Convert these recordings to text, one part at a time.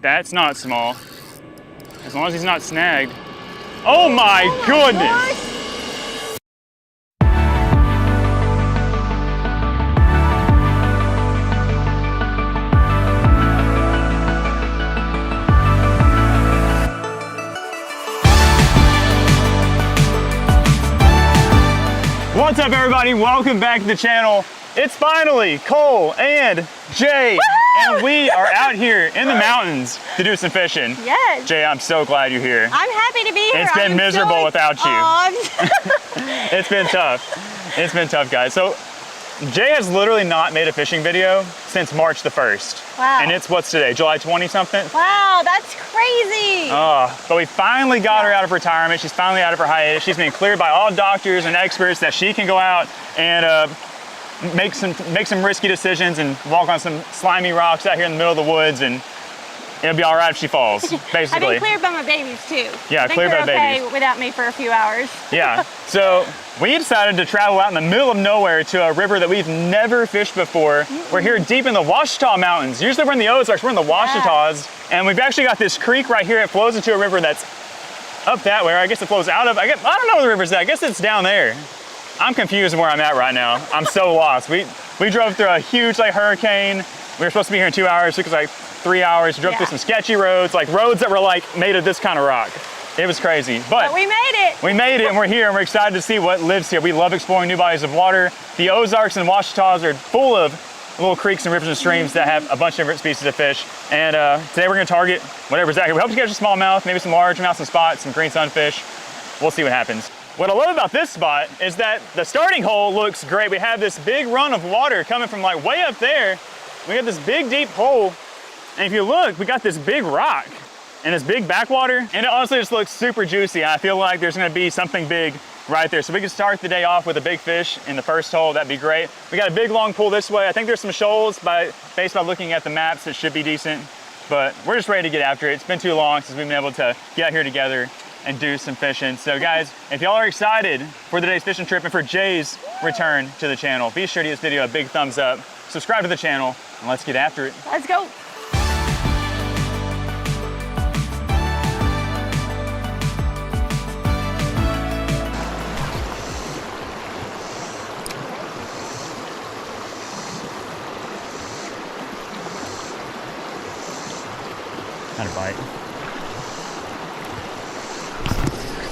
That's not small. As long as he's not snagged. Oh my goodness! Gosh. What's up, everybody? Welcome back to the channel. It's finally Cole and Jay, and we are out here in the mountains to do some fishing. Yes. Jay, I'm so glad you're here. I'm happy to be here. It's been miserable without you. It's been tough. It's been tough, guys. So Jay has literally not made a fishing video since March the 1st. Wow. And it's what's today, July 20 something? Wow, that's crazy. But we finally got her out of retirement. She's finally out of her hiatus. She's been cleared by all doctors and experts that she can go out and make some risky decisions and walk on some slimy rocks out here in the middle of the woods, and it'll be all right if she falls, basically. I've been cleared by my babies too. Yeah, cleared by the babies. Okay without me for a few hours. Yeah, so we decided to travel out in the middle of nowhere to a river that we've never fished before. We're here deep in the Washita Mountains. Usually we're in the Ozarks, we're in the Washitas, and we've actually got this creek right here. It flows into a river that's up that way, or I guess it flows out of, I don't know where the river's at. I guess it's down there. I'm confused where I'm at right now. I'm so lost. We drove through a huge hurricane. We were supposed to be here in 2 hours. It took us 3 hours. We drove through some sketchy roads, roads that were made of this kind of rock. It was crazy. But we made it. We made it, and we're here, and we're excited to see what lives here. We love exploring new bodies of water. The Ozarks and Washitas are full of little creeks and rivers and streams that have a bunch of different species of fish. And today we're gonna target whatever's out here. We hope to catch a smallmouth, maybe some largemouth, some spots, some green sunfish. We'll see what happens. What I love about this spot is that the starting hole looks great. We have this big run of water coming from way up there. We have this big deep hole, and if you look, we got this big rock and this big backwater, and it honestly just looks super juicy. I feel like there's gonna be something big right there. So we can start the day off with a big fish in the first hole. That'd be great. We got a big long pool this way. I think there's some shoals, based on looking at the maps, it should be decent, but we're just ready to get after it. It's been too long since we've been able to get out here together and do some fishing. So guys, if y'all are excited for today's fishing trip and for Jay's return to the channel, be sure to give this video a big thumbs up, subscribe to the channel, and let's get after it. Let's go. Had a bite.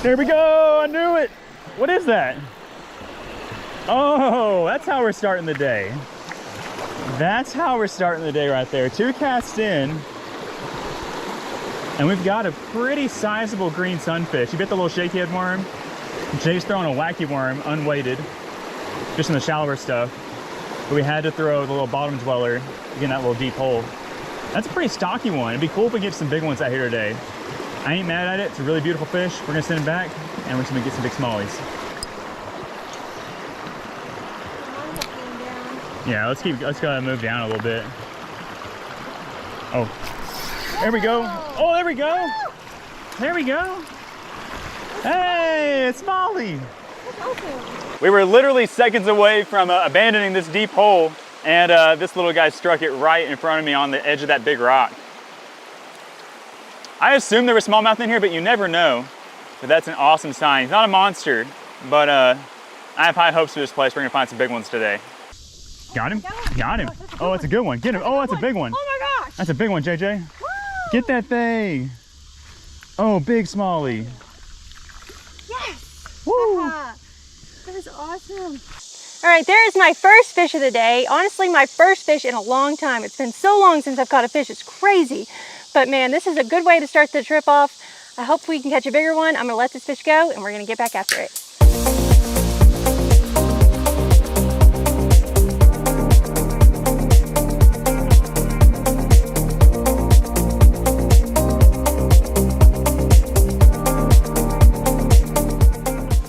There we go, I knew it. What is that? Oh, that's how we're starting the day. That's how we're starting the day right there. 2 casts in, and we've got a pretty sizable green sunfish. You bit the little shaky head worm. Jay's throwing a wacky worm, unweighted, just in the shallower stuff. But we had to throw the little bottom dweller, again, that little deep hole. That's a pretty stocky one. It'd be cool if we get some big ones out here today. I ain't mad at it. It's a really beautiful fish. We're gonna send him back, and we're just gonna get some big smallies. Yeah, let's go ahead and move down a little bit. Oh, there we go. Oh, there we go. There we go. Hey, it's Molly. We were literally seconds away from abandoning this deep hole, and this little guy struck it right in front of me on the edge of that big rock. I assumed there was smallmouth in here, but you never know. But that's an awesome sign. He's not a monster, but I have high hopes for this place. We're gonna find some big ones today. Got him? Got him. Oh, that's a good one. Get him. Oh, that's a big one. Oh my gosh. That's a big one, JJ. Get that thing. Oh, big smallie. Yes. Woo. That was awesome. All right, there is my first fish of the day. Honestly, my first fish in a long time. It's been so long since I've caught a fish. It's crazy. But man, this is a good way to start the trip off. I hope we can catch a bigger one. I'm gonna let this fish go, and we're gonna get back after it.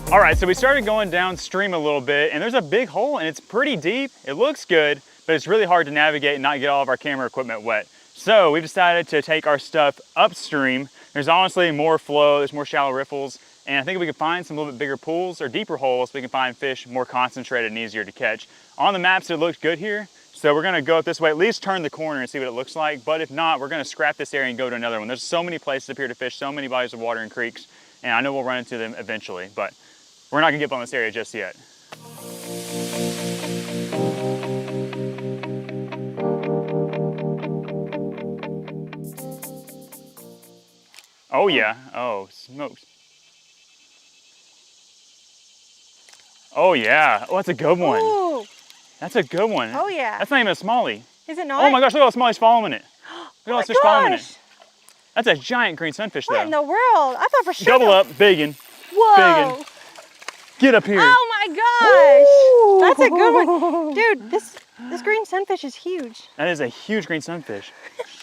All right, so we started going downstream a little bit, and there's a big hole, and it's pretty deep. It looks good, but it's really hard to navigate and not get all of our camera equipment wet. So we've decided to take our stuff upstream. There's honestly more flow, there's more shallow riffles, and I think if we can find some little bit bigger pools or deeper holes, we can find fish more concentrated and easier to catch. On the maps, it looked good here, So we're gonna go up this way, at least turn the corner and see what it looks like. But if not, we're gonna scrap this area and go to another one. There's so many places up here to fish, so many bodies of water and creeks, and I know we'll run into them eventually, but we're not gonna give up on this area just yet. Oh yeah, oh smokes. Oh yeah, oh that's a good one. Ooh. That's a good one. Oh yeah. That's not even a smallie. Is it not? Oh my gosh, look at all the smallies following it. Look at all Oh this fish my following it. gosh. That's a giant green sunfish What though. in the world? I thought for sure. Double up, biggin. Whoa. Biggin. Get up here. Oh my gosh. That's a good one. Dude, this green sunfish is huge. That is a huge green sunfish.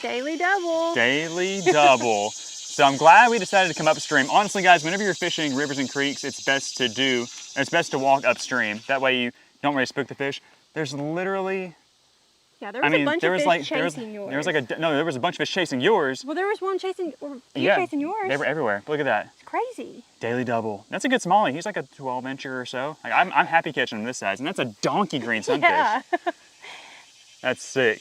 Daily double. Daily double. So I'm glad we decided to come upstream. Honestly guys, whenever you're fishing rivers and creeks, it's best to walk upstream. That way you don't really spook the fish. There's literally, Yeah, there was a bunch of fish chasing yours. There was a bunch of fish chasing yours. Well, there was one chasing, chasing yours. They were everywhere. Look at that. It's crazy. Daily double. That's a good smallie. He's like a 12-incher or so. Like, I'm happy catching him this size, and that's a donkey green sunfish. Yeah. That's sick.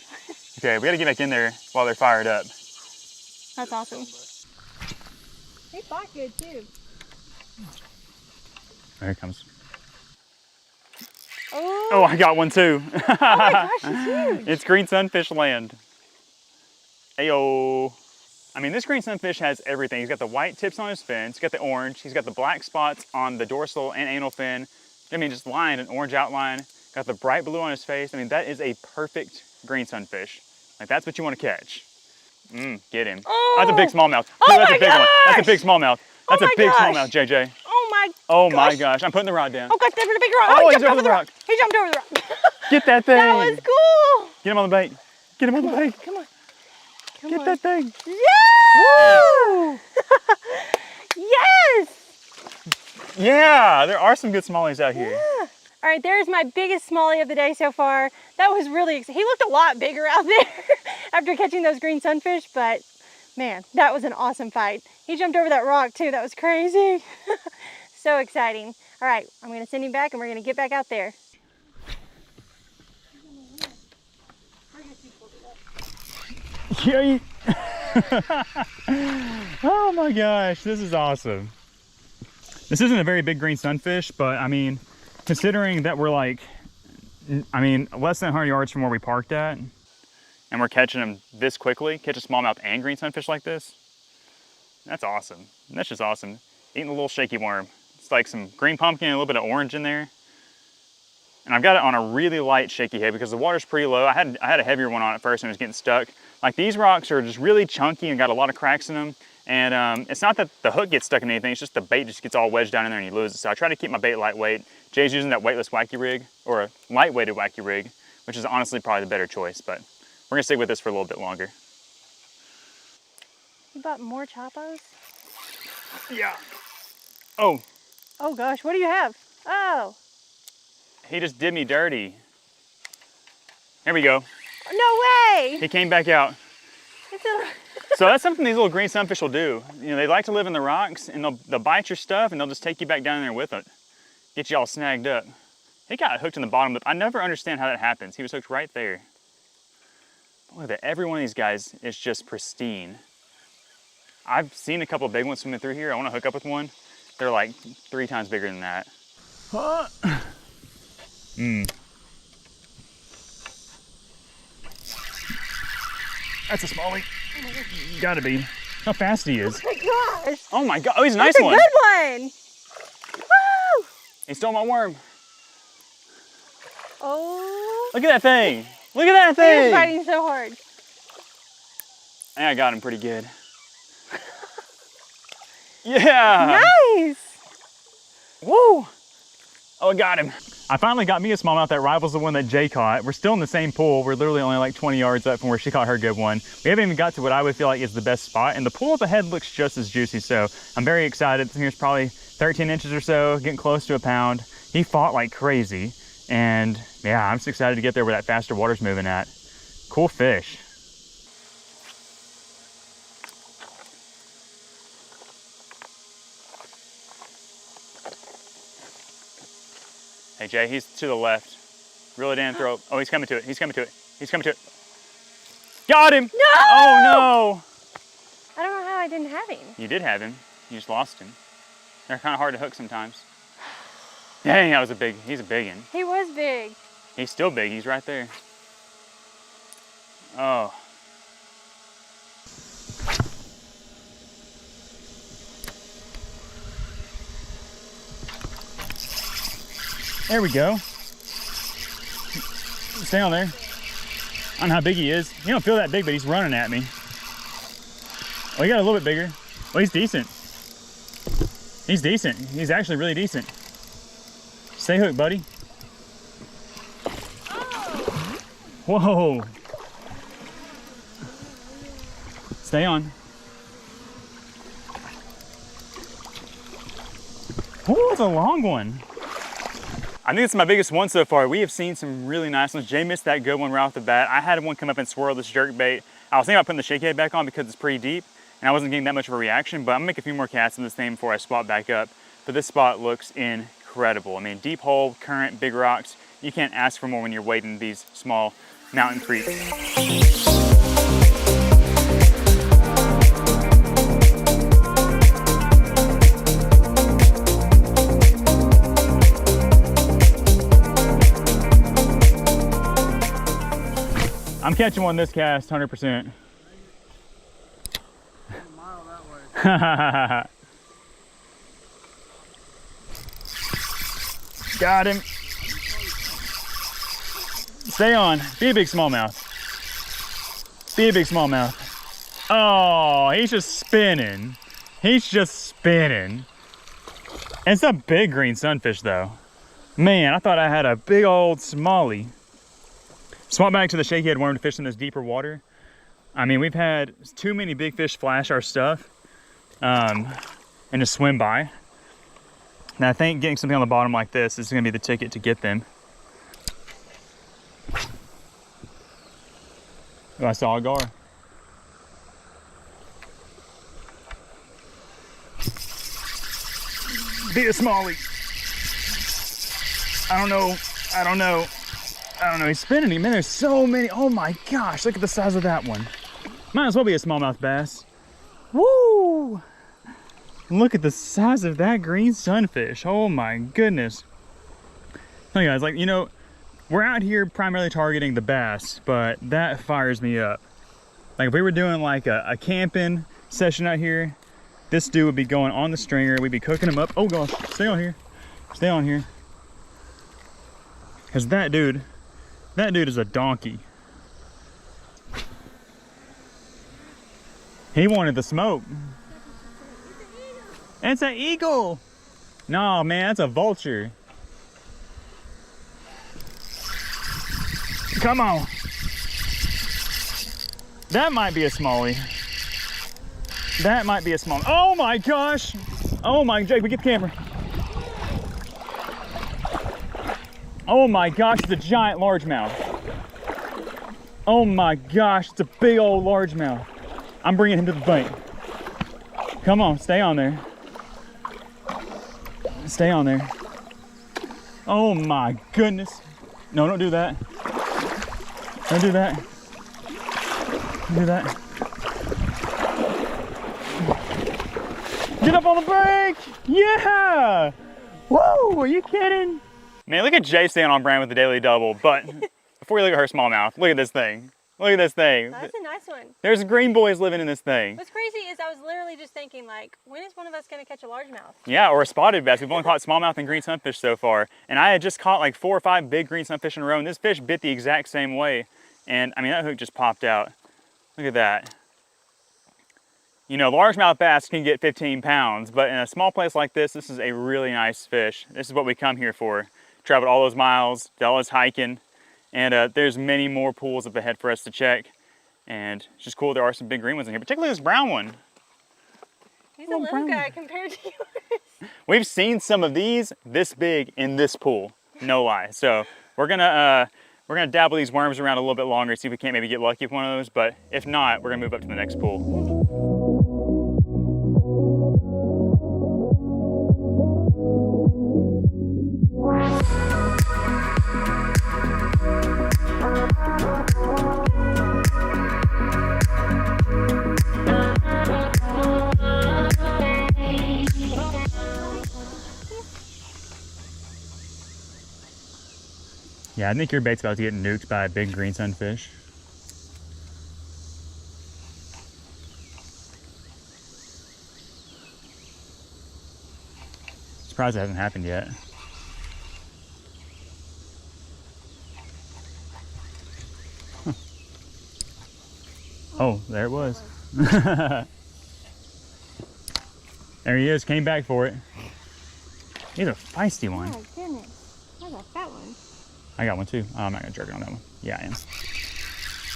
Okay, we gotta get back in there while they're fired up. That's awesome. They fought good too. There it comes. Oh. Oh, I got one too. Oh my gosh, it's huge. It's green sunfish land. Ayo. I mean, this green sunfish has everything. He's got the white tips on his fins. He's got the orange. He's got the black spots on the dorsal and anal fin. I mean, just line, an orange outline. Got the bright blue on his face. I mean, that is a perfect green sunfish. Like, that's what you want to catch. Get him. Oh. That's a big smallmouth. Oh That's my a big one. That's a gosh. big smallmouth. That's Oh a my big gosh. smallmouth, JJ. Oh My gosh. I'm putting the rod down. Oh gosh, there's a big rock. Oh, he he's jumped over the rock. He jumped over the rock. Get that thing. That was cool. Get him on the bait. Get him on the bait. Come on. Come Get on. that thing. Yeah! Woo! Yes! Yeah, there are some good smallies out here. Yeah. All right, there's my biggest smallie of the day so far. That was really exciting. He looked a lot bigger out there after catching those green sunfish, but man, that was an awesome fight. He jumped over that rock too. That was crazy. So exciting. All right, I'm gonna send him back and we're gonna get back out there. Yay. Oh my gosh, this is awesome. This isn't a very big green sunfish, but I mean, considering that we're like, less than 100 yards from where we parked at, and we're catching them this quickly, catch a smallmouth and green sunfish like this, that's awesome. That's just awesome. Eating a little shaky worm. It's like some green pumpkin and a little bit of orange in there. And I've got it on a really light shaky head because the water's pretty low. I had a heavier one on at first and it was getting stuck. Like, these rocks are just really chunky and got a lot of cracks in them. And it's not that the hook gets stuck in anything, it's just the bait just gets all wedged down in there and you lose it. So I try to keep my bait lightweight. Jay's using that weightless wacky rig, or a light-weighted wacky rig, which is honestly probably the better choice, but we're gonna stick with this for a little bit longer. You bought more Chapos? Yeah. Oh, Oh gosh, what do you have? Oh, he just did me dirty. Here we go. no way! He came back out. It's a... So that's something these little green sunfish will do. You know, they like to live in the rocks, and they'll bite your stuff and they'll just take you back down in there with it. Get you all snagged up. He got hooked in the bottom lip. I never understand how that happens. He was hooked right there. Look at that, every one of these guys is just pristine. I've seen a couple of big ones swimming through here. I wanna hook up with one. They're like 3 times bigger than that. That's a smallie. Gotta be. How fast he is. Oh my gosh! Oh my god, oh, he's a nice That's a one. good one! Woo! He stole my worm. Oh, Look at that thing. Look at that he was thing. fighting so hard. And I got him pretty good. Yeah. Nice! Woo. Oh, I got him. I finally got me a smallmouth that rivals the one that Jay caught. We're still in the same pool. We're literally only like 20 yards up from where she caught her good one. We haven't even got to what I would feel like is the best spot, and the pool up ahead looks just as juicy, so I'm very excited. Here's probably 13 inches or so, getting close to a pound. He fought like crazy, and yeah, I'm just excited to get there where that faster water's moving at. Cool fish. Hey Jay, he's to the left. Reel it in, throw it. Oh, he's coming to it. He's coming to it. He's coming to it. Got him! No! Oh no! I don't know how I didn't have him. You did have him. You just lost him. They're kind of hard to hook sometimes. Dang, that was he's a big one. He was big. He's still big, he's right there. Oh. There we go. Stay on there. I don't know how big he is. He don't feel that big, but he's running at me. Oh, he got a little bit bigger. Well, he's decent. He's decent. He's actually really decent. Stay hooked, buddy. Whoa. Stay on. Oh, it's a long one. I think it's my biggest one so far. We have seen some really nice ones. Jay missed that good one right off the bat. I had one come up and swirl this jerk bait. I was thinking about putting the shake head back on because it's pretty deep and I wasn't getting that much of a reaction, but I'm gonna make a few more casts in this thing before I spot back up. But this spot looks incredible. I mean, deep hole, current, big rocks. You can't ask for more when you're wading these small mountain creeks. I'm catching one this cast, 100%. A mile that way. Got him. Stay on. Be a big smallmouth. Be a big smallmouth. Oh, he's just spinning. He's just spinning. And it's a big green sunfish though. Man, I thought I had a big old smallie. Swap back to the shaky head worm to fish in this deeper water. I mean, we've had too many big fish flash our stuff and just swim by. And I think getting something on the bottom like this is gonna be the ticket to get them. Oh, I saw a gar. Be a smallie. I don't know. He's spinning him. Man, there's so many. Oh my gosh, look at the size of that one. Might as well be a smallmouth bass. Woo! Look at the size of that green sunfish. Oh my goodness. Hey guys, like, you know, we're out here primarily targeting the bass, but that fires me up. Like if we were doing like a camping session out here, this dude would be going on the stringer. We'd be cooking him up. Oh gosh, stay on here. Stay on here. Because that dude is a donkey. He wanted the smoke. It's an eagle. No, man, that's a vulture. Come on. That might be a smallie. That might be a smallie. Oh my gosh. Oh my, Jake, we get the camera. Oh my gosh, it's a giant largemouth. Oh my gosh, it's a big old largemouth. I'm bringing him to the bank. Come on, stay on there. Stay on there. Oh my goodness. No, don't do that. Don't do that. Don't do that. Get up on the bank! Yeah! Whoa, are you kidding? Man, look at Jay staying on brand with the daily double, but before we look at her smallmouth, look at this thing. Look at this thing. That's a nice one. There's green boys living in this thing. What's crazy is I was literally just thinking, like, when is one of us going to catch a largemouth? Yeah, or a spotted bass. We've only caught smallmouth and green sunfish so far. And I had just caught like 4 or 5 big green sunfish in a row, and this fish bit the exact same way. And I mean, that hook just popped out. Look at that. You know, largemouth bass can get 15 pounds, but in a small place like this, this is a really nice fish. This is what we come here for. Traveled all those miles, did all this hiking, and there's many more pools up ahead for us to check. And it's just cool there are some big green ones in here, particularly this brown one. He's a little guy compared to yours. We've seen some of these this big in this pool, no lie. So we're gonna dabble these worms around a little bit longer, see if we can't maybe get lucky with one of those, but if not, we're gonna move up to the next pool. Yeah, I think your bait's about to get nuked by a big green sunfish. Surprised it hasn't happened yet. Huh. Oh, there it was. There he is, came back for it. He's a feisty one. Oh, goodness. That's a fat one. I got one too. Oh, I'm not gonna jerk it on that one. Yeah, I am.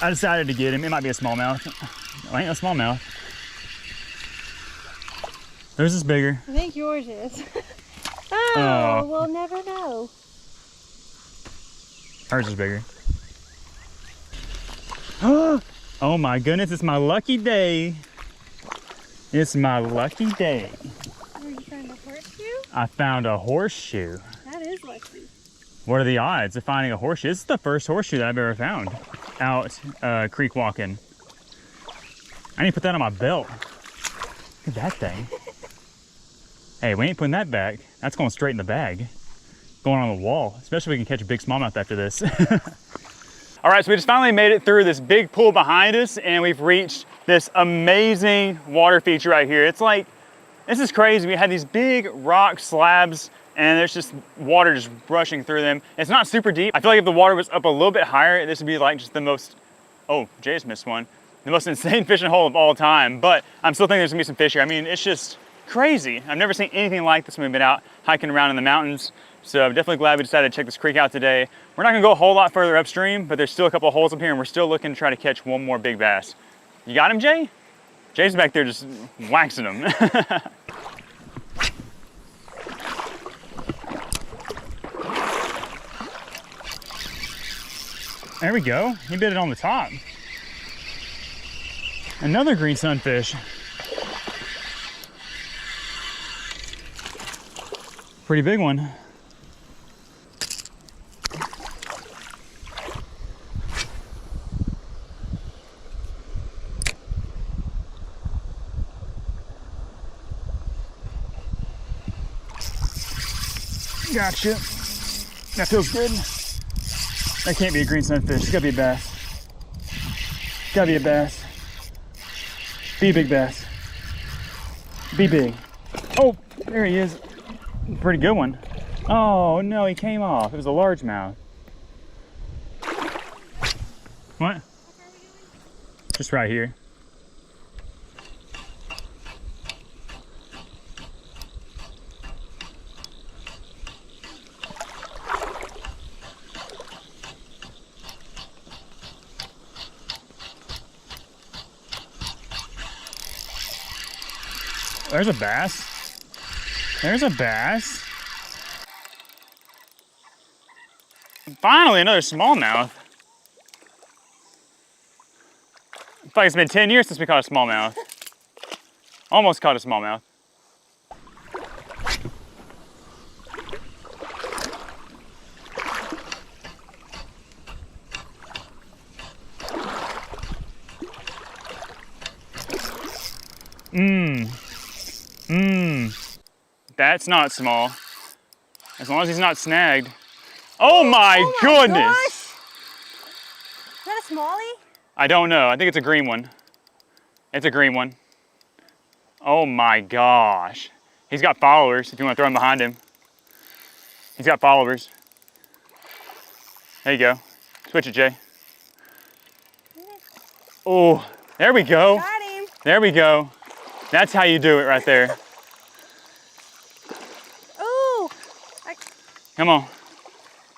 I decided to get him. It might be a smallmouth. Oh, ain't a smallmouth. There's this bigger. I think yours is. Oh, we'll never know. Hers is bigger. Oh my goodness, it's my lucky day. It's my lucky day. Are you trying to horseshoe? I found a horseshoe. That is lucky. What are the odds of finding a horseshoe? This is the first horseshoe that I've ever found out creek walking. I need to put that on my belt. Look at that thing. Hey, we ain't putting that back. That's going straight in the bag. Going on the wall, especially if we can catch a big smallmouth after this. All right, so we just finally made it through this big pool behind us and we've reached this amazing water feature right here. It's like, this is crazy. We had these big rock slabs and there's just water just rushing through them. It's not super deep. I feel like if the water was up a little bit higher, this would be like just the most, oh, Jay's missed one, the most insane fishing hole of all time. But I'm still thinking there's gonna be some fish here. I mean, it's just crazy. I've never seen anything like this when we've been out hiking around in the mountains. So I'm definitely glad we decided to check this creek out today. We're not gonna go a whole lot further upstream, but there's still a couple of holes up here and we're still looking to try to catch one more big bass. You got him, Jay? Jay's back there just waxing him. There we go. He bit it on the top. Another green sunfish. Pretty big one. Gotcha. That feels good. That can't be a green sunfish. It's gotta be a bass. Gotta be a bass. Be a big bass. Be big. Oh, there he is. Pretty good one. Oh no, he came off. It was a largemouth. What? Just right here. There's a bass. There's a bass. Finally, another smallmouth. I feel like it's been 10 years since we caught a smallmouth. Almost caught a smallmouth. That's not small. As long as he's not snagged. Oh my goodness! Gosh. Is that a smallie? I don't know. I think it's a green one. It's a green one. Oh my gosh. He's got followers if you want to throw him behind him. He's got followers. There you go. Switch it, Jay. Oh, there we go. Got him. There we go. That's how you do it right there. Ooh. Come on.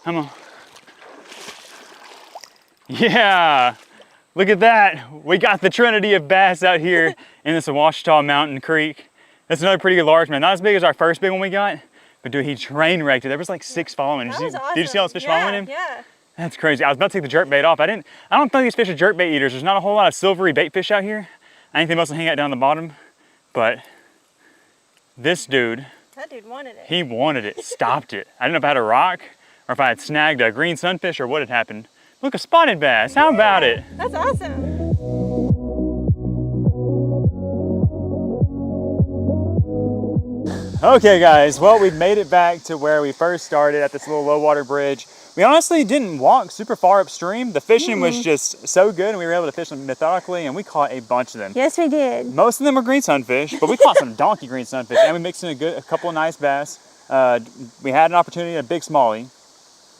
Come on. Yeah. Look at that. We got the trinity of bass out here in this Ouachita Mountain Creek. That's another pretty good largemouth. Not as big as our first big one we got, but dude, he train wrecked it. There was like 6 following. That was awesome. Did you see all those fish following him? Yeah. That's crazy. I was about to take the jerk bait off. I don't think these fish are jerk bait eaters. There's not a whole lot of silvery bait fish out here. I think they mostly hang out down the bottom, but this dude, That dude wanted it. he wanted it, stopped it. I didn't know if I had a rock or if I had snagged a green sunfish or what had happened. Look, a spotted bass. How about it? That's awesome. Okay guys, well we've made it back to where we first started at this little low water bridge. We honestly didn't walk super far upstream. The fishing was just so good and we were able to fish them methodically and we caught a bunch of them. Yes, we did. Most of them were green sunfish, but we caught some donkey green sunfish and we mixed in a couple of nice bass. We had an opportunity, a big smallie.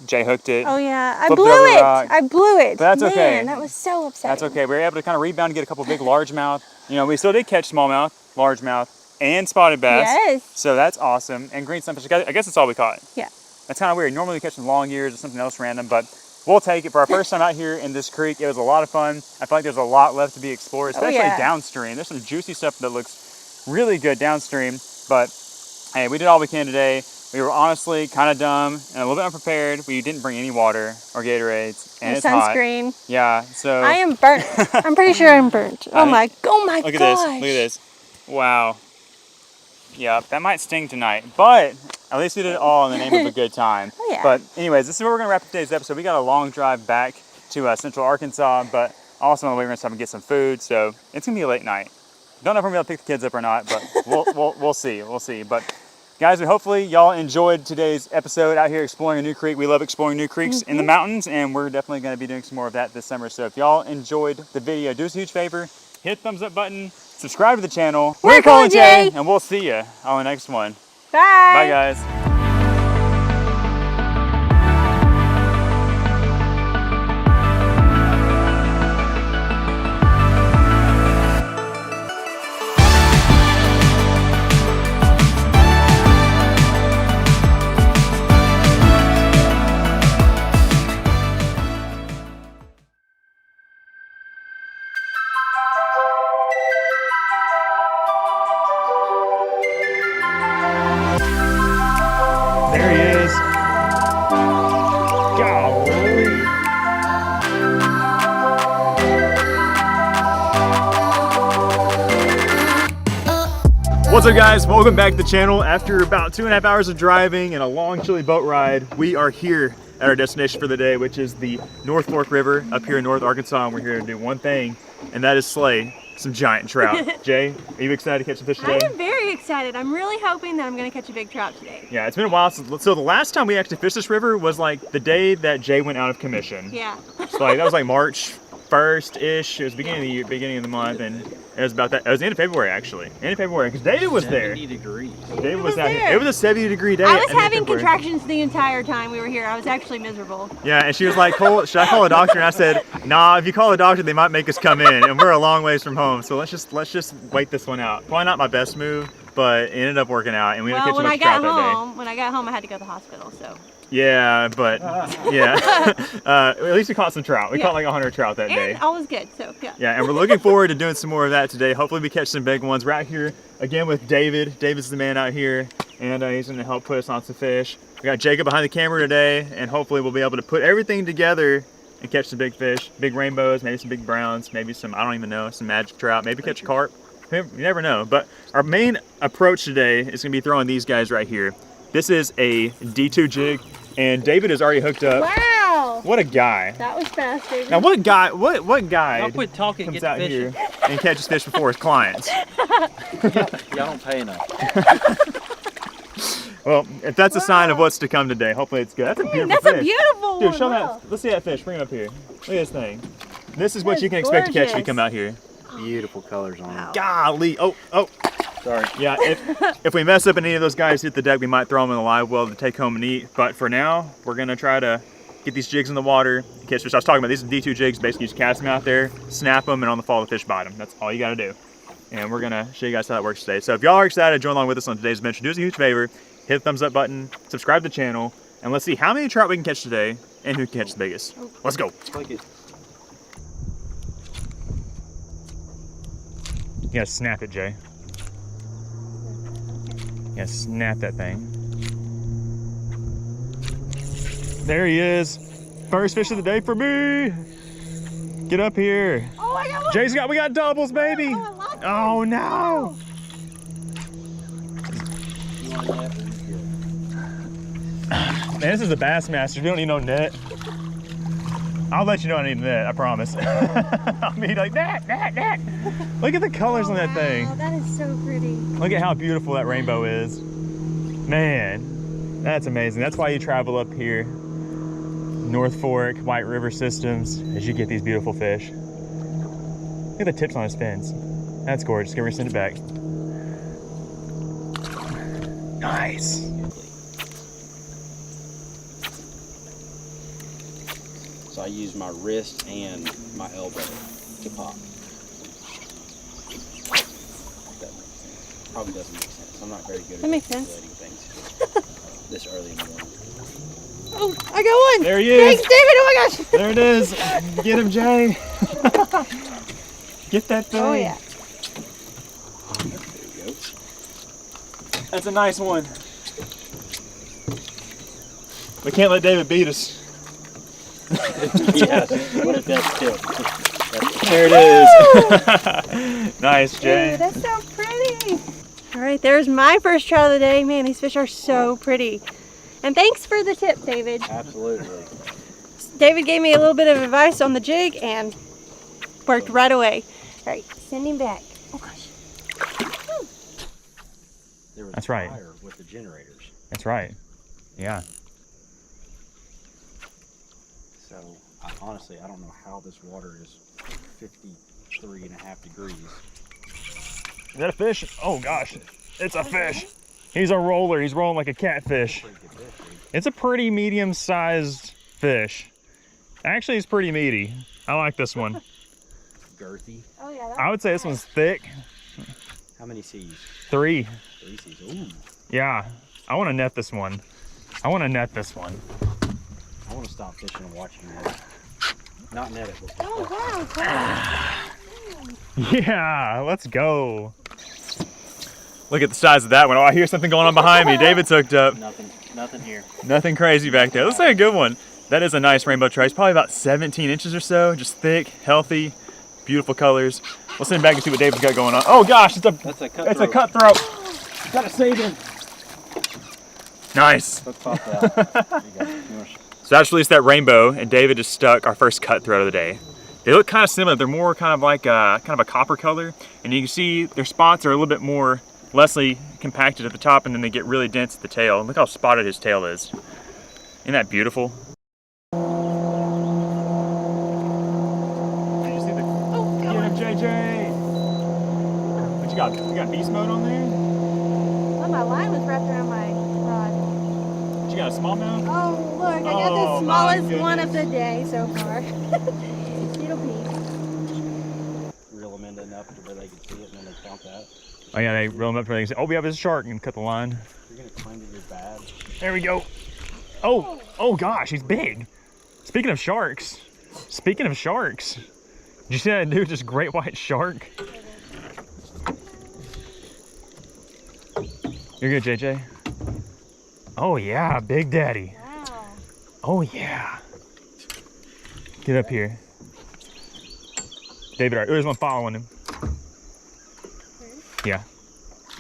Jay hooked it. Oh yeah, I Flipped blew it over the it. rock. I blew it. But that's Man, okay. that was so upsetting. That's okay. We were able to kind of rebound and get a couple big largemouth. You know, we still did catch smallmouth, largemouth, and spotted bass. Yes. So that's awesome. And green sunfish, I guess that's all we caught. Yeah. That's kind of weird. Normally we catch some long ears or something else random, but we'll take it. For our first time out here in this creek, it was a lot of fun. I feel like there's a lot left to be explored, especially downstream. There's some juicy stuff that looks really good downstream, but hey, we did all we can today. We were honestly kind of dumb and a little bit unprepared. We didn't bring any water or Gatorades, and it's sunscreen. hot. Yeah, so I am burnt. I'm pretty sure I'm burnt. Oh my gosh. Look at this. Look at this. Wow. Yeah, that might sting tonight, but at least we did it all in the name of a good time. Oh, yeah. But anyways, this is where we're gonna wrap up today's episode. We got a long drive back to Central Arkansas, but also on the way we're gonna stop and get some food. So it's gonna be a late night. Don't know if we're gonna be able to pick the kids up or not, but we'll see. We'll see. But guys, hopefully y'all enjoyed today's episode out here exploring a new creek. We love exploring new creeks in the mountains, and we're definitely gonna be doing some more of that this summer. So if y'all enjoyed the video, do us a huge favor, hit the thumbs up button, subscribe to the channel. We're Colin Jay, and we'll see you on the next one. Bye. Bye guys. There he is. Golly. What's up guys? Welcome back to the channel. After about 2.5 hours of driving and a long chilly boat ride, we are here at our destination for the day, which is the North Fork River up here in North Arkansas. And we're here to do one thing, and that is slay some giant trout. Jay, are you excited to catch some fish today? I am very excited. I'm really hoping that I'm going to catch a big trout today. Yeah, it's been a while since, so the last time we actually fished this river was like the day that Jay went out of commission. Yeah. So like that was like March 1st-ish. It was beginning of the year, beginning of the month, and it was about that. It was the end of February actually. End of February, because David was there. 70 degrees. David was out there. here. It was a 70-degree day. I was at the end of having February. contractions the entire time we were here. I was actually miserable. Yeah, and she was like, Cole, should I call a doctor? And I said, nah, if you call a doctor, they might make us come in, and we're a long ways from home, so let's just wait this one out. Probably not my best move, but it ended up working out, and we didn't catch much trout that day. When I got home, I had to go to the hospital, so. Yeah, but yeah, at least we caught some trout. We caught like 100 trout that day. And all was good, so yeah. Yeah, and we're looking forward to doing some more of that today. Hopefully we catch some big ones. We're out here again with David. David's the man out here, and he's going to help put us on some fish. We got Jacob behind the camera today, and hopefully we'll be able to put everything together and catch some big fish, big rainbows, maybe some big browns, maybe some, I don't even know, some magic trout, maybe catch a carp. You never know. But our main approach today is going to be throwing these guys right here. This is a D2 jig, and David is already hooked up. Wow! What a guy. That was fast, David. Now what guy, what guy I'll quit talking, comes get out to here fishing. and catches fish before his clients? Y'all don't pay enough. Well, if that's a sign of what's to come today, hopefully it's good. That's a beautiful That's fish. a beautiful Dude, one. show Wow. that. Let's see that fish. Bring it up here. Look at this thing. This is what That's you can expect to catch if you gorgeous. come out here. Beautiful colors on it. Golly. Oh. Sorry. Yeah, if we mess up and any of those guys hit the deck, we might throw them in the live well to take home and eat. But for now, we're going to try to get these jigs in the water, catch fish. I was talking about these are D2 jigs. Basically, you just cast them out there, snap them, and on the fall, the fish bite them. That's all you got to do. And we're going to show you guys how that works today. So if y'all are excited to join along with us on today's adventure, do us a huge favor. Hit the thumbs up button, subscribe to the channel, and let's see how many trout we can catch today and who can catch the biggest. Let's go. Click it. You gotta snap it, Jay. You gotta snap that thing. There he is. First fish of the day for me. Get up here. Oh my God! Jay's we got doubles, baby. Oh, I love Oh no. You want that? Man, this is a Bassmaster. You don't need no net. I'll let you know I need a net, I promise. I'll be like, net. Look at the colors on that thing. Wow, that is so pretty. Look at how beautiful that rainbow is. Man, that's amazing. That's why you travel up here. North Fork, White River systems, as you get these beautiful fish. Look at the tips on his fins. That's gorgeous. Can we send it back? Nice. So I use my wrist and my elbow to pop. That probably doesn't make sense. I'm not very good That at makes sense. things this early in the morning. Oh, I got one. There he is. Thanks, David. Oh my gosh. There it is. Get him, Jay. Get that thing. Oh yeah. There you go. That's a nice one. We can't let David beat us. Yeah, what if that's tip? There it is. Nice, Jay. Dude, that's so pretty. All right, there's my first trout of the day. Man, these fish are so pretty. And thanks for the tip, David. Absolutely. David gave me a little bit of advice on the jig and worked right away. All right, send him back. Oh gosh. There was That's a right. fire with the generators. That's right. Yeah. So honestly, I don't know how this water is 53.5 degrees. Is that a fish? Oh gosh, it's a fish. He's a roller. He's rolling like a catfish. Pretty good fish, dude. It's a pretty medium-sized fish. Actually, it's pretty meaty. I like this one. Girthy. Oh yeah. I would say this one's thick. How many C's? 3. 3 C's. Ooh. Yeah, I want to net this one. I want to net this one. I want to stop fishing and watch you net. Not net it. But Oh wow. Yeah, let's go. Look at the size of that one. Oh, I hear something going on behind me. David's hooked up. nothing here. Nothing crazy back there. Looks like a good one. That is a nice rainbow trout. He's probably about 17 inches or so. Just thick, healthy, beautiful colors. We'll send him back and see what David's got going on. Oh gosh, That's a cutthroat. it's a cutthroat. Gotta save him. Nice. Hook popped out. There you go. You wanna So I just released that rainbow, and David just stuck our first cutthroat of the day. They look kind of similar. They're more kind of like a copper color, and you can see their spots are a little bit more lessly compacted at the top, and then they get really dense at the tail. Look how spotted his tail is. Isn't that beautiful? Did you see the? Oh, Get him, JJ. What you got? You got beast mode on there? Oh, my line was wrapped around my rod. What you got, a smallmouth? Oh, look, I got Oh, the my smallest one of the goodness. day so far. It'll be. reel them in enough to where they can see it, and then they count that. Oh yeah, they reel them up for they can say, oh, we have a shark, and cut the line. You're gonna claim that you're bad. There we go. Oh gosh, he's big. Speaking of sharks, did you see that dude, just great white shark? You're good, JJ. Oh yeah, Big Daddy. Wow. Oh yeah. Get up here. David, all right, there's one following him. Yeah.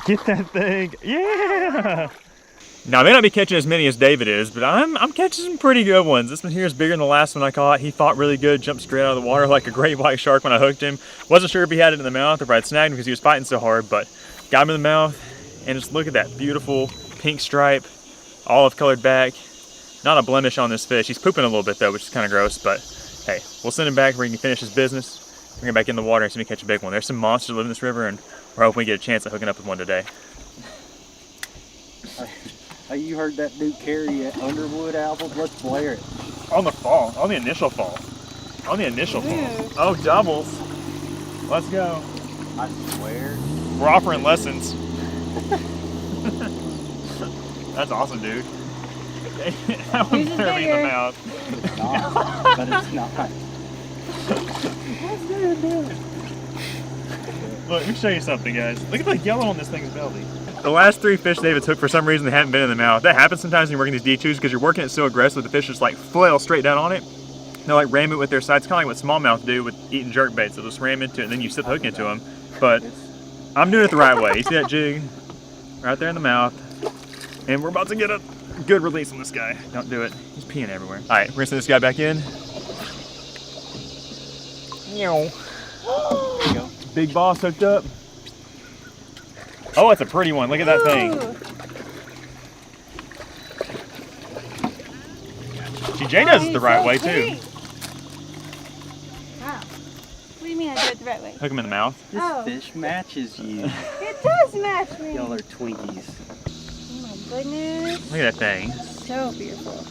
Get that thing. Yeah. Now, I may not be catching as many as David is, but I'm catching some pretty good ones. This one here is bigger than the last one I caught. He fought really good, jumped straight out of the water like a great white shark when I hooked him. Wasn't sure if he had it in the mouth or if I'd snagged him because he was fighting so hard, but got him in the mouth. And just look at that beautiful pink stripe, olive colored back. Not a blemish on this fish. He's pooping a little bit though, which is kind of gross, but hey, we'll send him back where he can finish his business. Bring him back in the water and see if we catch a big one. There's some monsters that live in this river, and we're hoping we get a chance at hooking up with one today. Hey, you heard that Duke Carey at Underwood album? Let's blare it. On the fall, on the initial fall. On the initial fall. Oh, doubles. Let's go. I swear. We're offering lessons. That's awesome, dude. That one's Yours is barely in the bigger. mouth. It's not, but it's not. Look, let me show you something, guys. Look at the yellow on this thing's belly. The last 3 fish David took, for some reason, they haven't been in the mouth. That happens sometimes when you're working these D2s because you're working it so aggressive, the fish just like flail straight down on it. They'll like ram it with their sides, kind of like what smallmouth do with eating jerk baits. They'll just ram into it and then you sit the hook into them. But I'm doing it the right way. You see that jig? Right there in the mouth. And we're about to get a good release on this guy. Don't do it. He's peeing everywhere. All right, we're gonna send this guy back in. There you go. Big boss hooked up. Oh, it's a pretty one. Look at that thing. See, Jay does it the right way too. Wow. What do you mean I do it the right way? Hook him in the mouth. This Oh. fish matches you. It does match me. Y'all are Twinkies. Oh my goodness. Look at that thing. So beautiful.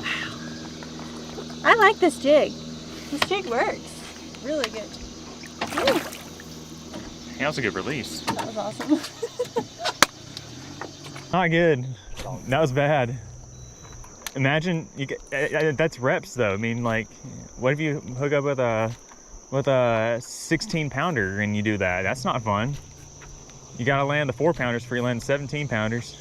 Wow. I like this jig. This jig works. Really good. Ooh, And also good release. that was awesome. Not good. That was bad. Imagine you get, that's reps though. I mean, like, what if you hook up with a 16 pounder and you do that? That's not fun. You gotta land the 4 pounders before you land 17 pounders.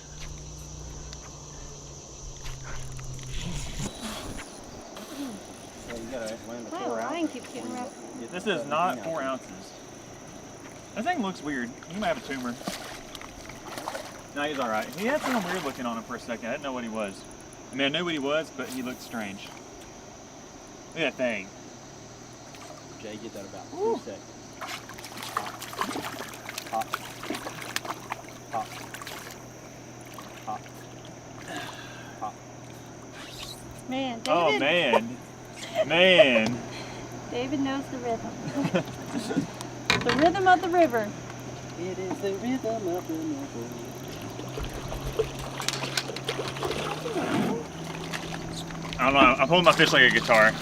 So you gotta land the My 4 line ounces. keeps getting rough. This is not 4 ounces. That thing looks weird. He might have a tumor. No, he's all right. He had something weird looking on him for a second. I didn't know what he was. I mean, I knew what he was, but he looked strange. Look at that thing. Jay, get that about 2 seconds. Hop. Hop. Hop. Hop. Man, David. Oh man, man. David knows the rhythm. The rhythm of the river. It is the rhythm of the river. I don't know. I'm holding my fish like a guitar.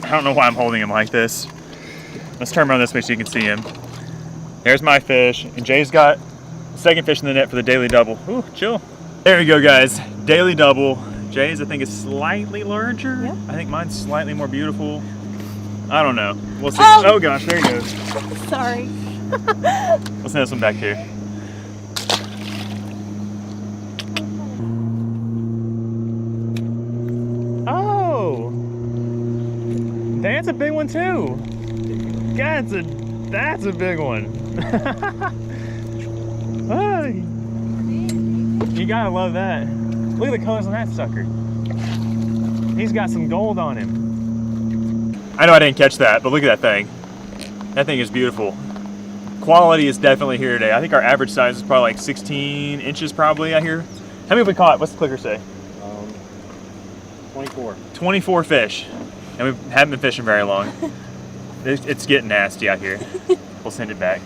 I don't know why I'm holding him like this. Let's turn around this way so you can see him. There's my fish, and Jay's got the second fish in the net for the daily double. Ooh, chill. There we go, guys. Daily double. Jay's, I think, is slightly larger. Yep. I think mine's slightly more beautiful. I don't know. We'll see. Oh! Oh gosh, there he goes. Sorry. Let's send this one back here. Oh, that's a big one too. God, that's a big one. Hey, you gotta love that. Look at the colors on that sucker. He's got some gold on him. I know I didn't catch that, but look at that thing. That thing is beautiful. Quality is definitely here today. I think our average size is probably like 16 inches probably out here. How many have we caught? What's the clicker say? 24. 24 fish. And we haven't been fishing very long. It's getting nasty out here. We'll send it back.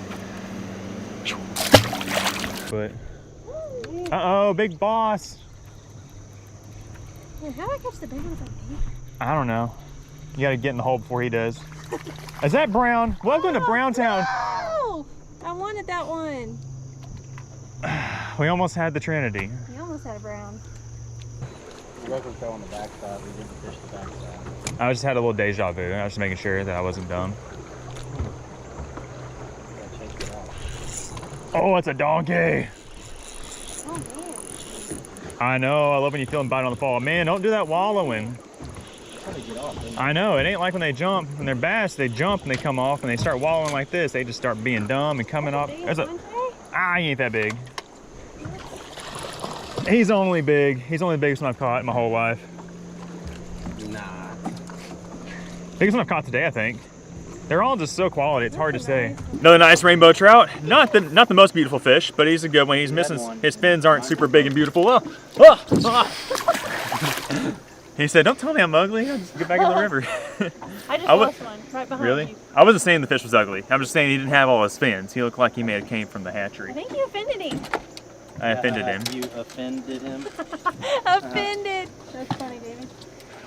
But, uh-oh, big boss. Man, how do I catch the big ones like these? I don't know. You gotta get in the hole before he does. Is that Brown? Welcome to Browntown. Oh, I wanted that one. We almost had the Trinity. You almost had a brown. The record fell on the backside. We didn't fish the backside. I just had a little deja vu. I was just making sure that I wasn't dumb. Gotta chase it out. Oh, it's a donkey. Oh man. I know. I love when you feel them bite on the fall. Man, don't do that wallowing. Try to get off. I know. It ain't like when they jump. When they're bass, they jump and they come off. When they start wallowing like this, they just start being dumb and coming off. There's a. Ah, he ain't that big. He's only big. He's only the biggest one I've caught in my whole life. Nah. Biggest one I've caught today, I think. They're all just so quality. It's hard to say. Another nice rainbow trout. Not the most beautiful fish, but he's a good one. He's missing. His fins aren't super big and beautiful. Oh, oh, oh. He said, "Don't tell me I'm ugly. I'll just get back in the river." I just lost one right behind Really? you. I wasn't saying the fish was ugly. I'm just saying he didn't have all his fins. He looked like he may have came from the I hatchery. think you offended him. I offended him. You offended him? Offended. That's funny, David.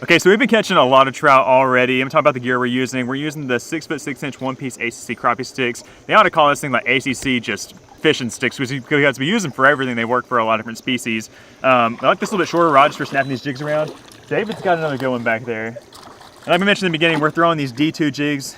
Okay, so we've been catching a lot of trout already. I'm talking about the gear we're using. We're using the 6'6" one-piece ACC crappie sticks. They ought to call this thing like ACC just fishing sticks because we use them for everything. They work for a lot of different species. I like this little bit shorter rod just for snapping these jigs around. David's got another good one back there. And like I mentioned in the beginning, we're throwing these D2 jigs.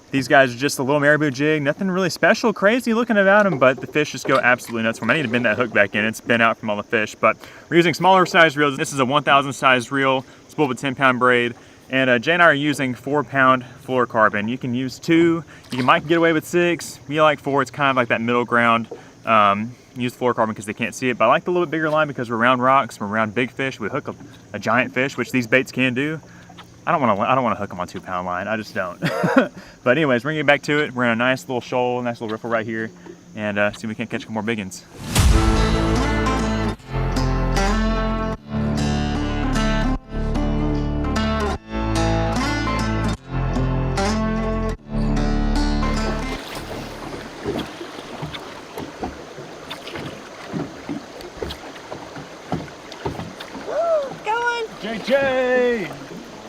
These guys are just a little marabou jig. Nothing really special, crazy looking about them, but the fish just go absolutely nuts for them. I need to bend that hook back in. It's bent out from all the fish, but we're using smaller size reels. This is a 1,000 size reel. It's pulled with a 10-pound braid. And Jay and I are using 4-pound fluorocarbon. You can use 2. You might get away with 6. We like 4. It's kind of like that middle ground. Use fluorocarbon because they can't see it, but I like the little bit bigger line because we're around rocks, we're around big fish. We hook a giant fish, which these baits can do. I don't want to hook them on 2-pound line. I just don't. But anyways, we're gonna get back to it. We're in a nice little shoal, nice little riffle right here, and see if we can't catch a couple more big ones. Big J!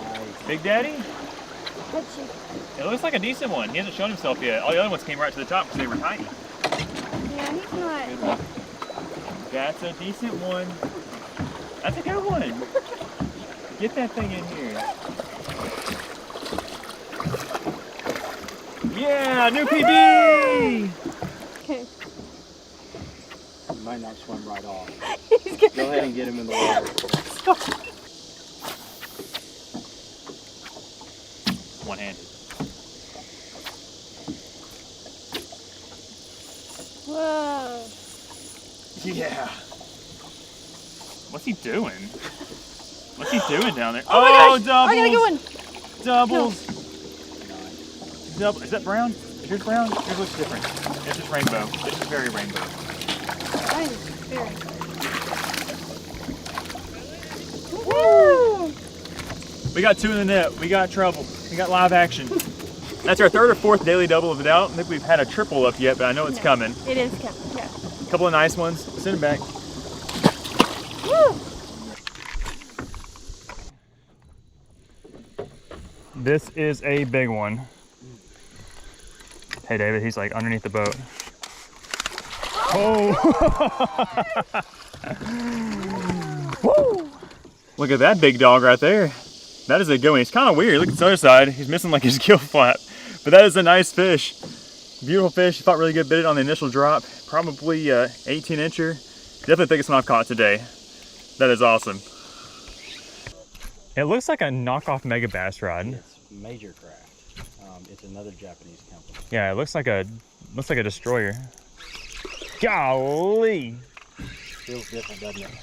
Nice. Big Daddy? Let's see. It looks like a decent one. He hasn't shown himself yet. All the other ones came right to the top because they were tiny. Yeah, he's not. That's a decent one. That's a good one. Get that thing in here. Yeah, new PB! Okay. You might not swim right off. He's gonna Go ahead and get him in the water. One-handed. Whoa. Yeah. What's he doing? What's he doing down there? Oh my gosh! Doubles! I got a good one. Doubles! Double. Is that brown? Is yours brown? Yours looks different. This is rainbow. This is very rainbow. Mine is very good. Woo! We got two in the net. We got trouble. We got live action. That's our third or fourth daily double of the doubt. I don't think we've had a triple up yet, but I know it's coming. It is coming, yeah. A couple of nice ones. Send them back. Woo! This is a big one. Hey, David, he's like underneath the boat. Oh! Woo! Look at that big dog right there. That is a good one. He's kind of weird. Look at the other side. He's missing like his gill flap. But that is a nice fish. Beautiful fish. He fought really good. Bit it on the initial drop. Probably 18 incher. Definitely the biggest one I've caught today. That is awesome. It looks like a knockoff mega bass rod. It's Major Craft. It's another Japanese company. Yeah, it looks like a destroyer. Golly! Feels different, doesn't it?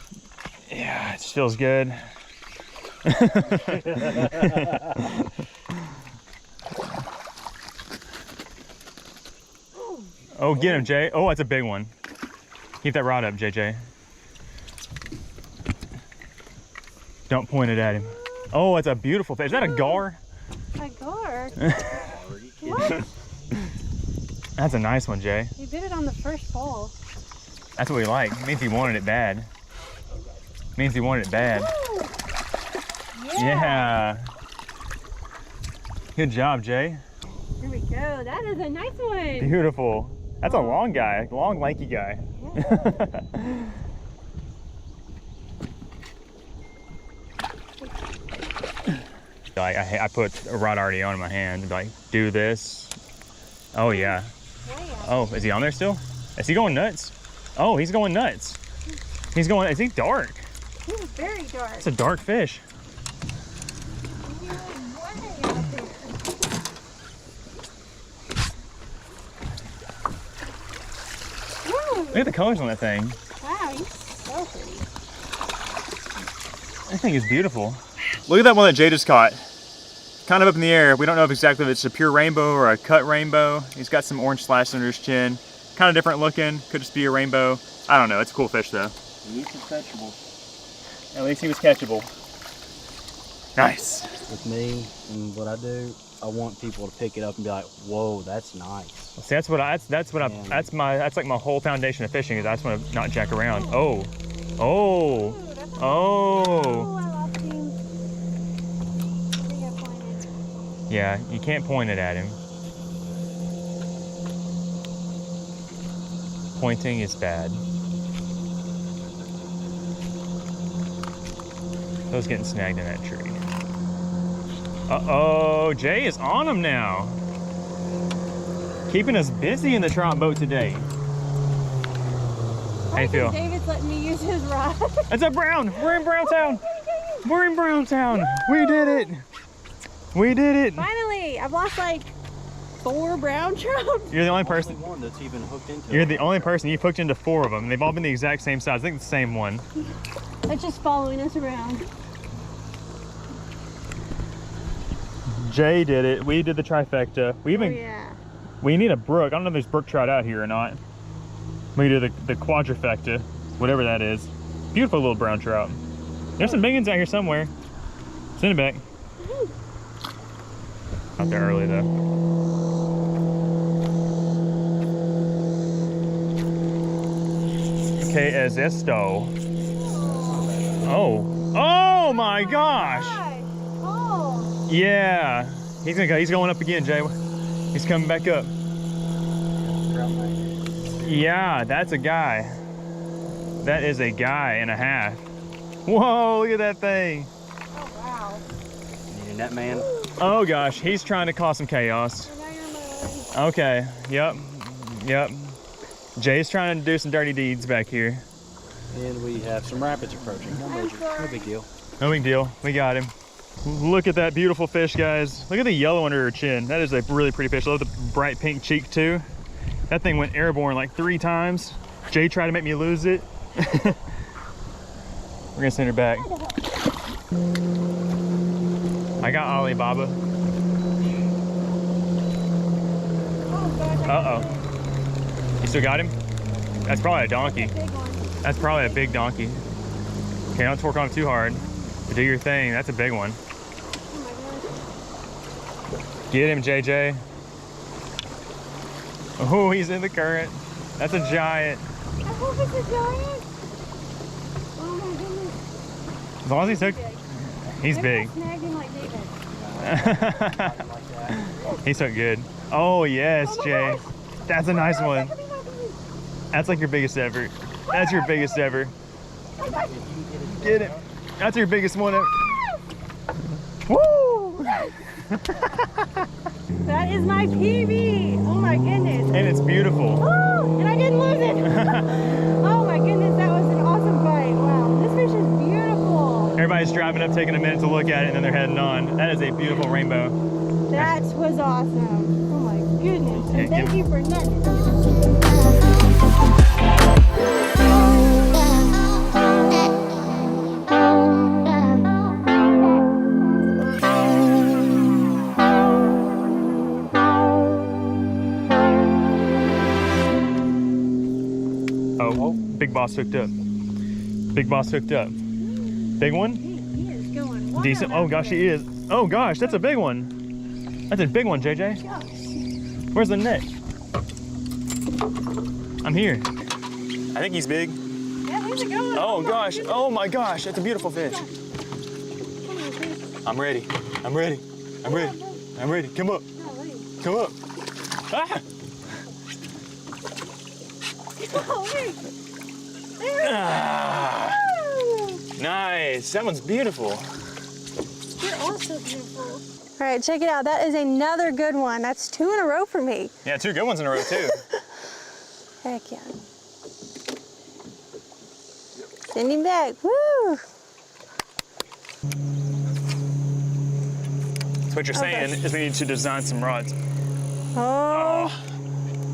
Yeah, it just feels good. Oh, get him, Jay. Oh, that's a big one. Keep that rod up, JJ. Don't point it at him. Oh, it's a beautiful fish. Is that a gar? A gar? What? That's a nice one, Jay. You did it on the first fall. That's what we like. It means he wanted it bad. It means he wanted it bad. Woo! Yeah. Good job, Jay. Here we go. That is a nice one. Beautiful. That's a long guy, long, lanky guy. Yeah. Like I put a rod already on in my hand. Like, do this. Oh yeah. Oh, is he on there still? Is he going nuts? Oh, he's going nuts. He's going. Is he dark? He's very dark. It's a dark fish. He's way out there. Woo! Look at the colors on that thing. Wow, he's so pretty. That thing is beautiful. Look at that one that Jay just caught. Kind of up in the air. We don't know if exactly if it's a pure rainbow or a cut rainbow. He's got some orange slashes under his chin. Kind of different looking. Could just be a rainbow. I don't know. It's a cool fish though. At least it's catchable. At least he was catchable. Nice. With me and what I do, I want people to pick it up and be like, "Whoa, that's nice." See, that's like my whole foundation of fishing is I just want to not jack around. Oh, oh, oh. I lost him. I think I pointed. Yeah, you can't point it at him. Pointing is bad. I was getting snagged in that tree. Uh-oh, Jay is on him now. Keeping us busy in the trout boat today. How you feel? David's letting me use his rod. It's a brown. We're in Browntown. We're in Browntown. We did it. We did it. Finally, I've lost like 4 brown trout. You're the only person. One that's even hooked into. You're the only person. You've hooked into 4 of them. And they've all been the exact same size. I think it's the same one. It's just following us around. Jay did it. We did the trifecta. We even. Oh, yeah. We need a brook. I don't know if there's brook trout out here or not. We do the quadrifecta, whatever that is. Beautiful little brown trout. There's some big ones out here somewhere. Send it back. Out there early though. Okay, as esto. Oh. Oh! Oh my gosh. Oh. Yeah. He's going up again, Jay. He's coming back up. Yeah, that's a guy. That is a guy and a half. Whoa, look at that thing. Oh, wow. Need a net man? Oh gosh, he's trying to cause some chaos. Okay, yep. Jay's trying to do some dirty deeds back here. And we have some rapids approaching. No big deal. No big deal, we got him. Look at that beautiful fish, guys. Look at the yellow under her chin. That is a really pretty fish. I love the bright pink cheek too. That thing went airborne like 3 times. Jay tried to make me lose it. We're gonna send her back. I got Alibaba. Uh-oh. You still got him? That's probably a donkey. That's probably a big donkey. Okay, don't torque on him too hard. Do your thing. That's a big one. Get him, JJ. Oh, he's in the current. That's a giant. I hope it's a giant. Oh my goodness. As long as he's hooked, he's big. Snagged him like David. He's hooked good. Oh yes, Jay. That's a nice one. That's like your biggest ever. That's your biggest ever. Get it. That's your biggest one ever. Woo! That is my PB. Oh my goodness. And it's beautiful. Woo! And I didn't lose it. Oh my goodness, that was an awesome fight. Wow, this fish is beautiful. Everybody's driving up, taking a minute to look at it, and then they're heading on. That is a beautiful rainbow. That was awesome. Oh my goodness. Yeah, And thank you for netting. Oh, big boss hooked up. Big boss hooked up. Big one? He is going wild. Decent. Oh gosh, he is. Oh gosh, that's a big one. That's a big one, JJ. Where's the net? I'm here. I think he's big. Yeah, he's going. Oh gosh. Oh my gosh, that's a beautiful fish. I'm ready. I'm ready. I'm ready. I'm ready. Come up. Come up. Ah! Oh, wait. There it Ah, is. nice. That one's beautiful. You're also beautiful. All right, check it out. That is another good one. That's 2 in a row for me. Yeah, 2 good ones in a row too. Heck yeah. Send him back. Woo! So what you're saying is we need to design some rods. Oh.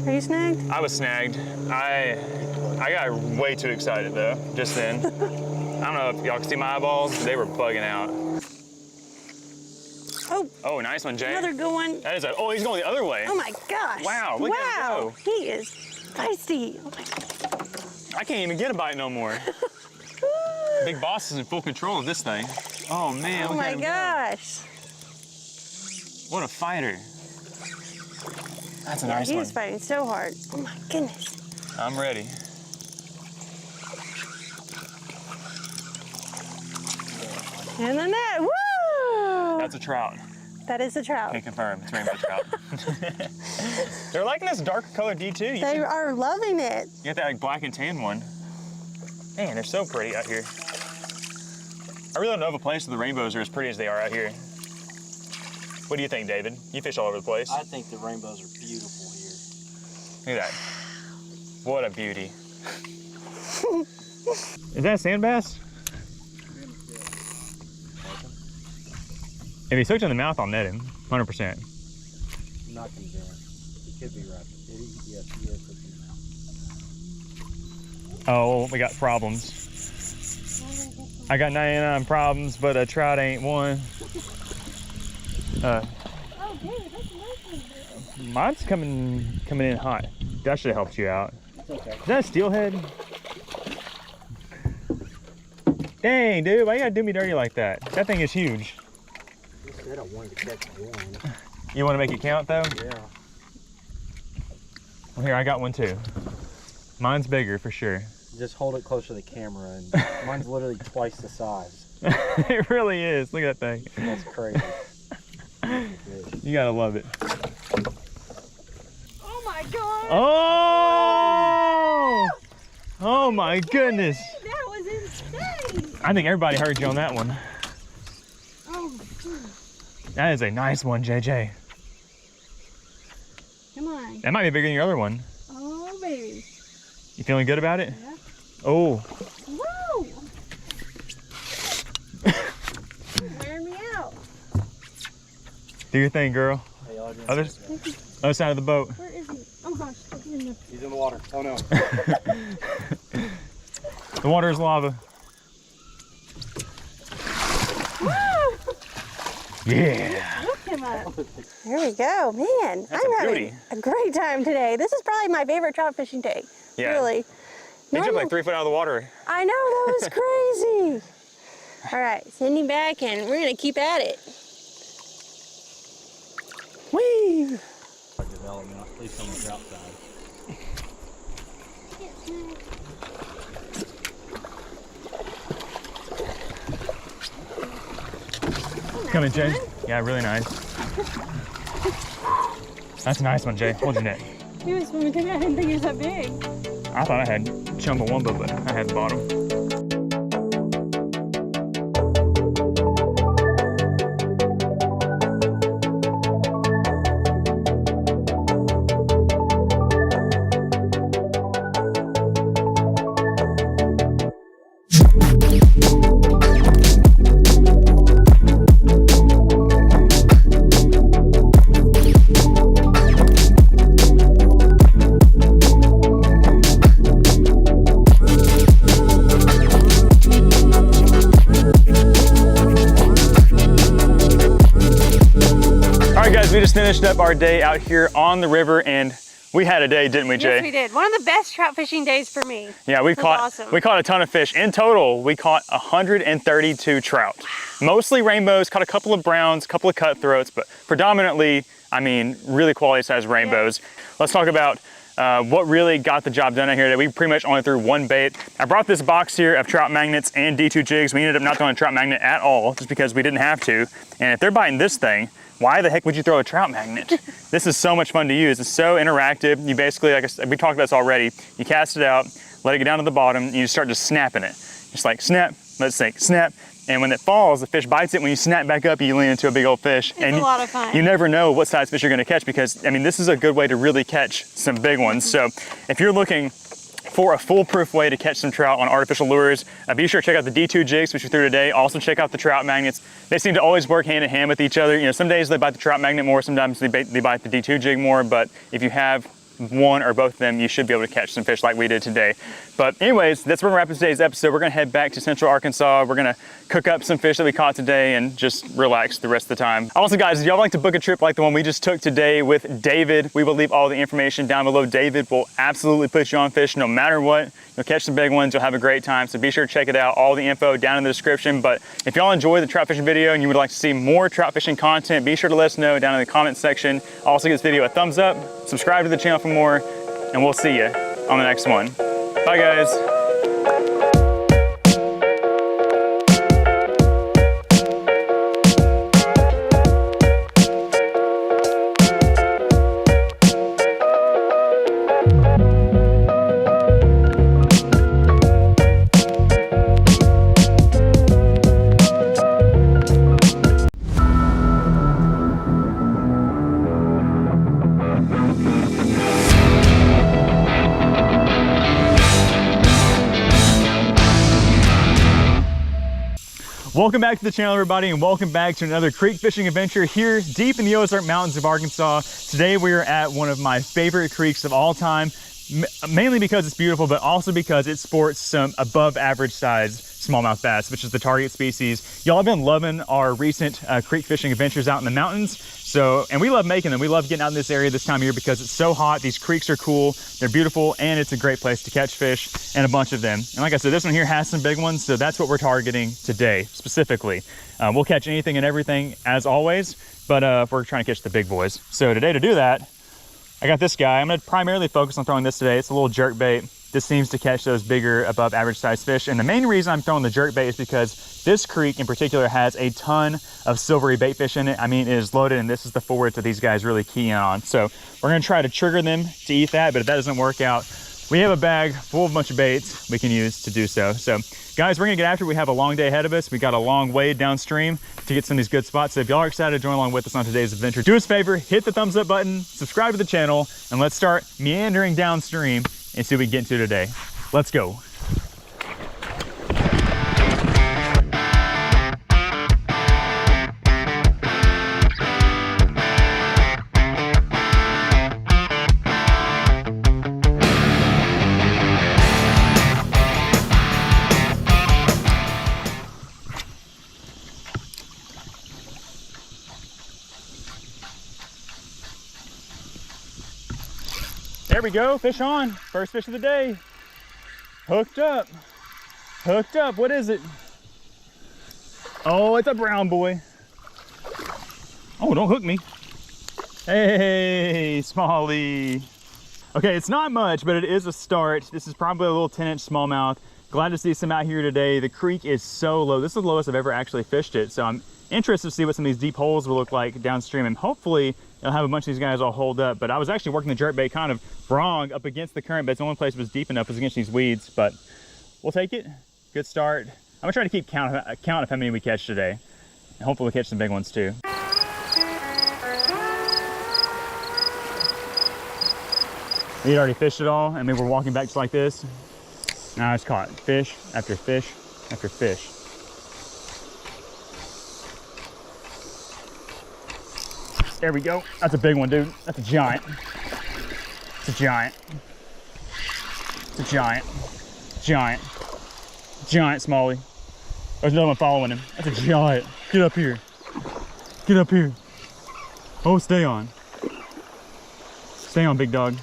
Are you snagged? I was snagged. I got way too excited though, just then. I don't know if y'all can see my eyeballs, but they were bugging out. Oh, nice one, Jay. Another good one. That is oh, he's going the other way. Oh my gosh. Wow, look at him go. He is feisty. Oh my I can't even get a bite no more. Big Boss is in full control of this thing. Oh man, look at him go. gosh. What a fighter. That's a nice one. He's fighting so hard. Oh my goodness. I'm ready. And the net. Woo! That's a trout. That is a trout. Can confirm, it's rainbow trout. They're liking this darker color D2. They are loving it. You got that like black and tan one. Man, they're so pretty out here. I really don't know of a place where the rainbows are as pretty as they are out here. What do you think, David? You fish all over the place. I think the rainbows are beautiful here. Look at that. What a beauty. Is that a sand bass? If he's hooked in the mouth, I'll net him, 100%. I'm not convinced. He could be right. Yes, he is hooked in the mouth. Oh, we got problems. I got 99 problems, but a trout ain't one. Oh, David, that's a nice one. Mine's coming in hot. That should have helped you out. Okay. Is that a steelhead? Dang, dude, why you gotta do me dirty like that? That thing is huge. I said I wanted to catch one. You wanna make it count though? Yeah. Well, here, I got one too. Mine's bigger for sure. Just hold it close to the camera, and mine's literally twice the size. It really is. Look at that thing. That's crazy. You gotta love it. Oh my God. Oh! Oh my goodness. That was insane. I think everybody heard you on that one. Oh, That is a nice one, JJ. come on. That might be bigger than your other one. Oh, baby. You feeling good about it? Yeah. Oh. Whoa. Wear me out. Do your thing, girl. Hey, Other side of the boat. Where is he? Oh gosh, he's in the water. Oh no. The water is lava. Yeah. Look him up. There we go, man. That's a I'm beauty. having a great time today. This is probably my favorite trout fishing day. Yeah. Really. He jumped like 3 foot out of the water. I know, that was crazy. All right, send him back and we're gonna keep at it. Whee! Development, at least on the trout side. Coming, Jay. Yeah, really nice. That's a nice one, Jay. Hold your net. He was swimming to me. I didn't think he was that big. I thought I had Chumbawamba, but I had the bottom. We just finished up our day out here on the river, and we had a day, didn't we, Jay? Yes, we did. One of the best trout fishing days for me. Yeah, we caught a ton of fish. In total, we caught 132 trout. Mostly rainbows, caught a couple of browns, a couple of cutthroats, but predominantly, I mean, really quality size rainbows. Yeah. Let's talk about what really got the job done out here. That we pretty much only threw one bait. I brought this box here of trout magnets and D2 jigs. We ended up not throwing a trout magnet at all, just because we didn't have to. And if they're biting this thing, why the heck would you throw a trout magnet? This is so much fun to use. It's so interactive. You basically, like we talked about this already, you cast it out, let it get down to the bottom, and you start just snapping it. Just like snap, let it sink, snap. And when it falls, the fish bites it. When you snap back up, you lean into a big old fish. It's a lot of fun. You never know what size fish you're gonna catch, because, I mean, this is a good way to really catch some big ones. So if you're looking for a foolproof way to catch some trout on artificial lures, be sure to check out the D2 jigs, which we threw today. Also check out the trout magnets. They seem to always work hand in hand with each other. You know, some days they bite the trout magnet more, sometimes they bite the D2 jig more, but if you have one or both of them, you should be able to catch some fish like we did today. But anyways, that's where we're gonna wrap up today's episode. We're gonna head back to Central Arkansas. We're gonna cook up some fish that we caught today and just relax the rest of the time. Also, guys, if y'all like to book a trip like the one we just took today with David, we will leave all the information down below. David will absolutely put you on fish no matter what. You'll catch some big ones, you'll have a great time. So be sure to check it out. All the info down in the description. But if y'all enjoyed the trout fishing video and you would like to see more trout fishing content, be sure to let us know down in the comment section. Also give this video a thumbs up, subscribe to the channel for more, and we'll see you on the next one. Bye, guys. Welcome back to the channel, everybody, and welcome back to another creek fishing adventure here deep in the Ozark Mountains of Arkansas. Today we are at one of my favorite creeks of all time, mainly because it's beautiful, but also because it sports some above average size smallmouth bass, which is the target species. Y'all have been loving our recent creek fishing adventures out in the mountains. So, and we love making them. We love getting out in this area this time of year because it's so hot. These creeks are cool, they're beautiful, and it's a great place to catch fish, and a bunch of them. And like I said, this one here has some big ones, so that's what we're targeting today specifically. We'll catch anything and everything as always, but we're trying to catch the big boys. So today, to do that, I got this guy. I'm gonna primarily focus on throwing this today. It's a little jerk bait. this seems to catch those bigger, above average size fish. And the main reason I'm throwing the jerk bait is because this creek in particular has a ton of silvery bait fish in it. I mean, it is loaded, and this is the forage that these guys really key in on. So we're gonna try to trigger them to eat that, but if that doesn't work out, we have a bag full of a bunch of baits we can use to do so. So guys, we're gonna get after it. We have a long day ahead of us. We got a long way downstream to get some of these good spots. So if y'all are excited to join along with us on today's adventure, do us a favor, hit the thumbs up button, subscribe to the channel, and let's start meandering downstream and see what we can get into today. Let's go. There we go, fish on. First fish of the day. Hooked up. Hooked up, what is it? Oh, it's a brown boy. Oh, don't hook me. Hey, Smalley. Okay, it's not much, but it is a start. This is probably a little 10-inch smallmouth. Glad to see some out here today. The creek is so low. This is the lowest I've ever actually fished it. So I'm interested to see what some of these deep holes will look like downstream, and hopefully I'll have a bunch of these guys all holed up. But I was actually working the jerk bait kind of wrong up against the current, but it's the only place that was deep enough was against these weeds. But we'll take it. Good start. I'm gonna try to keep count of how many we catch today, and hopefully we'll catch some big ones too. We already fished it all, and we were walking back just like this. Now it's caught fish after fish after fish. There we go. That's a big one, dude. That's a giant. It's a giant. It's a giant. Giant. Giant Smalley. There's another one following him. That's a giant. Get up here. Get up here. Oh, stay on. Stay on, big dog.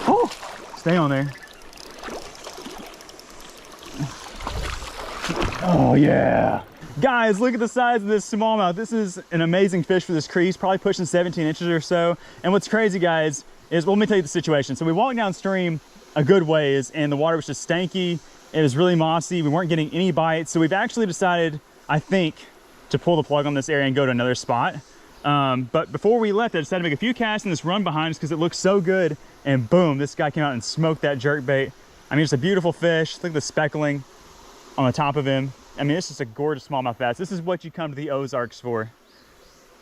Oh, stay on there. Oh, yeah. Guys, look at the size of this smallmouth. This is an amazing fish for this creek. He's probably pushing 17 inches or so. And what's crazy, guys, is, well, let me tell you the situation. So we walked downstream a good ways, and the water was just stanky. It was really mossy. We weren't getting any bites. So we've actually decided, I think, to pull the plug on this area and go to another spot. But before we left, I decided to make a few casts in this run behind us because it looked so good. And boom, this guy came out and smoked that jerk bait. I mean, it's a beautiful fish. Look at the speckling on the top of him. I mean, it's just a gorgeous smallmouth bass. This is what you come to the Ozarks for.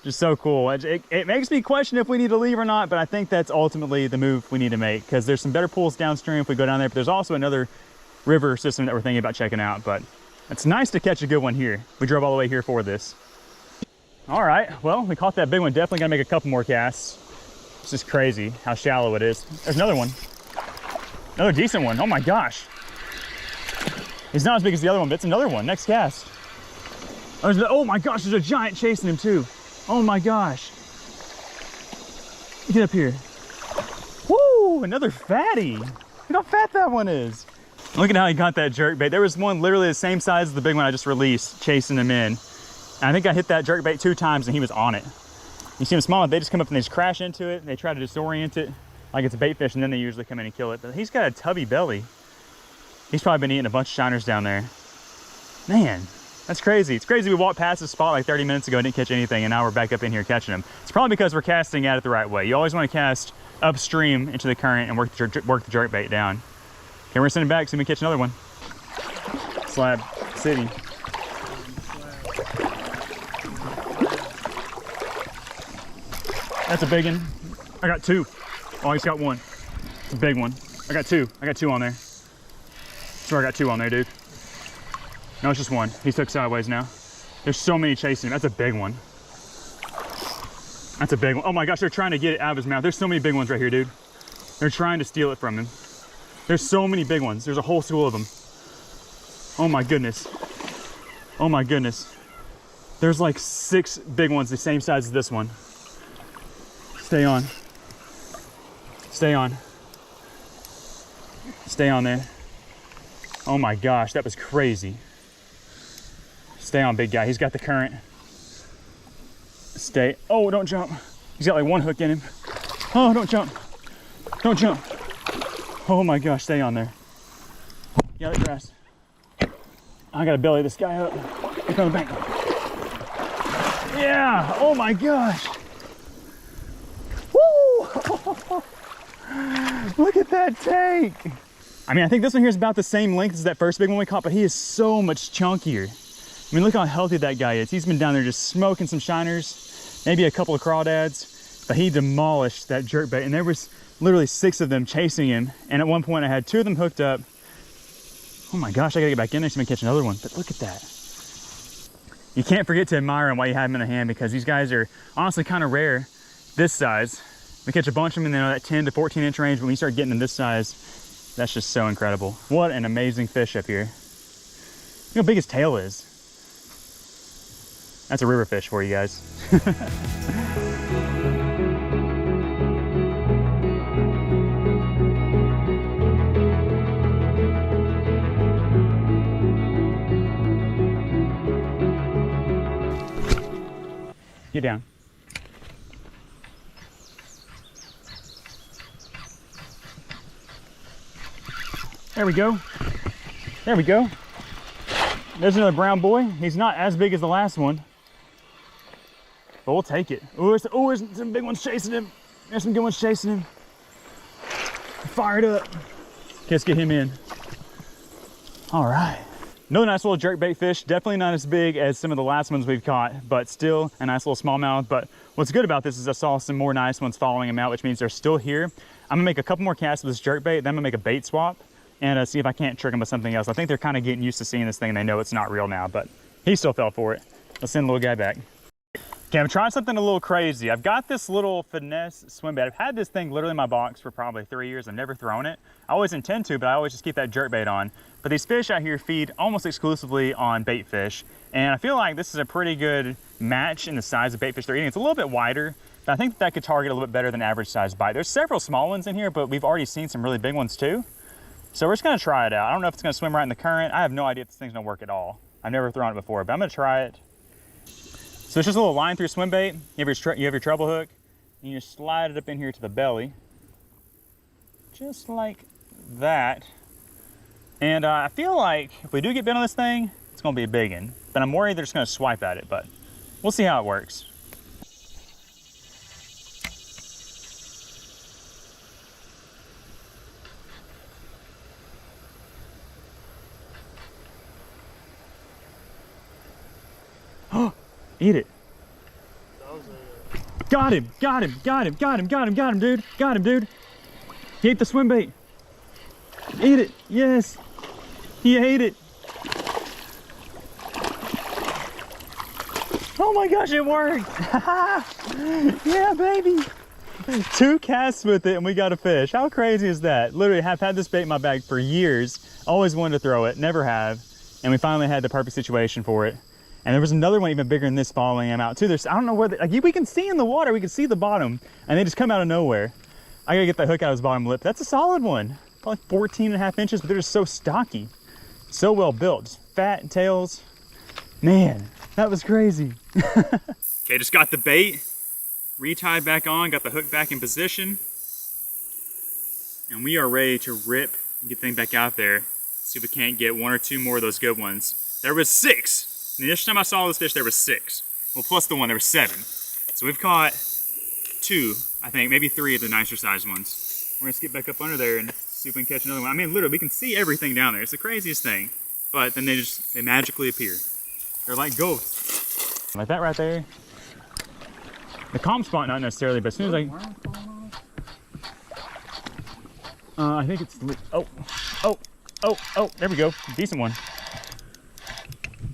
Just so cool. It makes me question if we need to leave or not, but I think that's ultimately the move we need to make, because there's some better pools downstream if we go down there, but there's also another river system that we're thinking about checking out. But it's nice to catch a good one here. We drove all the way here for this. All right, well, we caught that big one. Definitely gotta make a couple more casts. It's just crazy how shallow it is. There's another one. Another decent one. Oh my gosh. He's not as big as the other one, but it's another one. Next cast. Oh my gosh, there's a giant chasing him too. Oh my gosh. Get up here. Woo, another fatty. Look how fat that one is. Look at how he got that jerk bait. There was one literally the same size as the big one I just released, chasing him in. And I think I hit that jerk bait 2 times and he was on it. You see them small, they just come up and they just crash into it. They try to disorient it like it's a bait fish, and then they usually come in and kill it. But he's got a tubby belly. He's probably been eating a bunch of shiners down there. Man, that's crazy. It's crazy we walked past this spot like 30 minutes ago and didn't catch anything, and now we're back up in here catching them. It's probably because we're casting at it the right way. You always want to cast upstream into the current and work the jerk bait down. Okay, we're gonna send it back so we can catch another one. Slab City. That's a big one. I got 2. Oh, I just got 1. It's a big one. I got 2. I got 2 on there. Swear I got 2 on there, dude. No, it's just 1. He's took sideways now. There's so many chasing him. That's a big one. That's a big one. Oh my gosh, they're trying to get it out of his mouth. There's so many big ones right here, dude. They're trying to steal it from him. There's so many big ones. There's a whole school of them. Oh my goodness. Oh my goodness. There's like 6 big ones the same size as this one. Stay on. Stay on. Stay on there. Oh my gosh, that was crazy. Stay on, big guy. He's got the current. Stay. Oh, don't jump. He's got like 1 hook in him. Oh, don't jump. Don't jump. Oh my gosh, stay on there. Get out of the grass. I gotta belly this guy up. Look on the bank. Yeah, oh my gosh. Woo! Look at that tank. I mean, I think this one here is about the same length as that first big one we caught, but he is so much chunkier. I mean, look how healthy that guy is. He's been down there just smoking some shiners, maybe a couple of crawdads, but he demolished that jerkbait. And there was literally 6 of them chasing him. And at one point I had 2 of them hooked up. Oh my gosh, I gotta get back in there so I can catch another one. But look at that. You can't forget to admire them while you have them in the hand, because these guys are honestly kind of rare this size. We catch a bunch of them in that 10 to 14 inch range. When we start getting in this size, that's just so incredible. What an amazing fish up here. Look how big his tail is. That's a river fish for you guys. Get down. There we go. There we go. There's another brown boy. He's not as big as the last one, but we'll take it. Oh, there's some big ones chasing him. There's some good ones chasing him. Fire it up. Okay, let's get him in. All right. Another nice little jerkbait fish. Definitely not as big as some of the last ones we've caught, but still a nice little smallmouth. But what's good about this is I saw some more nice ones following him out, which means they're still here. I'm gonna make a couple more casts with this jerkbait, then I'm gonna make a bait swap and see if I can't trick them with something else. I think they're kind of getting used to seeing this thing and they know it's not real now, but he still fell for it. Let's send the little guy back. Okay, I'm trying something a little crazy. I've got this little finesse swim bait. I've had this thing literally in my box for probably 3 years. I've never thrown it. I always intend to, but I always just keep that jerkbait on. But these fish out here feed almost exclusively on bait fish. And I feel like this is a pretty good match in the size of bait fish they're eating. It's a little bit wider, but I think that could target a little bit better than average size bite. There's several small ones in here, but we've already seen some really big ones too. So we're just gonna try it out. I don't know if it's gonna swim right in the current. I have no idea if this thing's gonna work at all. I've never thrown it before, but I'm gonna try it. So it's just a little line through swim bait. You have your treble hook, and you just slide it up in here to the belly. Just like that. And I feel like if we do get bit on this thing, it's gonna be a big one. But I'm worried they're just gonna swipe at it, but we'll see how it works. Eat it. Got him, got him, got him, got him, got him, got him, dude. Got him, dude. He ate the swim bait. Eat it, yes. He ate it. Oh my gosh, it worked. Yeah, baby. 2 casts with it and we got a fish. How crazy is that? Literally have had this bait in my bag for years. Always wanted to throw it, never have. And we finally had the perfect situation for it. And there was another one even bigger than this following him out too. There's, I don't know where, like we can see in the water, we can see the bottom, and they just come out of nowhere. I gotta get that hook out of his bottom lip. That's a solid one. Probably 14.5 inches, but they're just so stocky. So well built, just fat tails. Man, that was crazy. Okay, just got the bait, retied back on, got the hook back in position. And we are ready to rip and get the thing back out there. See if we can't get 1 or 2 more of those good ones. There was 6. The initial time I saw this fish, there was 6. Well, plus the one, there was 7. So we've caught 2, I think, maybe 3 of the nicer sized ones. We're gonna skip back up under there and see if we can catch another one. I mean, literally, we can see everything down there. It's the craziest thing. But then they magically appear. They're like ghosts. Like that right there. The calm spot, not necessarily, but as soon as I think it's, oh, there we go. Decent one.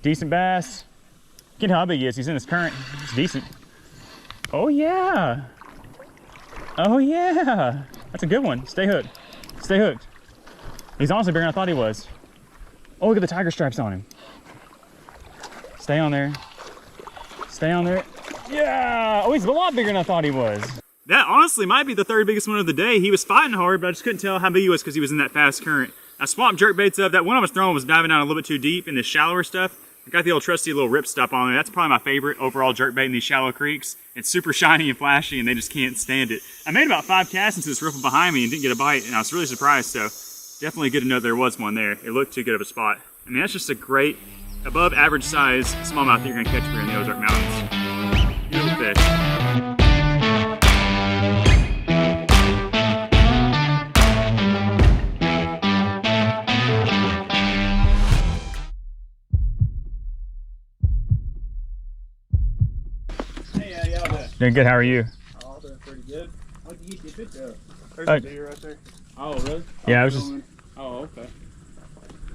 Decent bass. Look at how big he is. He's in his current. It's decent. Oh yeah. Oh yeah. That's a good one. Stay hooked. Stay hooked. He's honestly bigger than I thought he was. Oh, look at the tiger stripes on him. Stay on there. Stay on there. Yeah. Oh, he's a lot bigger than I thought he was. That honestly might be the 3rd biggest one of the day. He was fighting hard, but I just couldn't tell how big he was because he was in that fast current. I swapped jerk baits up. That one I was throwing was diving down a little bit too deep in the shallower stuff. I got the old trusty little rip stop on there. That's probably my favorite overall jerkbait in these shallow creeks. It's super shiny and flashy and they just can't stand it. I made about 5 casts into this riffle behind me and didn't get a bite, and I was really surprised, so definitely good to know there was one there. It looked too good of a spot. I mean, that's just a great, above average size smallmouth that you're gonna catch here in the Ozark Mountains. Beautiful fish. Doing good, how are you? Oh, doing pretty good. What'd you get your fish up? Uh, There's a deer right there. Oh, really? Yeah, I was just... Oh, okay.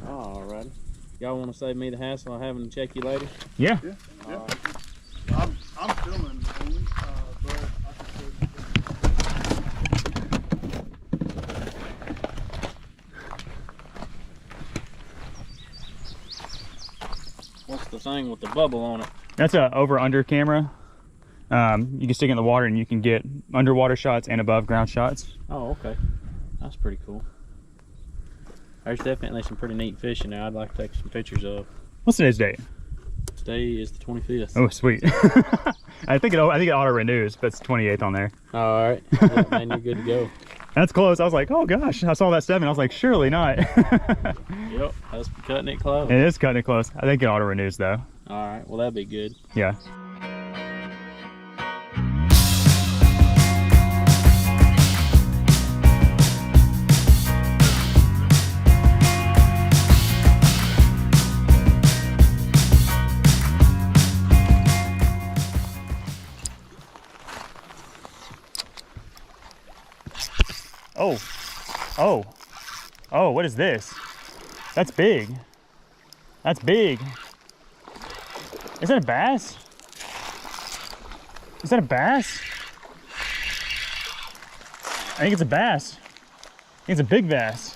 Oh, all right. Y'all want to save me the hassle of having to check you later? Yeah. Yeah. I'm filming, but What's the thing with the bubble on it? That's a over-under camera. You can stick it in the water and you can get underwater shots and above ground shots. Oh, okay. That's pretty cool. There's definitely some pretty neat fish in there I'd like to take some pictures of. What's today's date? Today is the 25th. Oh, sweet. I think it auto renews, but it's 28th on there. All right. Yeah, man, you're good to go. That's close. I was like, oh gosh, I saw that 7. I was like, surely not. Yep, that's cutting it close. It is cutting it close. I think it auto renews though. All right, well, that'd be good. Yeah. Oh, oh, oh, what is this? That's big. That's big. Is that a bass? Is that a bass? I think it's a bass. I think it's a big bass.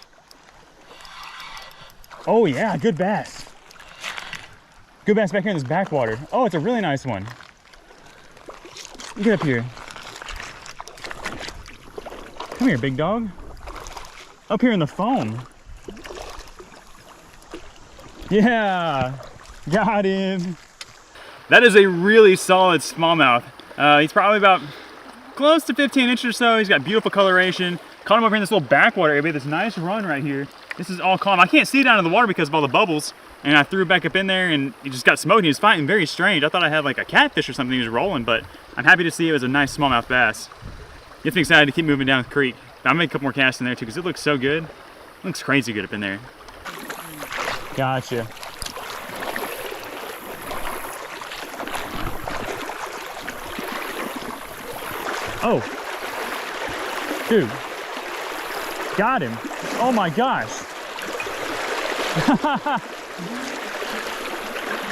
Oh yeah, good bass. Good bass back here in this backwater. Oh, it's a really nice one. Get up here. Come here, big dog. Up here in the foam. Yeah, got him. That is a really solid smallmouth. He's probably about close to 15 inches or so. He's got beautiful coloration. Caught him over in this little backwater area, this nice run right here. This is all calm. I can't see down in the water because of all the bubbles. And I threw back up in there and he just got smoked. He was fighting very strange. I thought I had like a catfish or something he was rolling, but I'm happy to see it was a nice smallmouth bass. Gets me excited to keep moving down the creek. I'm gonna make a couple more casts in there too because it looks so good. It looks crazy good up in there. Gotcha. Oh, dude, got him. Oh my gosh.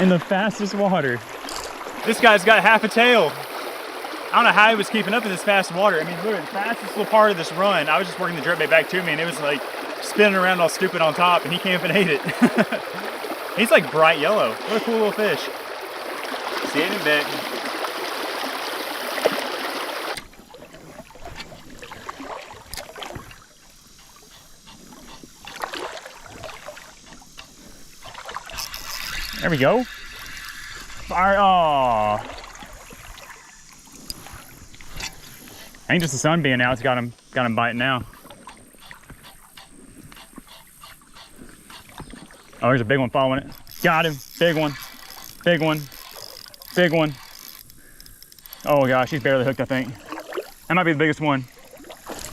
In the fastest water. This guy's got half a tail. I don't know how he was keeping up in this fast water. I mean, literally the fastest little part of this run, I was just working the jerkbait back to me and it was like spinning around all stupid on top and he came up and ate it. He's like bright yellow. What a cool little fish. See it in a bit. There we go. Fire. Oh. I think just the sun being out, it's got him biting now. Oh, there's a big one following it. Got him. Big one. Big one. Big one. Oh gosh, he's barely hooked, I think. That might be the biggest one.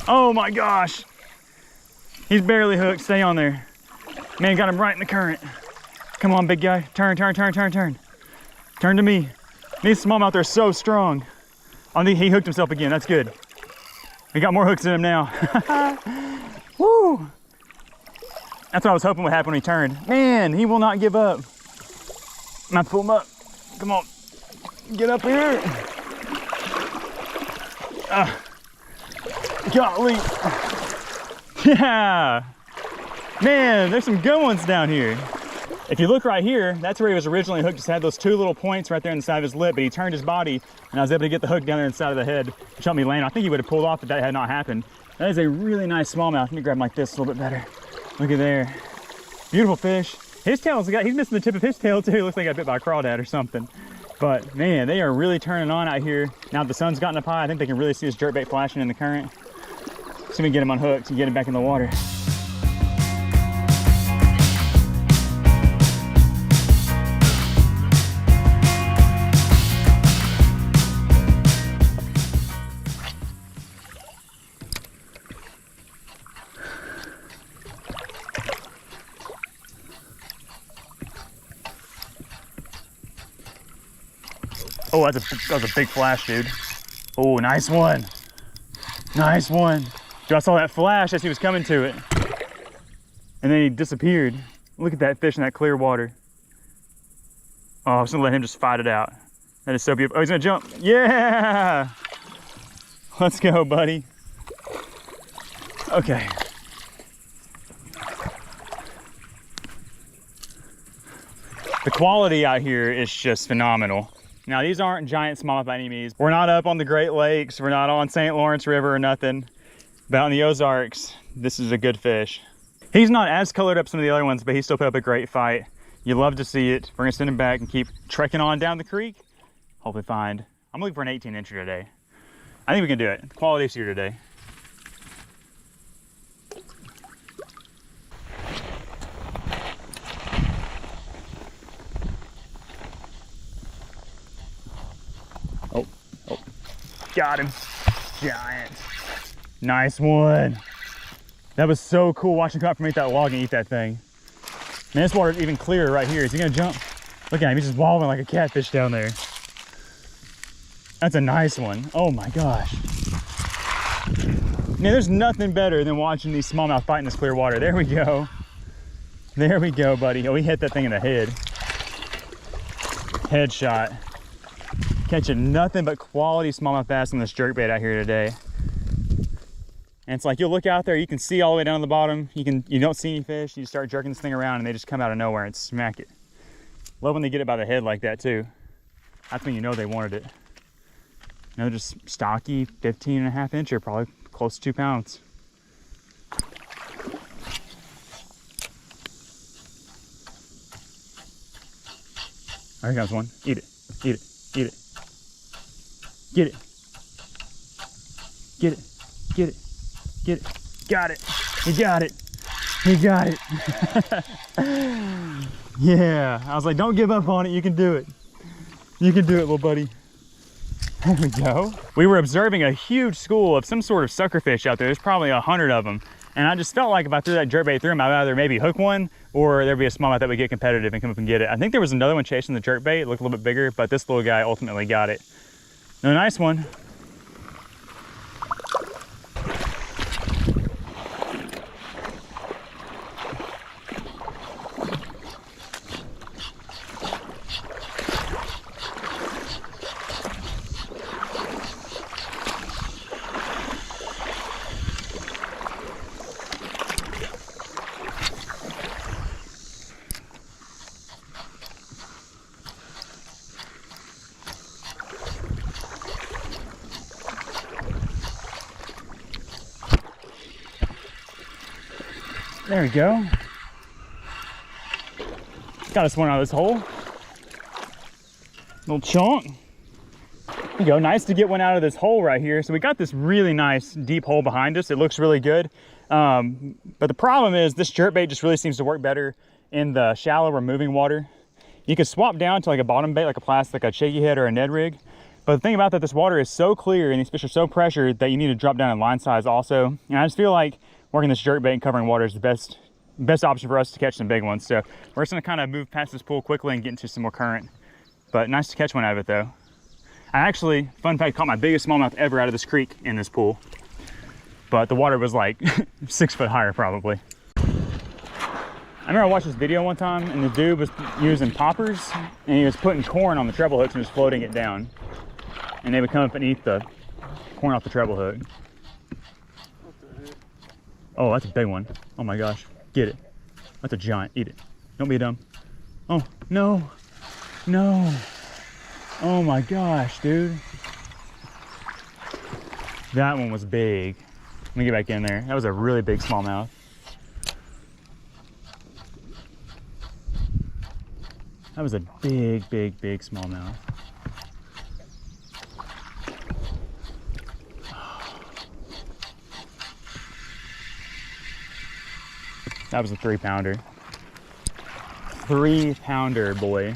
Oh my gosh. He's barely hooked. Stay on there. Man, got him right in the current. Come on, big guy. Turn, turn, turn, turn, turn. Turn to me. These smallmouth are so strong. I think he hooked himself again. That's good. We got more hooks in him now. Woo! That's what I was hoping would happen when he turned. Man, he will not give up. I'm gonna pull him up. Come on. Get up here. Golly. Yeah. Man, there's some good ones down here. If you look right here, that's where he was originally hooked. Just had those 2 little points right there on the side of his lip, but he turned his body and I was able to get the hook down there inside of the head, which helped me land. I think he would have pulled off if that had not happened. That is a really nice smallmouth. Let me grab him like this a little bit better. Look at there. Beautiful fish. His tail's got, he's missing the tip of his tail too. Looks like I got bit by a crawdad or something. But man, they are really turning on out here. Now that the sun's gotten up high, I think they can really see this jerkbait flashing in the current. See if we can get him unhooked and get him back in the water. Oh, that was a big flash, dude. Oh, nice one. Nice one. Dude, I saw that flash as he was coming to it. And then he disappeared. Look at that fish in that clear water. Oh, I was gonna let him just fight it out. That is so beautiful. Oh, he's gonna jump. Yeah! Let's go, buddy. Okay. The quality out here is just phenomenal. Now, these aren't giant smallmouth by any means. We're not up on the Great Lakes. We're not on St. Lawrence River or nothing. But on the Ozarks, this is a good fish. He's not as colored up some of the other ones, but he still put up a great fight. You love to see it. We're gonna send him back and keep trekking on down the creek. Hopefully find, I'm looking for an 18-incher today. I think we can do it. Quality's here today. Oh, got him. Giant. Nice one. That was so cool watching him come out from underneath that log and eat that thing. Man, this water's even clearer right here. Is he gonna jump? Look at him, he's just wallowing like a catfish down there. That's a nice one. Oh my gosh. Man, there's nothing better than watching these smallmouth fight in this clear water. There we go. There we go, buddy. Oh, he hit that thing in the head. Headshot. Catching nothing but quality smallmouth bass on this jerkbait out here today. And it's like you'll look out there, you can see all the way down to the bottom. You don't see any fish. You start jerking this thing around and they just come out of nowhere and smack it. Love when they get it by the head like that too. That's when you know they wanted it. Another just stocky 15.5-incher, probably close to 2 pounds. There comes one. Eat it. Eat it. Eat it. Get it. Get it. Get it. Get it. Got it. He got it. He got it. Yeah. I was like, don't give up on it. You can do it. You can do it, little buddy. There we go. We were observing a huge school of some sort of suckerfish out there. There's probably 100 of them. And I just felt like if I threw that jerkbait through them, I'd either maybe hook one or there'd be a smallmouth that would get competitive and come up and get it. I think there was another one chasing the jerkbait. It looked a little bit bigger, but this little guy ultimately got it. No, nice one. There we go. Got us one out of this hole. Little chunk. There you go. Nice to get one out of this hole right here. So we got this really nice deep hole behind us. It looks really good. But the problem is this jerkbait just really seems to work better in the shallower moving water. You can swap down to like a bottom bait, like a plastic, like a shaky head or a Ned rig. But the thing about that, this water is so clear and these fish are so pressured that you need to drop down in line size also. And I just feel like working this jerkbait and covering water is the best option for us to catch some big ones. So we're just gonna kind of move past this pool quickly and get into some more current. But nice to catch one out of it though. I actually, fun fact, caught my biggest smallmouth ever out of this creek in this pool. But the water was like 6 foot higher probably. I remember I watched this video one time and the dude was using poppers and he was putting corn on the treble hooks and was floating it down. And they would come up and eat the corn off the treble hook. Oh, that's a big one. Oh my gosh, get it. That's a giant, eat it. Don't be dumb. Oh, no, no. Oh my gosh, dude. That one was big. Let me get back in there. That was a really big smallmouth. That was a big, big, big smallmouth. That was a 3-pounder. 3-pounder, boy.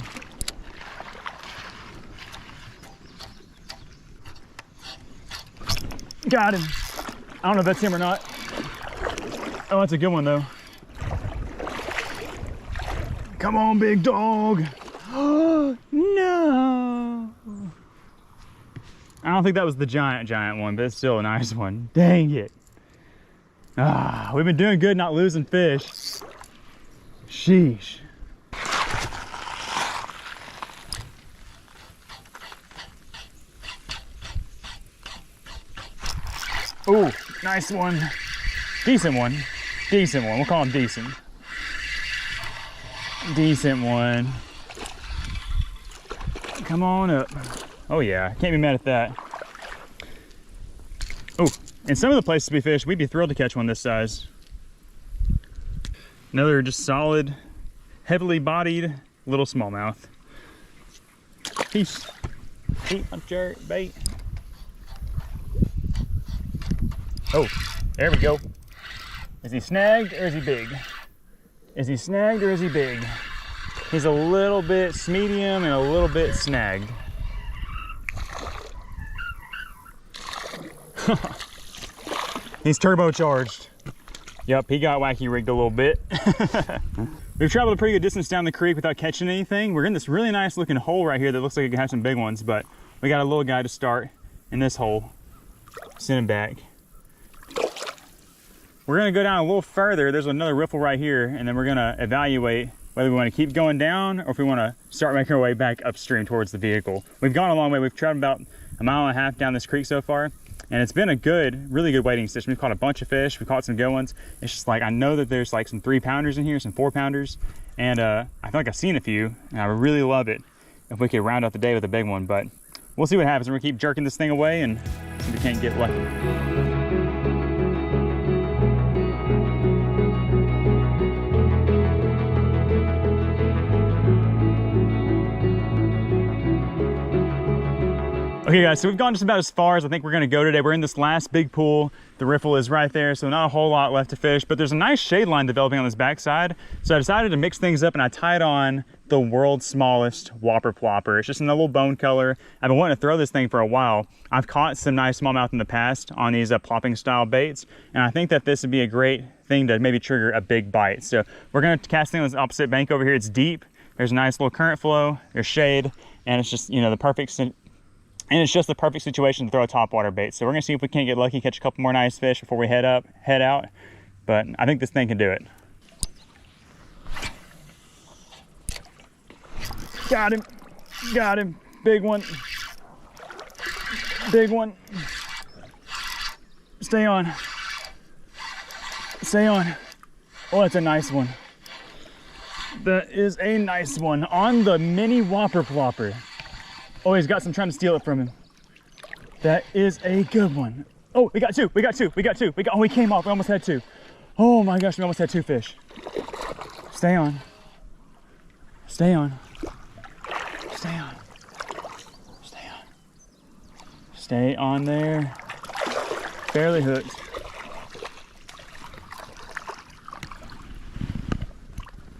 Got him. I don't know if that's him or not. Oh, that's a good one though. Come on, big dog. Oh, no. I don't think that was the giant one, but it's still a nice one. Dang it. Ah, we've been doing good not losing fish. Sheesh. Ooh, nice one. Decent one. Decent one. We'll call him decent. Decent one. Come on up. Oh yeah, can't be mad at that. Oh, in some of the places we fish, we'd be thrilled to catch one this size. Another just solid, heavily bodied little smallmouth. Peace. Keep my jerk bait. Oh, there we go. Is he snagged or is he big? Is he snagged or is he big? He's a little bit medium and a little bit snagged. He's turbocharged. Yep, he got wacky rigged a little bit. We've traveled a pretty good distance down the creek without catching anything. We're in this really nice looking hole right here that looks like it can have some big ones, but we got a little guy to start in this hole. Send him back. We're gonna go down a little further. There's another riffle right here, and then we're gonna evaluate whether we wanna keep going down or if we wanna start making our way back upstream towards the vehicle. We've gone a long way. We've traveled about 1.5 miles down this creek so far, and it's been a good, really good wading session. We've caught a bunch of fish. We've caught some good ones. It's just like, I know that there's like some 3-pounders in here, some 4-pounders, and I feel like I've seen a few, and I really love it if we could round out the day with a big one, but we'll see what happens. We're gonna keep jerking this thing away and see if we can't get lucky. Okay guys, so we've gone just about as far as I think we're gonna go today. We're in this last big pool. The riffle is right there, so not a whole lot left to fish, but there's a nice shade line developing on this backside. So I decided to mix things up and I tied on the world's smallest whopper plopper. It's just in a little bone color. I've been wanting to throw this thing for a while. I've caught some nice smallmouth in the past on these plopping style baits, and I think that this would be a great thing to maybe trigger a big bite. So we're gonna cast it on this opposite bank over here. It's deep. There's a nice little current flow, there's shade, and it's just, you know, the perfect situation to throw a topwater bait. So we're gonna see if we can't get lucky, catch a couple more nice fish before we head out. But I think this thing can do it. Got him, big one. Big one. Stay on. Oh, that's a nice one. That is a nice one on the mini whopper plopper. Oh, he's got some trying to steal it from him. That is a good one. Oh, we got two. Oh, he came off. We almost had two. Oh my gosh, we almost had 2 fish. Stay on. Stay on there. Barely hooked.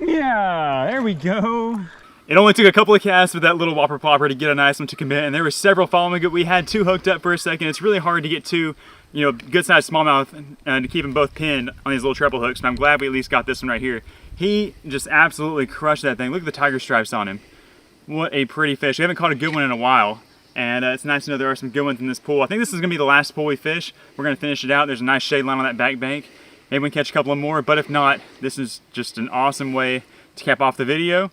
Yeah, there we go. It only took a couple of casts with that little whopper plopper to get a nice one to commit, and there were several following it. We had 2 hooked up for a second. It's really hard to get 2, you know, good sized smallmouth and to keep them both pinned on these little treble hooks, and I'm glad we at least got this one right here. He just absolutely crushed that thing. Look at the tiger stripes on him. What a pretty fish. We haven't caught a good one in a while, and it's nice to know there are some good ones in this pool. I think this is gonna be the last pool we fish. We're gonna finish it out. There's a nice shade line on that back bank. Maybe we can catch a couple more, but if not, this is just an awesome way to cap off the video.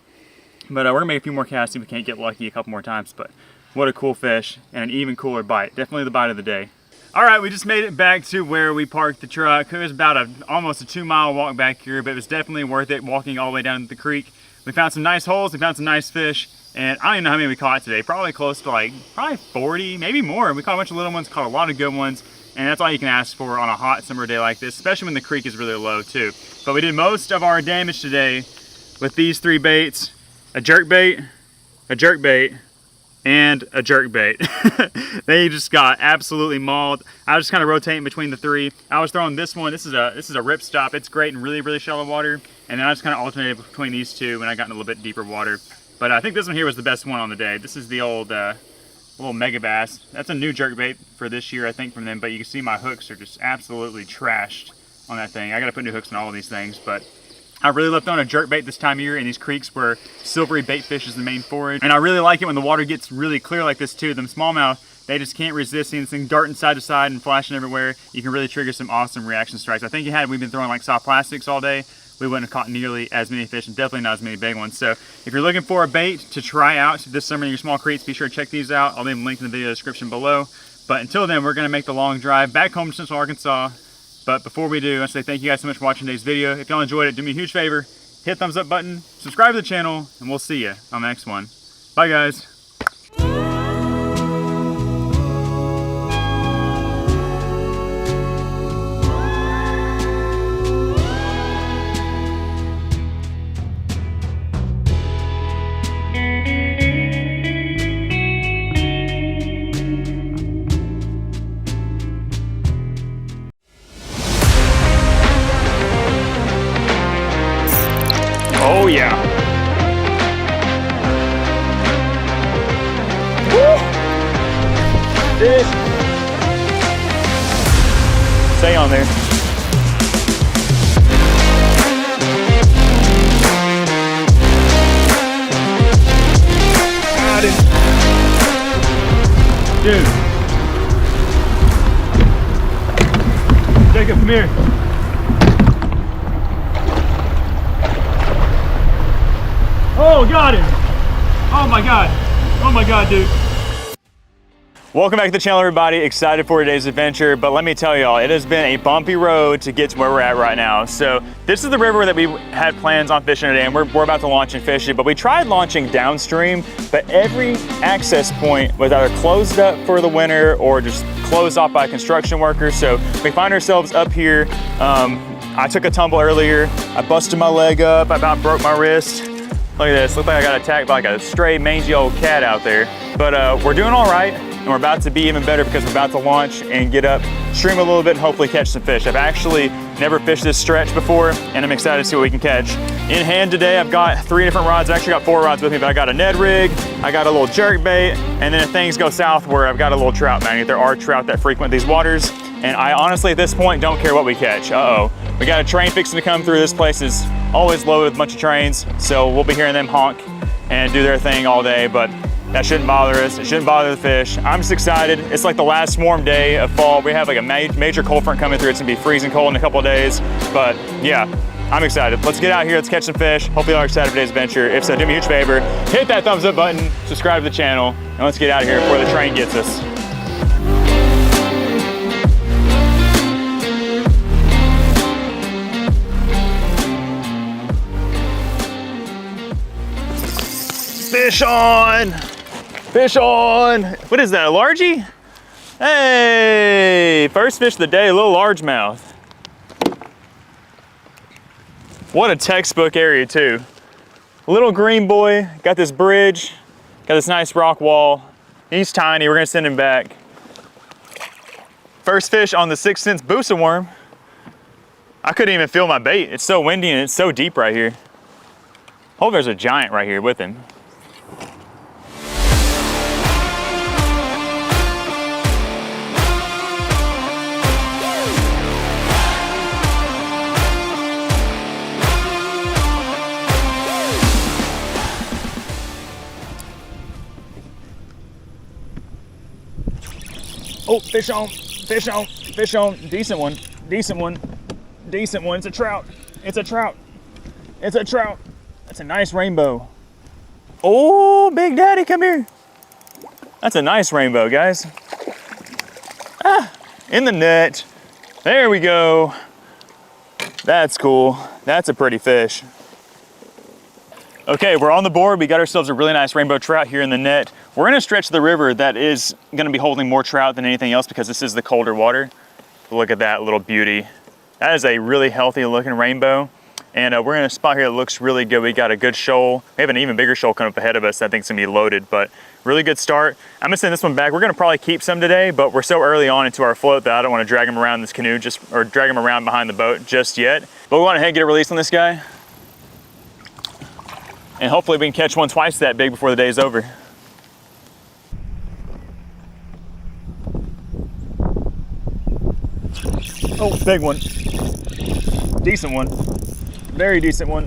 But we're gonna make a few more casts, see if we can't get lucky a couple more times. But what a cool fish, and an even cooler bite. Definitely the bite of the day. All right, we just made it back to where we parked the truck. It was about almost a 2-mile walk back here, but it was definitely worth it walking all the way down the creek. We found some nice holes, we found some nice fish, and I don't even know how many we caught today. Probably close to probably 40, maybe more. We caught a bunch of little ones, caught a lot of good ones, and that's all you can ask for on a hot summer day like this, especially when the creek is really low too. But we did most of our damage today with these 3 baits. a jerkbait, a jerkbait, and a jerkbait. They just got absolutely mauled. I was just kind of rotating between the three. I was throwing this one. This is a rip stop. It's great in really, really shallow water. And then I just kind of alternated between these two when I got in a little bit deeper water. But I think this one here was the best one on the day. This is the old little mega bass. That's a new jerkbait for this year, I think, from them. But you can see my hooks are just absolutely trashed on that thing. I got to put new hooks on all of these things. But I really love throwing a jerkbait this time of year in these creeks where silvery bait fish is the main forage. And I really like it when the water gets really clear like this too. Them smallmouth, they just can't resist seeing this thing darting side to side and flashing everywhere. You can really trigger some awesome reaction strikes. I think we've been throwing like soft plastics all day, we wouldn't have caught nearly as many fish and definitely not as many big ones. So if you're looking for a bait to try out this summer in your small creeks, be sure to check these out. I'll leave them linked in the video description below. But until then, we're gonna make the long drive back home to Central Arkansas. But before we do, I want to say thank you guys so much for watching today's video. If y'all enjoyed it, do me a huge favor, hit the thumbs up button, subscribe to the channel, and we'll see you on the next one. Bye guys. Oh yeah. Woo! Fish. Stay on there. Got it. Dude. Jacob, come here. Oh, got him. Oh my God. Oh my God, dude. Welcome back to the channel, everybody. Excited for today's adventure, but let me tell y'all, it has been a bumpy road to get to where we're at right now. So this is the river that we had plans on fishing today, and we're about to launch and fish it, but we tried launching downstream, but every access point was either closed up for the winter or just closed off by construction workers. So we find ourselves up here. I took a tumble earlier. I busted my leg up. I about broke my wrist. Look at this, looked like I got attacked by like a stray mangy old cat out there. But we're doing all right, and we're about to be even better because we're about to launch and get upstream a little bit and hopefully catch some fish. I've actually never fished this stretch before, and I'm excited to see what we can catch. In hand today, I've got 3 different rods. I've actually got 4 rods with me, but I got a Ned rig, I got a little jerk bait, and then if things go southward, I've got a little trout magnet. There are trout that frequent these waters, and I honestly at this point don't care what we catch. Uh-oh, we got a train fixing to come through. This place is always loaded with a bunch of trains, so we'll be hearing them honk and do their thing all day, but that shouldn't bother us. It shouldn't bother the fish. I'm just excited. It's like the last warm day of fall. We have like a major cold front coming through. It's gonna be freezing cold in a couple of days, but yeah, I'm excited. Let's get out here, let's catch some fish. Hopefully y'all are excited for today's adventure. If so, do me a huge favor, hit that thumbs up button, subscribe to the channel, and let's get out of here before the train gets us. Fish on! Fish on! What is that, a largie? Hey, first fish of the day, a little largemouth. What a textbook area too. Little green boy, got this bridge, got this nice rock wall. He's tiny, we're gonna send him back. First fish on the 6th Sense Boosa worm. I couldn't even feel my bait. It's so windy and it's so deep right here. Hope there's a giant right here with him. Oh, fish on, fish on, fish on. Decent one, decent one, decent one. It's a trout, it's a trout, it's a trout. That's a nice rainbow. Oh, Big Daddy, come here. That's a nice rainbow, guys. Ah, in the net. There we go. That's cool. That's a pretty fish. Okay, we're on the board. We got ourselves a really nice rainbow trout here in the net. We're in a stretch of the river that is gonna be holding more trout than anything else because this is the colder water. Look at that little beauty. That is a really healthy looking rainbow. And we're in a spot here that looks really good. We got a good shoal. We have an even bigger shoal coming up ahead of us that I think is gonna be loaded, but really good start. I'm gonna send this one back. We're gonna probably keep some today, but we're so early on into our float that I don't wanna drag them around this canoe or drag them around behind the boat just yet. But we went ahead and get a release on this guy. And hopefully we can catch one twice that big before the day's over. Oh, big one. Decent one. Very decent one.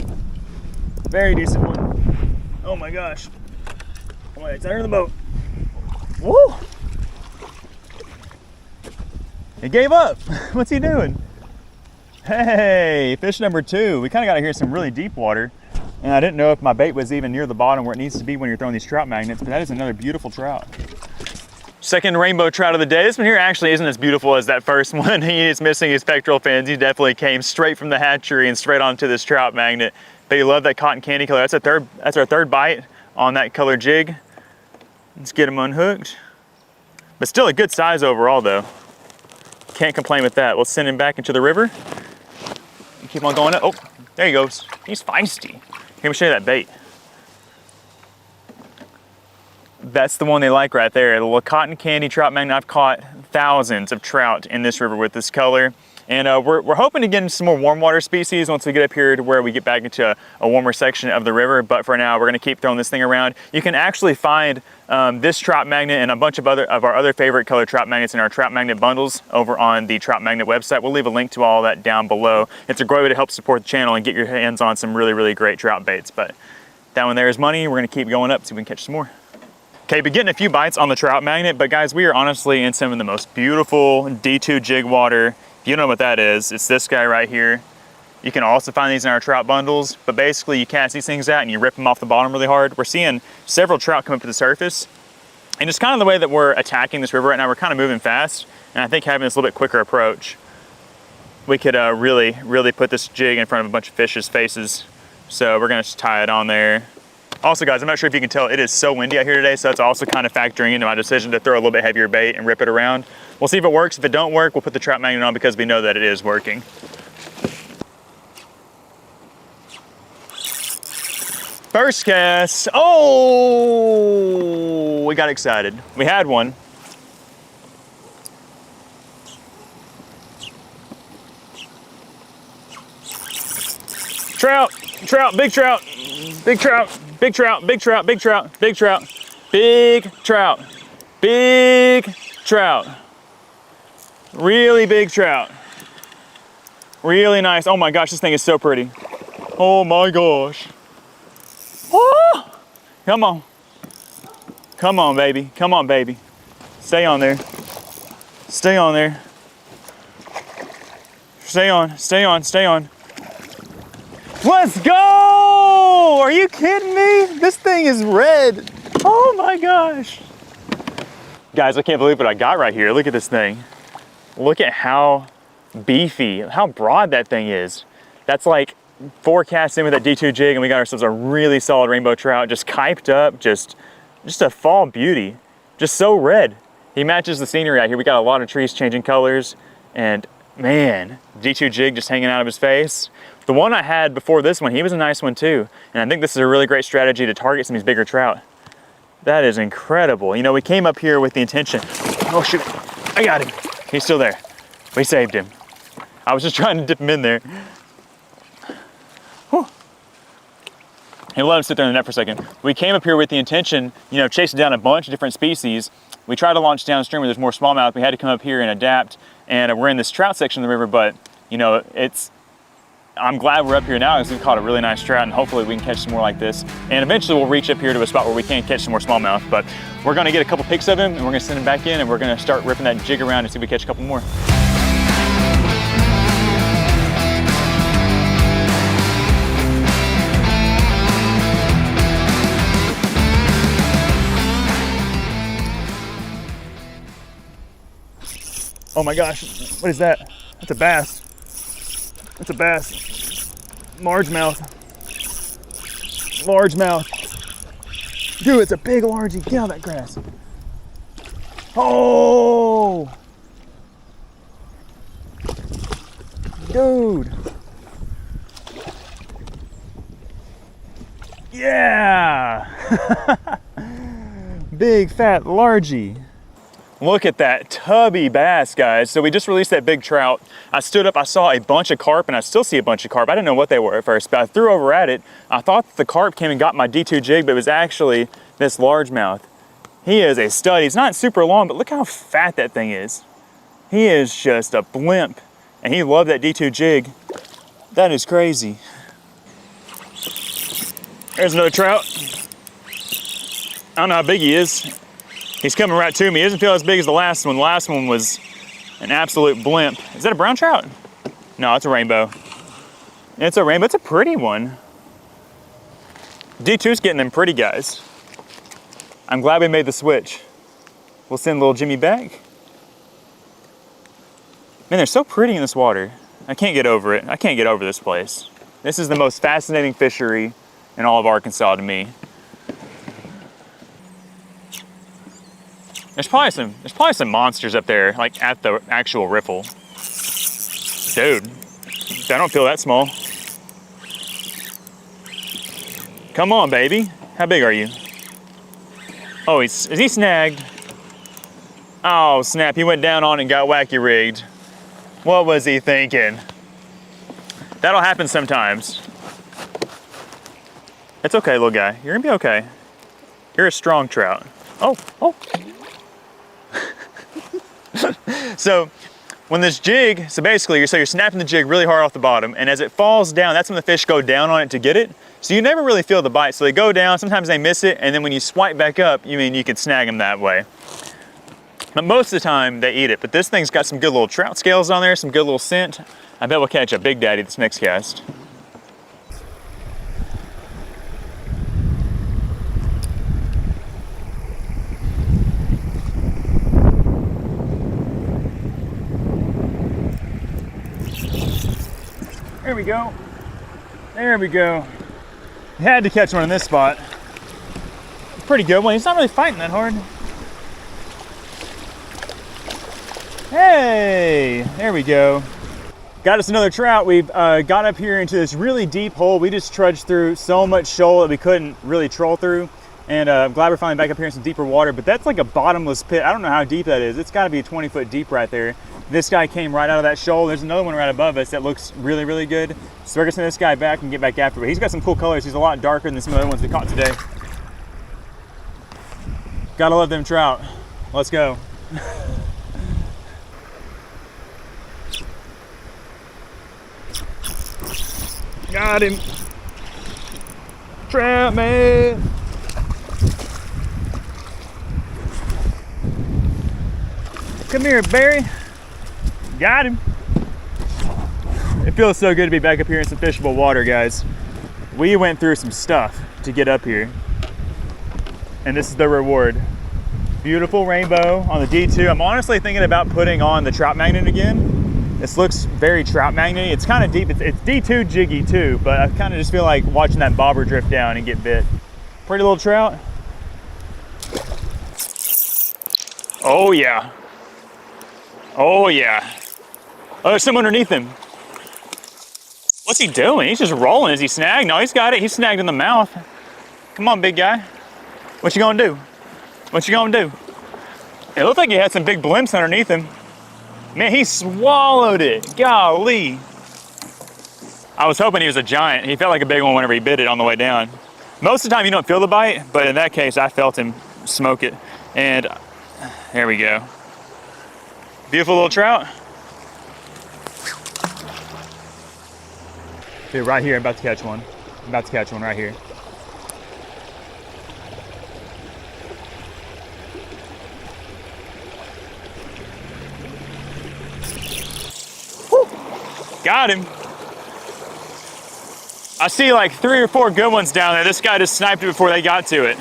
Very decent one. Oh my gosh. Oh my, it's under the boat. Woo! He gave up. What's he doing? Hey, fish number 2. We kind of got to hear some really deep water. And I didn't know if my bait was even near the bottom where it needs to be when you're throwing these trout magnets, but that is another beautiful trout. Second rainbow trout of the day. This one here actually isn't as beautiful as that first one. He is missing his pectoral fins. He definitely came straight from the hatchery and straight onto this trout magnet. But you love that cotton candy color. That's our third bite on that color jig. Let's get him unhooked. But still a good size overall though. Can't complain with that. We'll send him back into the river. Keep on going up. Oh, there he goes. He's feisty. Here, let me show you that bait. That's the one they like right there. The little cotton candy trout magnet. I've caught thousands of trout in this river with this color. And we're hoping to get into some more warm water species once we get up here to where we get back into a warmer section of the river. But for now, we're gonna keep throwing this thing around. You can actually find this trout magnet and a bunch of our other favorite color trout magnets in our trout magnet bundles over on the Trout Magnet website. We'll leave a link to all that down below. It's a great way to help support the channel and get your hands on some really, really great trout baits. But that one there is money. We're gonna keep going up so we can catch some more. Okay, been getting a few bites on the trout magnet, but guys, we are honestly in some of the most beautiful D2 jig water. If you don't know what that is, it's this guy right here. You can also find these in our trout bundles, but basically you cast these things out and you rip them off the bottom really hard. We're seeing several trout come up to the surface. And it's kind of the way that we're attacking this river right now. We're kind of moving fast. And I think having this little bit quicker approach, we could really, really put this jig in front of a bunch of fish's faces. So we're gonna just tie it on there. Also guys, I'm not sure if you can tell, it is so windy out here today, so that's also kind of factoring into my decision to throw a little bit heavier bait and rip it around. We'll see if it works. If it don't work, we'll put the trout magnet on because we know that it is working. First cast. Oh, we got excited. We had one. Trout, trout, big trout, big trout, big trout, big trout, big trout, big trout, big trout, big trout. Really big trout. Really nice. Oh my gosh, this thing is so pretty. Oh my gosh. Oh, come on. Come on, baby. Come on, baby. Stay on there. Stay on there. Stay on, stay on, stay on. Let's go! Are you kidding me? This thing is red. Oh my gosh. Guys, I can't believe what I got right here. Look at this thing. Look at how beefy, how broad that thing is. That's like 4 casts in with that D2 jig and we got ourselves a really solid rainbow trout, just kiped up, just a fall beauty. Just so red. He matches the scenery out here. We got a lot of trees changing colors and man, D2 jig just hanging out of his face. The one I had before this one, he was a nice one too. And I think this is a really great strategy to target some of these bigger trout. That is incredible. You know, we came up here with the intention, oh shoot, I got him. He's still there. We saved him. I was just trying to dip him in there. Whew. Hey, let him sit there in the net for a second. We came up here with the intention, you know, chasing down a bunch of different species. We tried to launch downstream where there's more smallmouth. We had to come up here and adapt. And we're in this trout section of the river, but you know, I'm glad we're up here now because we've caught a really nice trout and hopefully we can catch some more like this. And eventually we'll reach up here to a spot where we can catch some more smallmouth, but we're gonna get a couple pics of him and we're gonna send him back in and we're gonna start ripping that jig around and see if we catch a couple more. Oh my gosh, what is that? That's a bass. That's a bass. Largemouth. Largemouth. Dude, it's a big largie. Get out of that grass. Oh! Dude. Yeah! Big fat largie. Look at that tubby bass, guys. So we just released that big trout. I stood up, I saw a bunch of carp, and I still see a bunch of carp. I didn't know what they were at first, but I threw over at it. I thought the carp came and got my D2 jig, but it was actually this largemouth. He is a stud. He's not super long, but look how fat that thing is. He is just a blimp, and he loved that D2 jig. That is crazy. There's another trout. I don't know how big he is. He's coming right to me. He doesn't feel as big as the last one. The last one was an absolute blimp. Is that a brown trout? No, it's a rainbow. It's a rainbow. It's a pretty one. D2's getting them pretty guys. I'm glad we made the switch. We'll send little Jimmy back. Man, they're so pretty in this water. I can't get over it. I can't get over this place. This is the most fascinating fishery in all of Arkansas to me. There's probably some monsters up there, like at the actual riffle. Dude, I don't feel that small. Come on, baby. How big are you? Oh, is he snagged? Oh, snap, he went down on it and got wacky rigged. What was he thinking? That'll happen sometimes. It's okay, little guy. You're gonna be okay. You're a strong trout. Oh. So when this jig, so basically you're snapping the jig really hard off the bottom, and as it falls down, that's when the fish go down on it to get it. So you never really feel the bite. So they go down, sometimes they miss it, and then when you swipe back up, you can snag them that way. But most of the time they eat it. But this thing's got some good little trout scales on there, some good little scent. I bet we'll catch a big daddy this next cast. There we go. There we go. Had to catch one in this spot. Pretty good one. He's not really fighting that hard. Hey, there we go. Got us another trout. We've got up here into this really deep hole. We just trudged through so much shoal that we couldn't really troll through. And I'm glad we're finally back up here in some deeper water, but that's like a bottomless pit. I don't know how deep that is. It's gotta be 20 foot deep right there. This guy came right out of that shoal. There's another one right above us that looks really, really good. So we're gonna send this guy back and get back after it. But he's got some cool colors. He's a lot darker than some other ones we caught today. Gotta love them trout. Let's go. Got him. Trout man. Come here, Barry. Got him. It feels so good to be back up here in some fishable water, guys. We went through some stuff to get up here, and this is the reward. Beautiful rainbow on the D2. I'm honestly thinking about putting on the trout magnet again. This looks very trout magnet-y. It's kind of deep. It's D2 jiggy too, but I kind of just feel like watching that bobber drift down and get bit. Pretty little trout. Oh yeah. Oh yeah. Oh, there's some underneath him. What's he doing? He's just rolling. Is he snagged? No, he's got it. He's snagged in the mouth. Come on, big guy. What you gonna do? What you gonna do? It looked like he had some big blimps underneath him. Man, he swallowed it. Golly. I was hoping he was a giant. He felt like a big one whenever he bit it on the way down. Most of the time you don't feel the bite, but in that case, I felt him smoke it. And there we go. Beautiful little trout. Dude, right here, I'm about to catch one. I'm about to catch one right here. Woo! Got him. I see like 3 or 4 good ones down there. This guy just sniped it before they got to it.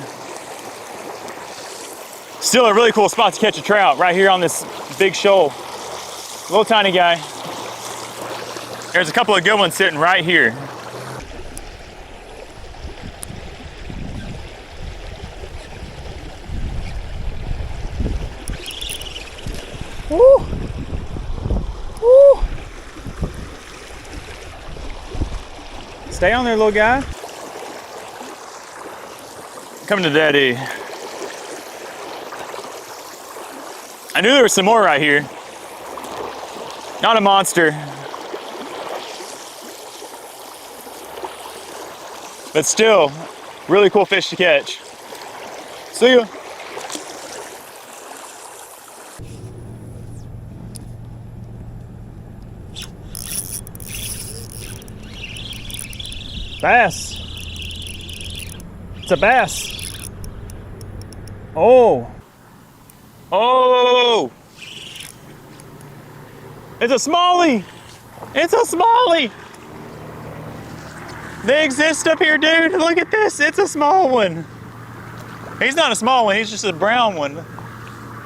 Still a really cool spot to catch a trout, right here on this big shoal. Little tiny guy. There's a couple of good ones sitting right here. Woo! Woo! Stay on there, little guy. Coming to daddy. I knew there was some more right here. Not a monster. But still, really cool fish to catch. See ya. Bass. It's a bass. Oh. Oh. It's a smallie. It's a smallie. They exist up here, dude. Look at this. It's a small one. He's not a small one. He's just a brown one.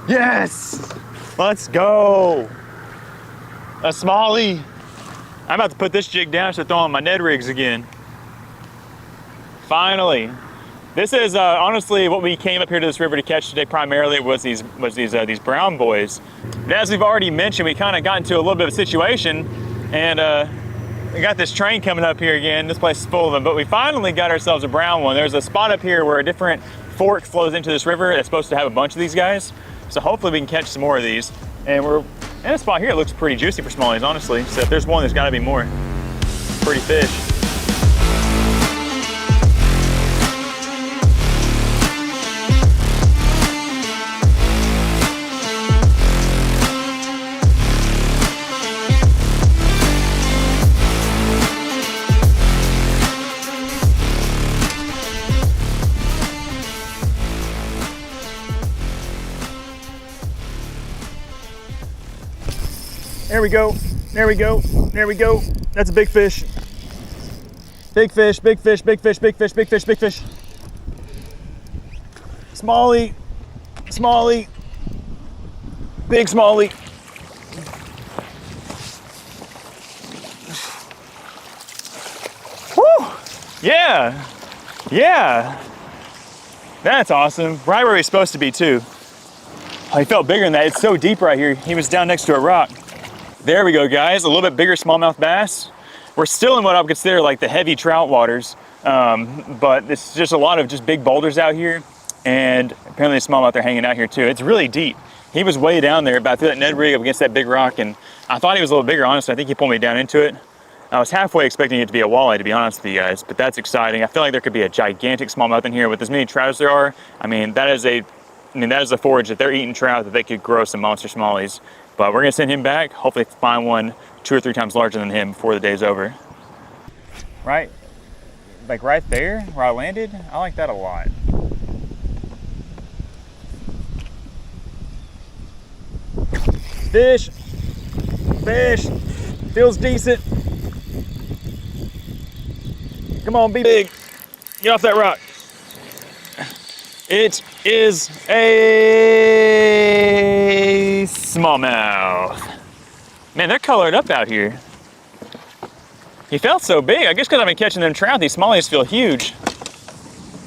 Yes. Let's go. A smallie. I'm about to put this jig down to throw on my Ned rigs again. Finally. This is honestly what we came up here to this river to catch today. Primarily was these brown boys. And as we've already mentioned, we kind of got into a little bit of a situation, and we got this train coming up here again. This place is full of them, but we finally got ourselves a brown one. There's a spot up here where a different fork flows into this river that's supposed to have a bunch of these guys. So hopefully we can catch some more of these. And we're in a spot here that looks pretty juicy for smallies, honestly. So if there's one, there's got to be more. Pretty fish. There we go, there we go, there we go. That's a big fish. Big fish, big fish, big fish, big fish, big fish, big fish. Smallie, smallie, big smallie. Woo! Yeah, yeah. That's awesome. Right where he's supposed to be too. Oh, he felt bigger than that. It's so deep right here. He was down next to a rock. There we go, guys. A little bit bigger smallmouth bass. We're still in what I would consider like the heavy trout waters, but it's just a lot of just big boulders out here, and apparently the smallmouth are hanging out here too. It's really deep. He was way down there, about through that Ned rig up against that big rock, and I thought he was a little bigger, honestly. I think he pulled me down into it. I was halfway expecting it to be a walleye, to be honest with you guys, but that's exciting. I feel like there could be a gigantic smallmouth in here with as many trout as there are. I mean, that is a forage that they're eating trout that they could grow some monster smallies. But we're gonna send him back, hopefully find one 2 or 3 times larger than him before the day's over. Right, like right there where I landed, I like that a lot. Fish, fish, feels decent. Come on, be big. Get off that rock. It is a smallmouth. Man, they're colored up out here. He felt so big. I guess because I've been catching them trout, these smallies feel huge.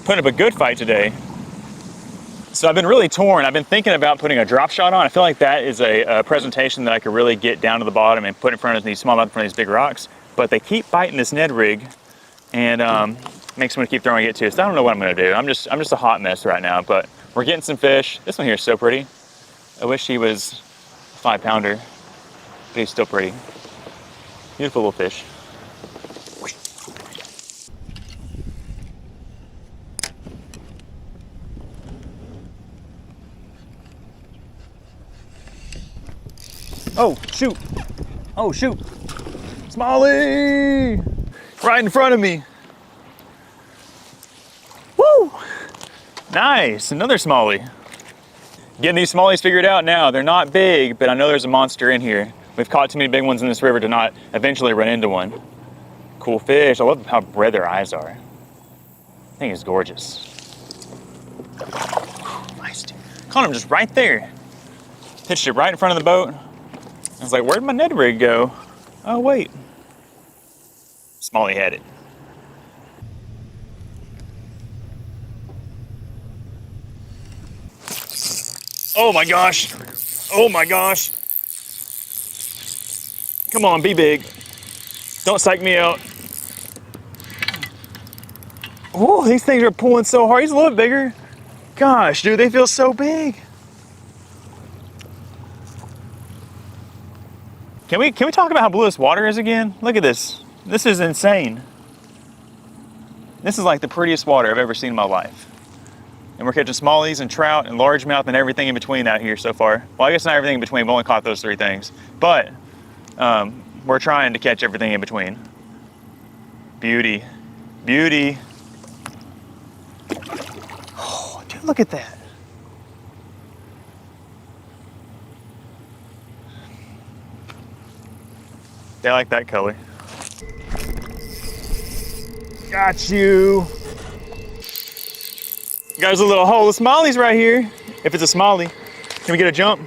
Putting up a good fight today. So I've been really torn. I've been thinking about putting a drop shot on. I feel like that is a presentation that I could really get down to the bottom and put in front of these smallmouth in front of these big rocks. But they keep biting this Ned rig, and makes me want to keep throwing it too. So I don't know what I'm gonna do. I'm just a hot mess right now, but we're getting some fish. This one here is so pretty. I wish he was a 5-pounder, but he's still pretty. Beautiful little fish. Oh, shoot. Oh, shoot. Smallie! Right in front of me. Woo! Nice, another smallie. Getting these smallies figured out now. They're not big, but I know there's a monster in here. We've caught too many big ones in this river to not eventually run into one. Cool fish. I love how red their eyes are. I think it's gorgeous. Nice, dude. Caught him just right there. Pitched it right in front of the boat. I was like, where'd my Ned rig go? Oh, wait. Smallie had it. Oh my gosh. Oh my gosh. Come on, be big. Don't psych me out. Oh, these things are pulling so hard. He's a little bit bigger. Gosh, dude, they feel so big. Can we talk about how blue this water is again? Look at this. This is insane. This is like the prettiest water I've ever seen in my life. And we're catching smallies and trout and largemouth and everything in between out here so far. Well, I guess not everything in between. We've only caught those 3 things. But we're trying to catch everything in between. Beauty. Beauty. Oh, dude, look at that. They like that color. Got you. There's a little hole of smallies right here. If it's a smallie, can we get a jump?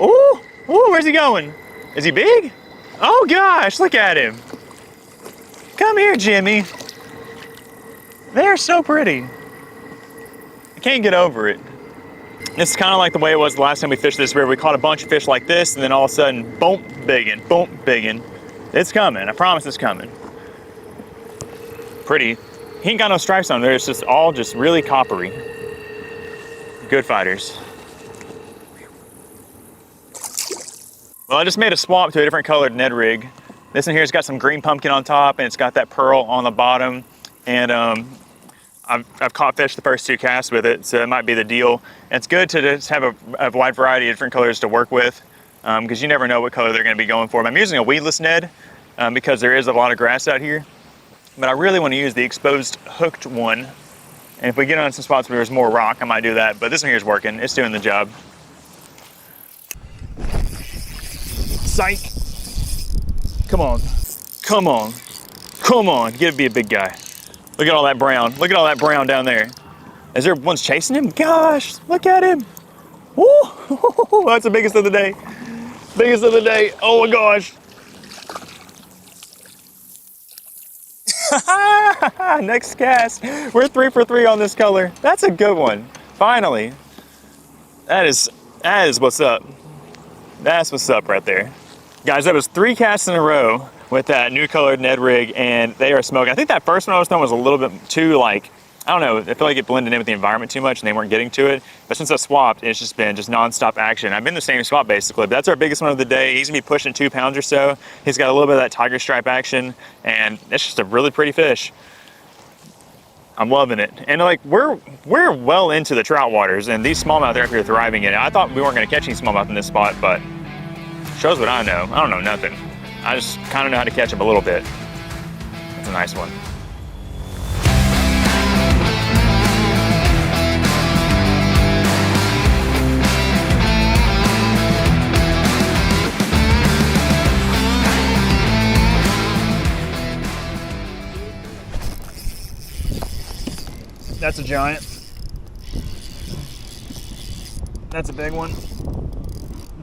Oh, where's he going? Is he big? Oh gosh, look at him. Come here, Jimmy. They're so pretty. I can't get over it. It's kind of like the way it was the last time we fished this river. We caught a bunch of fish like this, and then all of a sudden, boom, biggin, boom, biggin. It's coming. I promise it's coming. Pretty. He ain't got no stripes on there. It's just all just really coppery. Good fighters. Well, I just made a swap to a different colored Ned rig. This one here's got some green pumpkin on top, and it's got that pearl on the bottom. And I've caught fish the first 2 casts with it, so it might be the deal. And it's good to just have a wide variety of different colors to work with, because you never know what color they're going to be going for. I'm using a weedless Ned because there is a lot of grass out here, but I really want to use the exposed hooked one. And if we get on some spots where there's more rock, I might do that. But this one here is working. It's doing the job. Psych. Come on. Come on. Come on. Get to be a big guy. Look at all that brown. Look at all that brown down there. Is there ones chasing him? Gosh, look at him. Woo! That's the biggest of the day. Biggest of the day. Oh my gosh. Next cast. We're 3 for 3 on this color. That's a good one. Finally. That is what's up. That's what's up right there. Guys, that was 3 casts in a row with that new colored Ned rig, and they are smoking. I think that first one I was throwing was a little bit too, like, I don't know, I feel like it blended in with the environment too much and they weren't getting to it. But since I swapped, it's just been nonstop action. I've been in the same spot basically, but that's our biggest one of the day. He's gonna be pushing 2 pounds or so. He's got a little bit of that tiger stripe action, and it's just a really pretty fish. I'm loving it. And like, we're well into the trout waters, and these smallmouth are up here thriving in it. I thought we weren't gonna catch any smallmouth in this spot, but shows what I know. I don't know nothing. I just kind of know how to catch them a little bit. It's a nice one. That's a giant. That's a big one.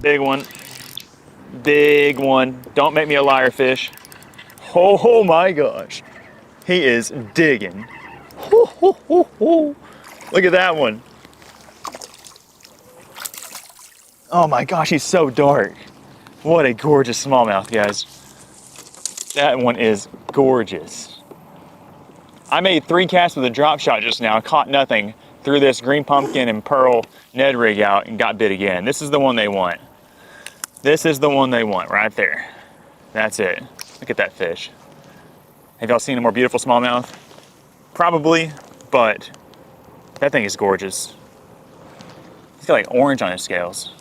Big one. Big one. Don't make me a liar, fish. Oh my gosh. He is digging. Look at that one. Oh my gosh, he's so dark. What a gorgeous smallmouth, guys. That one is gorgeous. I made 3 casts with a drop shot just now, caught nothing, threw this green pumpkin and pearl Ned rig out and got bit again. This is the one they want. This is the one they want right there. That's it. Look at that fish. Have y'all seen a more beautiful smallmouth? Probably, but that thing is gorgeous. He's got like orange on his scales.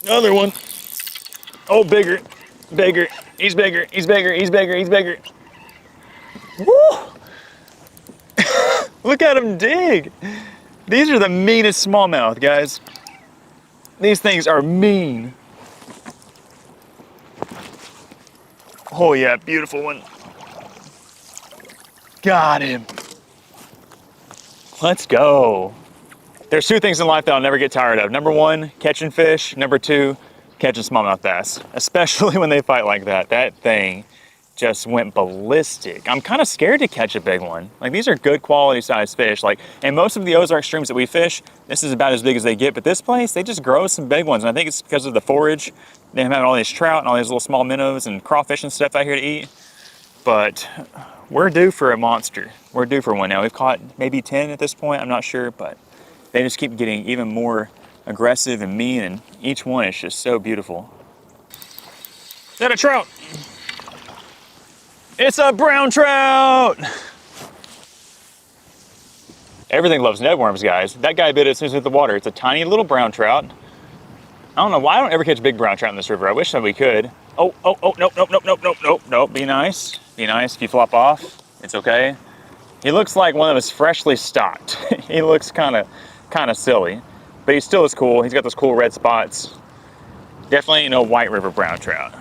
Another one. Oh, bigger, bigger. He's bigger, he's bigger, he's bigger, he's bigger. Woo! Look at him dig. These are the meanest smallmouth, guys. These things are mean. Oh yeah, beautiful one. Got him. Let's go. There's 2 things in life that I'll never get tired of. Number 1, catching fish. Number 2, catching smallmouth bass, especially when they fight like that. That thing just went ballistic. I'm kind of scared to catch a big one. Like, these are good quality sized fish. Like, and most of the Ozark streams that we fish, this is about as big as they get, but this place, they just grow some big ones. And I think it's because of the forage They're having all these trout and all these little small minnows and crawfish and stuff out here to eat. But we're due for a monster. We're due for one now. We've caught maybe 10 at this point, I'm not sure, but they just keep getting even more aggressive and mean, and each one is just so beautiful. Is that a trout? It's a brown trout! Everything loves Ned worms, guys. That guy bit it as soon as it hit the water. It's a tiny little brown trout. I don't know why I don't ever catch big brown trout in this river. I wish that we could. Oh, nope. Be nice. Be nice if you flop off. It's okay. He looks like one of us freshly stocked. He looks kind of silly, but he still is cool. He's got those cool red spots. Definitely ain't no White River brown trout.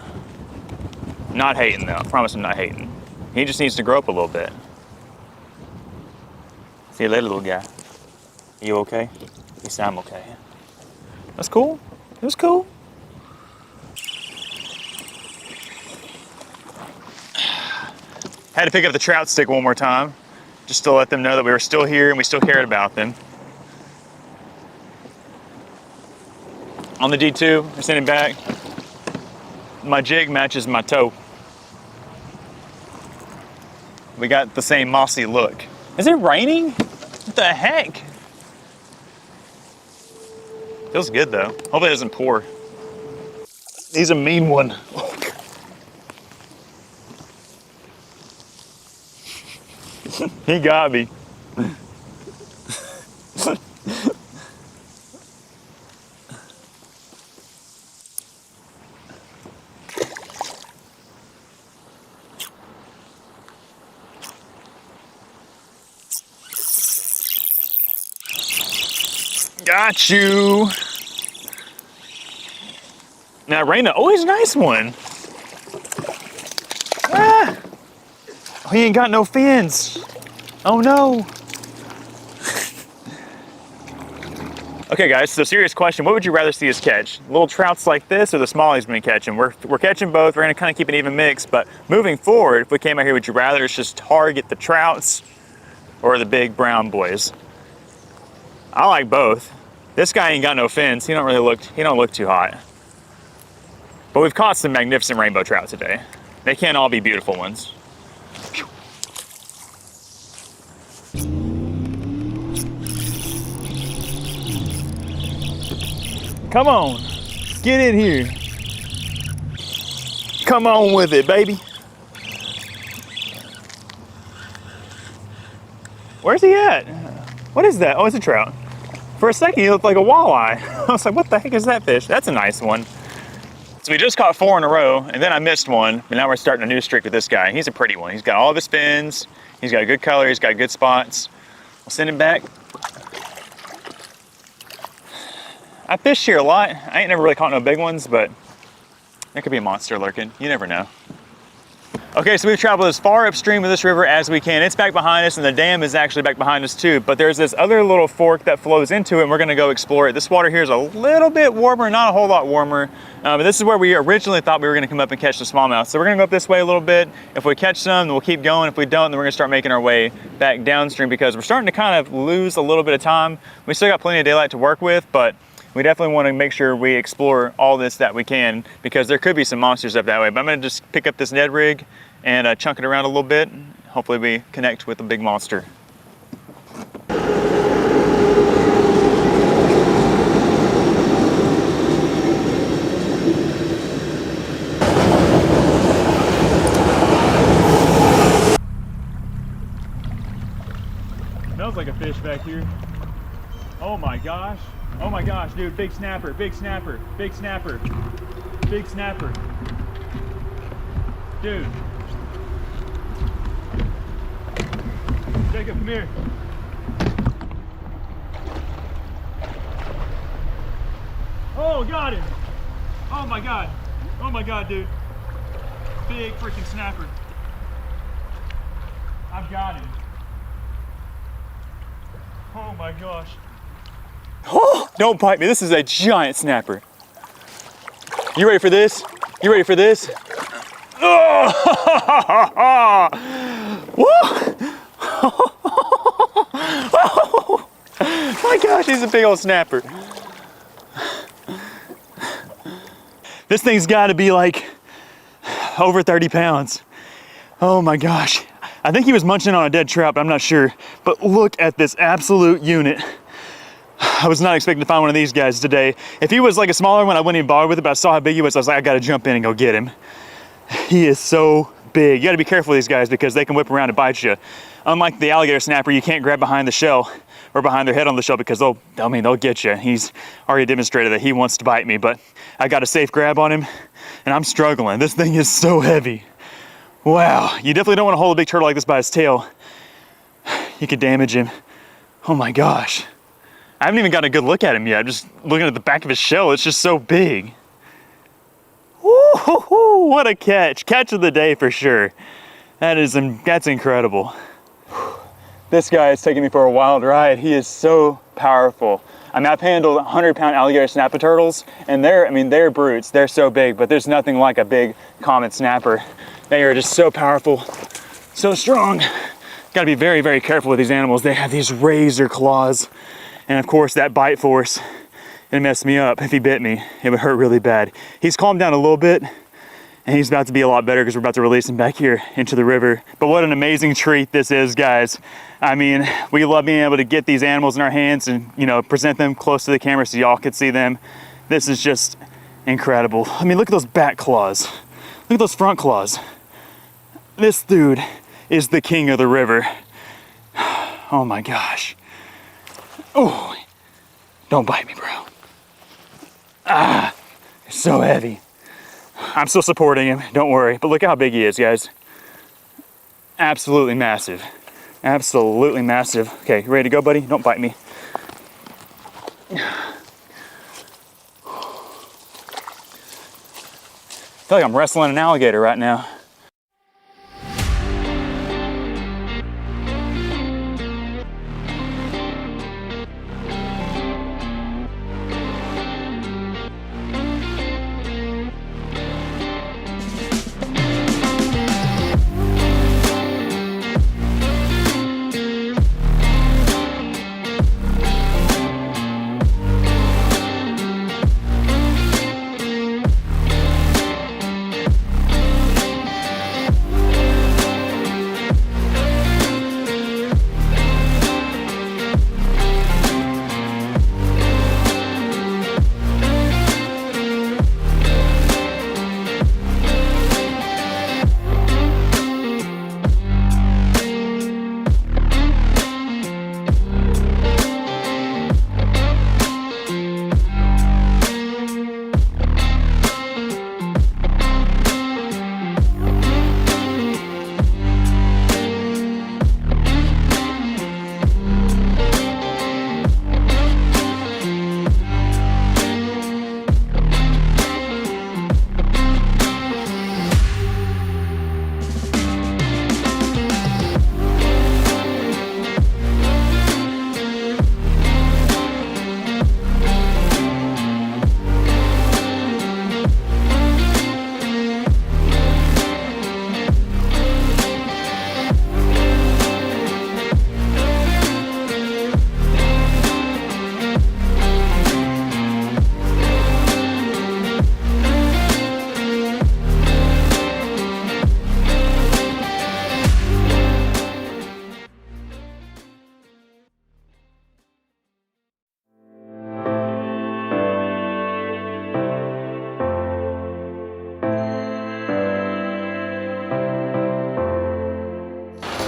Not hating though. I promise I'm not hating. He just needs to grow up a little bit. See you later, little guy. You okay? You sound okay. That's cool. It was cool. Had to pick up the trout stick one more time, just to let them know that we were still here and we still cared about them. On the D2, we're sending back. My jig matches my toe. We got the same mossy look. Is it raining? What the heck? Feels good though. Hopefully it doesn't pour. He's a mean one. He got me. Got you. Now, Raina, always a nice one. Ah, he ain't got no fins. Oh no. Okay guys, so serious question. What would you rather see us catch? Little trouts like this or the smallies we've been catching? We're catching both. We're gonna kind of keep an even mix, but moving forward, if we came out here, would you rather us just target the trouts or the big brown boys? I like both. This guy ain't got no fins. He don't look too hot. But we've caught some magnificent rainbow trout today. They can't all be beautiful ones. Come on, get in here. Come on with it, baby. Where's he at? What is that? Oh, it's a trout. For a second, he looked like a walleye. I was like, what the heck is that fish? That's a nice one. So we just caught 4 in a row, and then I missed one, but now we're starting a new streak with this guy. He's a pretty one. He's got all of his fins. He's got a good color. He's got good spots. We'll send him back. I fished here a lot. I ain't never really caught no big ones, but there could be a monster lurking. You never know. Okay, so we've traveled as far upstream of this river as we can. It's back behind us, and the dam is actually back behind us too, but there's this other little fork that flows into it, and we're gonna go explore it. This water here is a little bit warmer, not a whole lot warmer, but this is where we originally thought we were gonna come up and catch the smallmouth. So we're gonna go up this way a little bit. If we catch some, then we'll keep going. If we don't, then we're gonna start making our way back downstream because we're starting to kind of lose a little bit of time. We still got plenty of daylight to work with, but we definitely want to make sure we explore all this that we can because there could be some monsters up that way. But I'm gonna just pick up this Ned rig and chunk it around a little bit. Hopefully we connect with a big monster. Smells like a fish back here. Oh my gosh. Oh my gosh, dude, big snapper, big snapper, big snapper, big snapper. Dude. Jacob, come here. Oh, got him. Oh my God. Oh my God, dude. Big freaking snapper. I've got him. Oh my gosh. Oh, don't bite me. This is a giant snapper. You ready for this? You ready for this? Oh! Oh my gosh, he's a big old snapper. This thing's gotta be like over 30 pounds. Oh my gosh. I think he was munching on a dead trout, but I'm not sure. But look at this absolute unit. I was not expecting to find one of these guys today. If he was like a smaller one, I wouldn't even bother with it, but I saw how big he was. I was like, I gotta jump in and go get him. He is so big. You gotta be careful with these guys because they can whip around and bite you. Unlike the alligator snapper, you can't grab behind the shell or behind their head on the shell because they'll get you. He's already demonstrated that he wants to bite me, but I got a safe grab on him and I'm struggling. This thing is so heavy. Wow, you definitely don't want to hold a big turtle like this by his tail. You could damage him. Oh my gosh. I haven't even got a good look at him yet. I'm just looking at the back of his shell. It's just so big. Woo-hoo-hoo, what a catch. Catch of the day for sure. That's incredible. This guy is taking me for a wild ride. He is so powerful. I mean, I've handled 100-pound alligator snapper turtles, and they're brutes. They're so big, but there's nothing like a big common snapper. They are just so powerful, so strong. Gotta be very, very careful with these animals. They have these razor claws. And of course, that bite force, it messed me up. If he bit me, it would hurt really bad. He's calmed down a little bit, and he's about to be a lot better because we're about to release him back here into the river. But what an amazing treat this is, guys. I mean, we love being able to get these animals in our hands and, you know, present them close to the camera so y'all could see them. This is just incredible. I mean, look at those back claws. Look at those front claws. This dude is the king of the river. Oh my gosh. Oh, don't bite me, bro. Ah, it's so heavy. I'm still supporting him, don't worry. But look how big he is, guys. Absolutely massive. Absolutely massive. Okay, you ready to go, buddy? Don't bite me. I feel like I'm wrestling an alligator right now.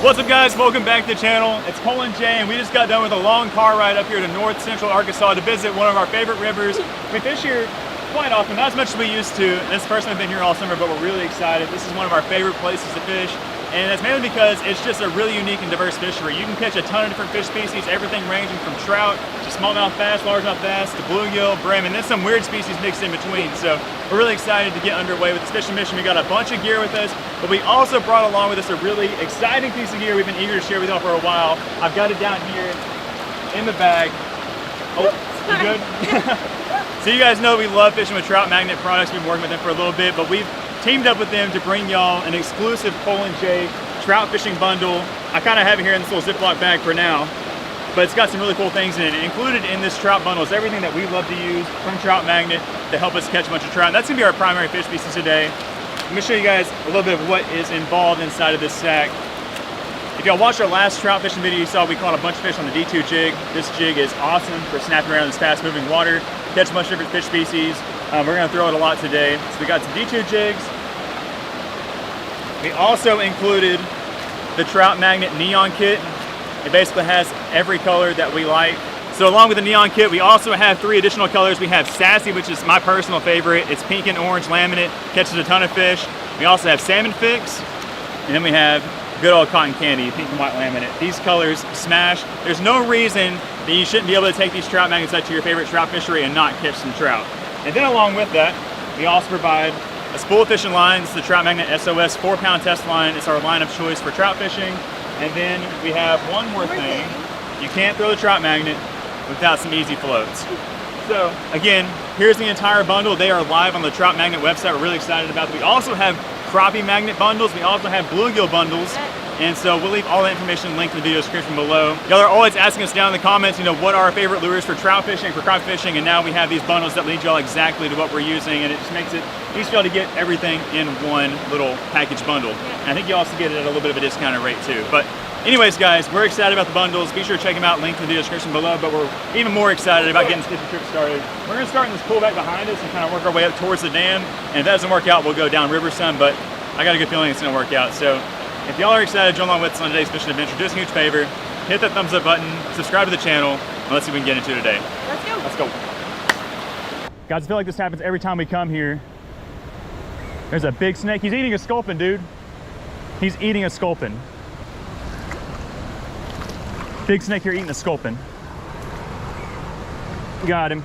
What's up, guys? Welcome back to the channel. It's Cole and Jay, and we just got done with a long car ride up here to north central Arkansas to visit one of our favorite rivers. We fish here quite often, not as much as we used to. This is the first time we've been here all summer, but we're really excited. This is one of our favorite places to fish, and that's mainly because it's just a really unique and diverse fishery. You can catch a ton of different fish species, everything ranging from trout to smallmouth bass, largemouth bass, to bluegill, brim, and then some weird species mixed in between. So we're really excited to get underway with this fishing mission. We got a bunch of gear with us, but we also brought along with us a really exciting piece of gear we've been eager to share with y'all for a while. I've got it down here in the bag. Oh, you good? So you guys know we love fishing with Trout Magnet products. We've been working with them for a little bit, but we've teamed up with them to bring y'all an exclusive Cole and Jay trout fishing bundle. I kind of have it here in this little Ziploc bag for now. but it's got some really cool things in it. Included in this trout bundle is everything that we love to use from Trout Magnet to help us catch a bunch of trout. And that's gonna be our primary fish species today. Let me show you guys a little bit of what is involved inside of this sack. If y'all watched our last trout fishing video, you saw we caught a bunch of fish on the D2 jig. This jig is awesome for snapping around this fast moving water, catch a bunch of different fish species. We're gonna throw it a lot today. So we got some D2 jigs. We also included the Trout Magnet Neon Kit. It basically has every color that we like. So along with the Neon Kit, we also have 3 additional colors. We have Sassy, which is my personal favorite. It's pink and orange laminate, catches a ton of fish. We also have Salmon Fix, and then we have good old Cotton Candy, pink and white laminate. These colors smash. There's no reason that you shouldn't be able to take these trout magnets out to your favorite trout fishery and not catch some trout. And then along with that, we also provide a spool of fishing lines, the Trout Magnet SOS 4-pound test line. It's our line of choice for trout fishing. And then we have one more thing. You can't throw the Trout Magnet without some easy floats. So again, here's the entire bundle. They are live on the Trout Magnet website. We're really excited about them. We also have crappie magnet bundles. We also have bluegill bundles. And so we'll leave all that information linked in the video description below. Y'all are always asking us down in the comments, what are our favorite lures for trout fishing, for crappie fishing, and now we have these bundles that lead y'all exactly to what we're using, and it just makes it easy for y'all to get everything in one little package bundle. And I think you also get it at a little bit of a discounted rate too. But anyways, guys, we're excited about the bundles. Be sure to check them out, linked in the video description below, but we're even more excited about getting this trip started. We're gonna start in this pool back behind us and kind of work our way up towards the dam, and if that doesn't work out, we'll go down river some, but I got a good feeling it's gonna work out. So if y'all are excited to join along with us on today's fishing adventure, do us a huge favor, hit that thumbs up button, subscribe to the channel, and let's see what we can get into today. Let's go. Let's go. Guys, I feel like this happens every time we come here. There's a big snake. He's eating a sculpin, dude. He's eating a sculpin. Big snake here eating a sculpin. Got him.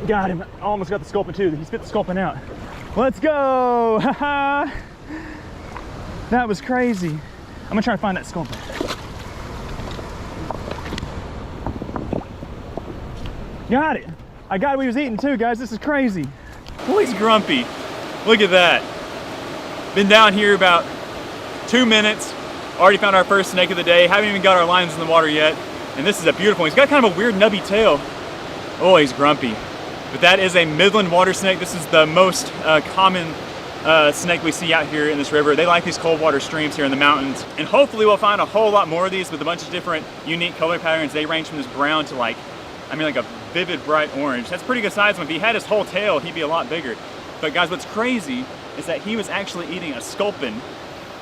Got him. Almost got the sculpin too. He spit the sculpin out. Let's go. Haha. That was crazy. I'm gonna try to find that sculpin. Got it. I got what he was eating too, guys. This is crazy. Oh, he's grumpy. Look at that. Been down here about 2 minutes. Already found our first snake of the day. Haven't even got our lines in the water yet. And this is a beautiful one. He's got kind of a weird nubby tail. Oh, he's grumpy. But that is a Midland water snake. This is the most common snake we see out here in this river. They like these cold water streams here in the mountains. And hopefully we'll find a whole lot more of these with a bunch of different unique color patterns. They range from this brown to like a vivid bright orange. That's a pretty good size one. If he had his whole tail, he'd be a lot bigger. But guys, what's crazy is that he was actually eating a sculpin.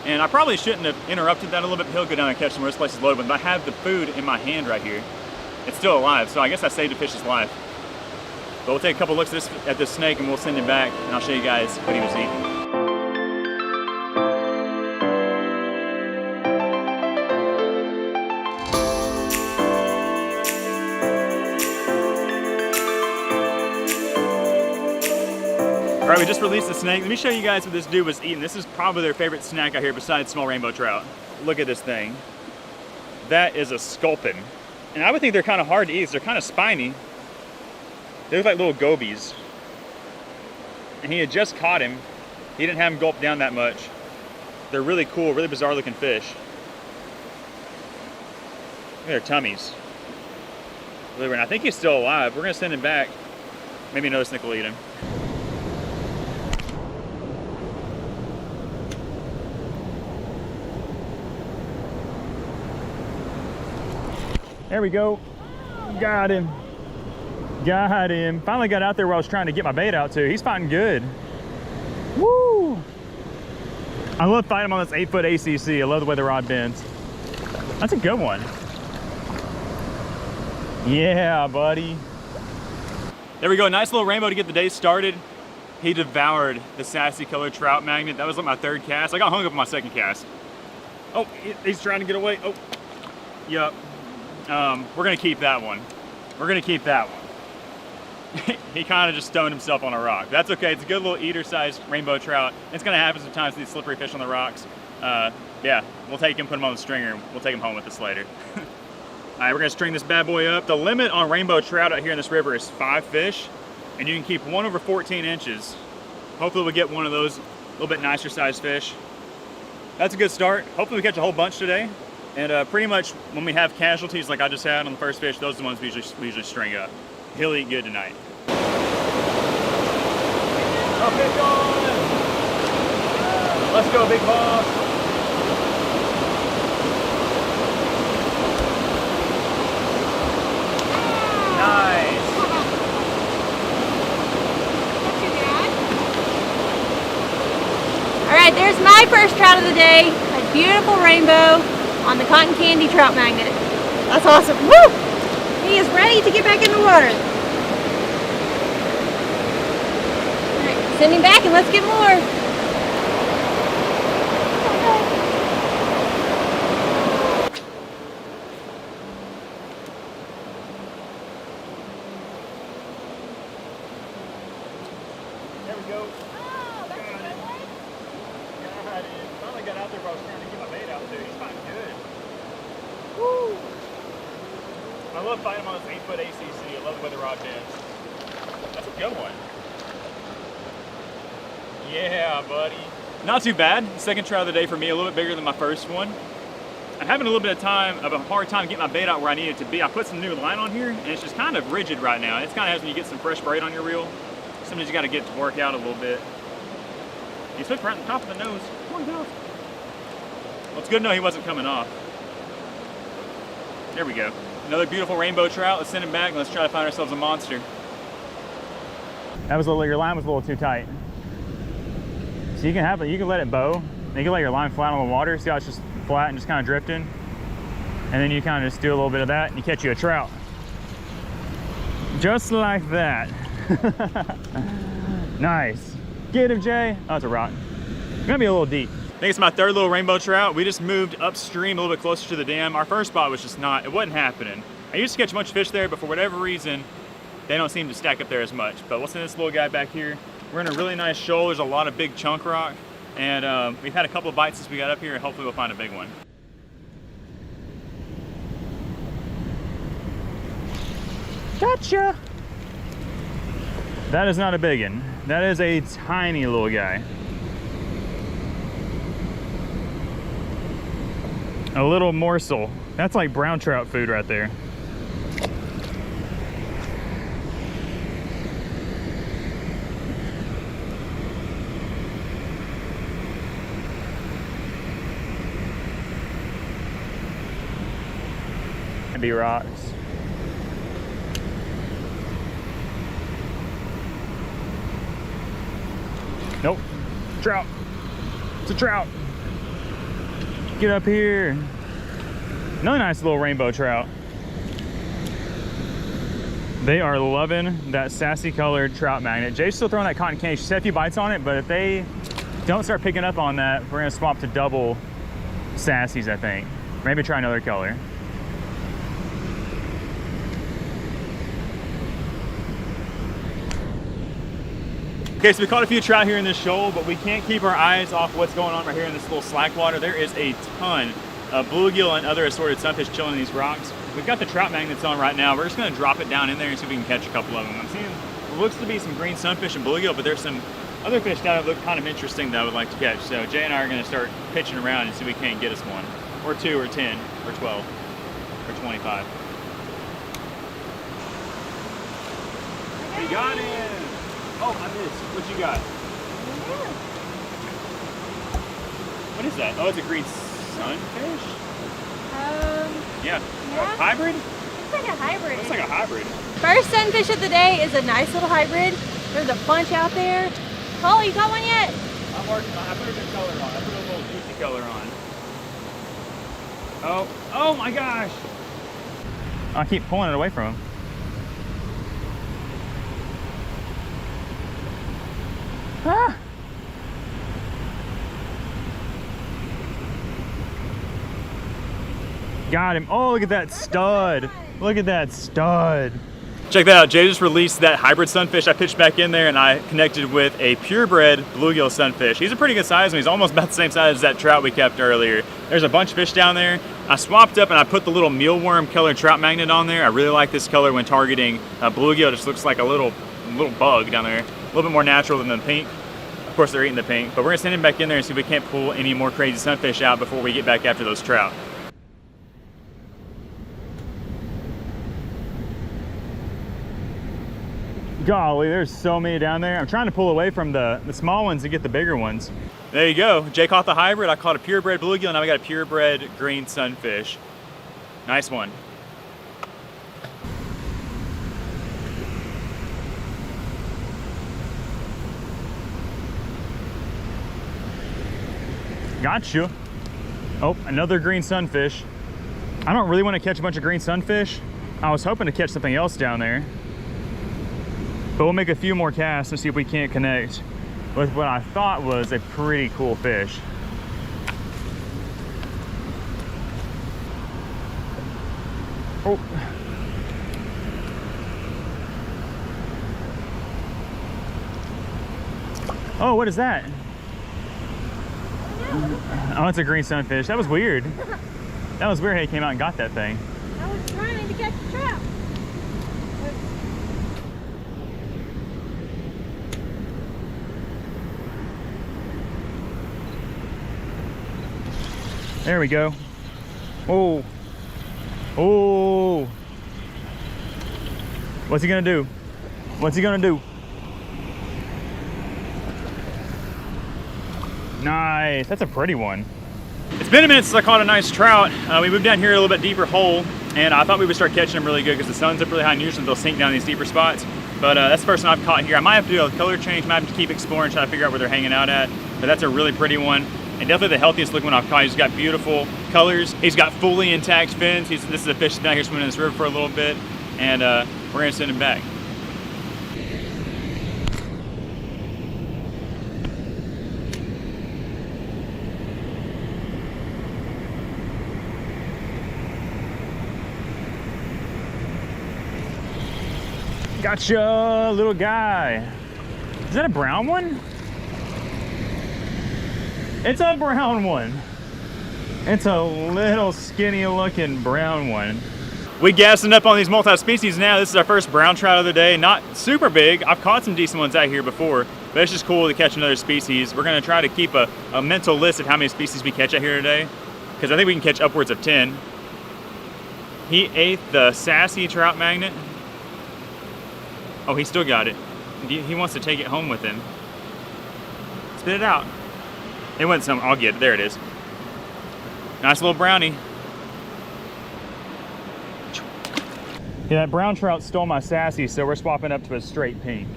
And I probably shouldn't have interrupted that a little bit. He'll go down and catch some more. This place is loaded, but I have the food in my hand right here. It's still alive, so I guess I saved a fish's life. But we'll take a couple looks at this snake and we'll send him back, and I'll show you guys what he was eating. All right, we just released the snake. Let me show you guys what this dude was eating. This is probably their favorite snack out here besides small rainbow trout. Look at this thing. That is a sculpin. And I would think they're kind of hard to eat. They're kind of spiny. They look like little gobies. And he had just caught him. He didn't have him gulp down that much. They're really cool, really bizarre looking fish. Look at their tummies. Really weird. I think he's still alive. We're gonna send him back. Maybe another snake will eat him. There we go. Got him. Got him. Finally got out there where I was trying to get my bait out to. He's fighting good. Woo! I love fighting him on this 8-foot ACC. I love the way the rod bends. That's a good one. Yeah, buddy. There we go. Nice little rainbow to get the day started. He devoured the sassy colored trout magnet. That was like my 3rd cast. I got hung up on my 2nd cast. Oh, he's trying to get away. Oh, yep. We're gonna keep that one. We're gonna keep that one. He kind of just stoned himself on a rock. That's okay. It's a good little eater-sized rainbow trout. It's gonna happen sometimes with these slippery fish on the rocks. Yeah, we'll take him, put him on the stringer, and we'll take him home with us later. All right, we're gonna string this bad boy up. The limit on rainbow trout out here in this river is 5 fish, and you can keep 1 over 14 inches. Hopefully we'll get one of those a little bit nicer sized fish. That's a good start. Hopefully we catch a whole bunch today. And pretty much when we have casualties like I just had on the first fish, those are the ones we usually string up. He'll eat good tonight. Oh, fish on! Let's go, big boss. Nice. All right, there's my first trout of the day. A beautiful rainbow on the cotton candy trout magnet. That's awesome. Woo! He is ready to get back in the water. All right, send him back and let's get more. There we go. God, he finally got out there, but I was trying to get my bait out too. He's fighting good. Woo! I love fighting him on this 8-foot ACC. I love the way the rod bends. That's a good one. Yeah, buddy. Not too bad. Second trout of the day for me, a little bit bigger than my first one. I'm having a little bit of a hard time getting my bait out where I need it to be. I put some new line on here, and it's just kind of rigid right now. It's kind of as when you get some fresh braid on your reel. Sometimes you got to get it to work out a little bit. He's hooked right on the top of the nose. Come on, go. Well, it's good to know he wasn't coming off. There we go. Another beautiful rainbow trout. Let's send him back and let's try to find ourselves a monster. That was your line was a little too tight. So you can let it bow. And you can let your line flat on the water. See how it's just flat and just kind of drifting. And then you kind of just do a little bit of that and you catch you a trout. Just like that. Nice. Get him, Jay. Oh, it's a rock. It's gonna be a little deep. I think it's my third little rainbow trout. We just moved upstream a little bit closer to the dam. Our first spot was just it wasn't happening. I used to catch a bunch of fish there, but for whatever reason, they don't seem to stack up there as much. But we'll send this little guy back here. We're in a really nice shoal. There's a lot of big chunk rock. And we've had a couple of bites since we got up here, and hopefully we'll find a big one. Gotcha! That is not a big one. That is a tiny little guy. A little morsel. That's like brown trout food right there. That'd be rocks. Nope. Trout. It's a trout. Get up here. Another nice little rainbow trout. They are loving that sassy colored trout magnet. Jay's still throwing that cotton candy. She said a few bites on it, but if they don't start picking up on that, we're gonna swap to double sassies, I think. Maybe try another color. Okay, so we caught a few trout here in this shoal, but we can't keep our eyes off what's going on right here in this little slack water. There is a ton of bluegill and other assorted sunfish chilling in these rocks. We've got the trout magnets on right now. We're just gonna drop it down in there and see if we can catch a couple of them. I'm seeing what looks to be some green sunfish and bluegill, but there's some other fish down that look kind of interesting that I would like to catch. So Jay and I are gonna start pitching around and see if we can't get us one, or 2, or 10, or 12, or 25. We got it! Oh, I missed. What you got? What is that? Oh, it's a green sunfish? Yeah. Hybrid? Looks like a hybrid. Looks like a hybrid. First sunfish of the day is a nice little hybrid. There's a bunch out there. Cole, you got one yet? I'm working on it. I put a good color on. I put a little juicy color on. Oh my gosh! I keep pulling it away from him. Ah! Got him. Oh, look at that stud. Look at that stud. Check that out. Jay just released that hybrid sunfish. I pitched back in there and I connected with a purebred bluegill sunfish. He's a pretty good size and he's almost about the same size as that trout we kept earlier. There's a bunch of fish down there. I swapped up and I put the little mealworm colored trout magnet on there. I really like this color when targeting bluegill. It just looks like a little bug down there. A little bit more natural than the pink. Of course, they're eating the pink, but we're gonna send him back in there and see if we can't pull any more crazy sunfish out before we get back after those trout. Golly, there's so many down there. I'm trying to pull away from the small ones to get the bigger ones. There you go. Jay caught the hybrid. I caught a purebred bluegill. Now we got a purebred green sunfish. Nice one. Gotcha. Oh, another green sunfish. I don't really want to catch a bunch of green sunfish. I was hoping to catch something else down there. But we'll make a few more casts and see if we can't connect with what I thought was a pretty cool fish. Oh. Oh, what is that? Oh, it's a green sunfish. That was weird. That was weird how he came out and got that thing. I was trying to catch a trout. There we go. Oh. Oh. What's he gonna do? What's he gonna do? Nice. That's a pretty one. It's been a minute since I caught a nice trout. We moved down here a little bit deeper hole, and I thought we would start catching them really good because the sun's up really high, and usually they'll sink down these deeper spots. But that's the first one I've caught here. I might have to do a color change, might have to keep exploring, try to figure out where they're hanging out at. But that's a really pretty one, and definitely the healthiest looking one I've caught. He's got beautiful colors. He's got fully intact fins. This is a fish that's down here swimming in this river for a little bit, and we're gonna send him back. Gotcha, little guy. Is that a brown one? It's a brown one. It's a little skinny looking brown one. We gassing up on these multi-species now. This is our first brown trout of the day. Not super big. I've caught some decent ones out here before, but it's just cool to catch another species. We're gonna try to keep a mental list of how many species we catch out here today, because I think we can catch upwards of 10. He ate the sassy trout magnet. Oh, he still got it. He wants to take it home with him. Spit it out. It went some, I'll get it, there it is. Nice little brownie. Yeah, that brown trout stole my sassy, so we're swapping up to a straight pink.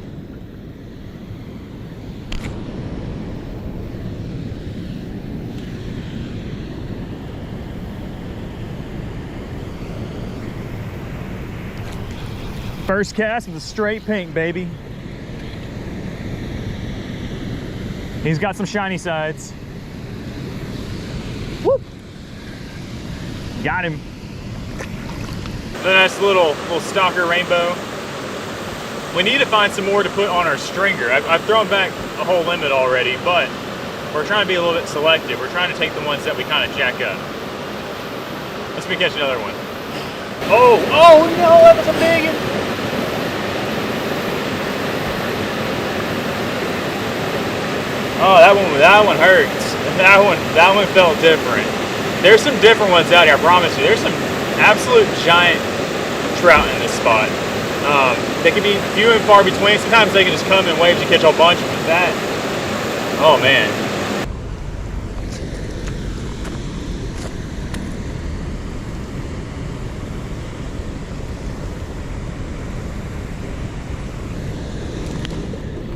First cast with a straight pink, baby. He's got some shiny sides. Whoop! Got him. A nice little stalker rainbow. We need to find some more to put on our stringer. I've thrown back a whole limit already, but we're trying to be a little bit selective. We're trying to take the ones that we kind of jack up. Let's catch another one. Oh no, that was a big one. Oh, that one hurts. That one felt different. There's some different ones out here, I promise you. There's some absolute giant trout in this spot. They can be few and far between. Sometimes they can just come in waves and catch a whole bunch, but that, oh man.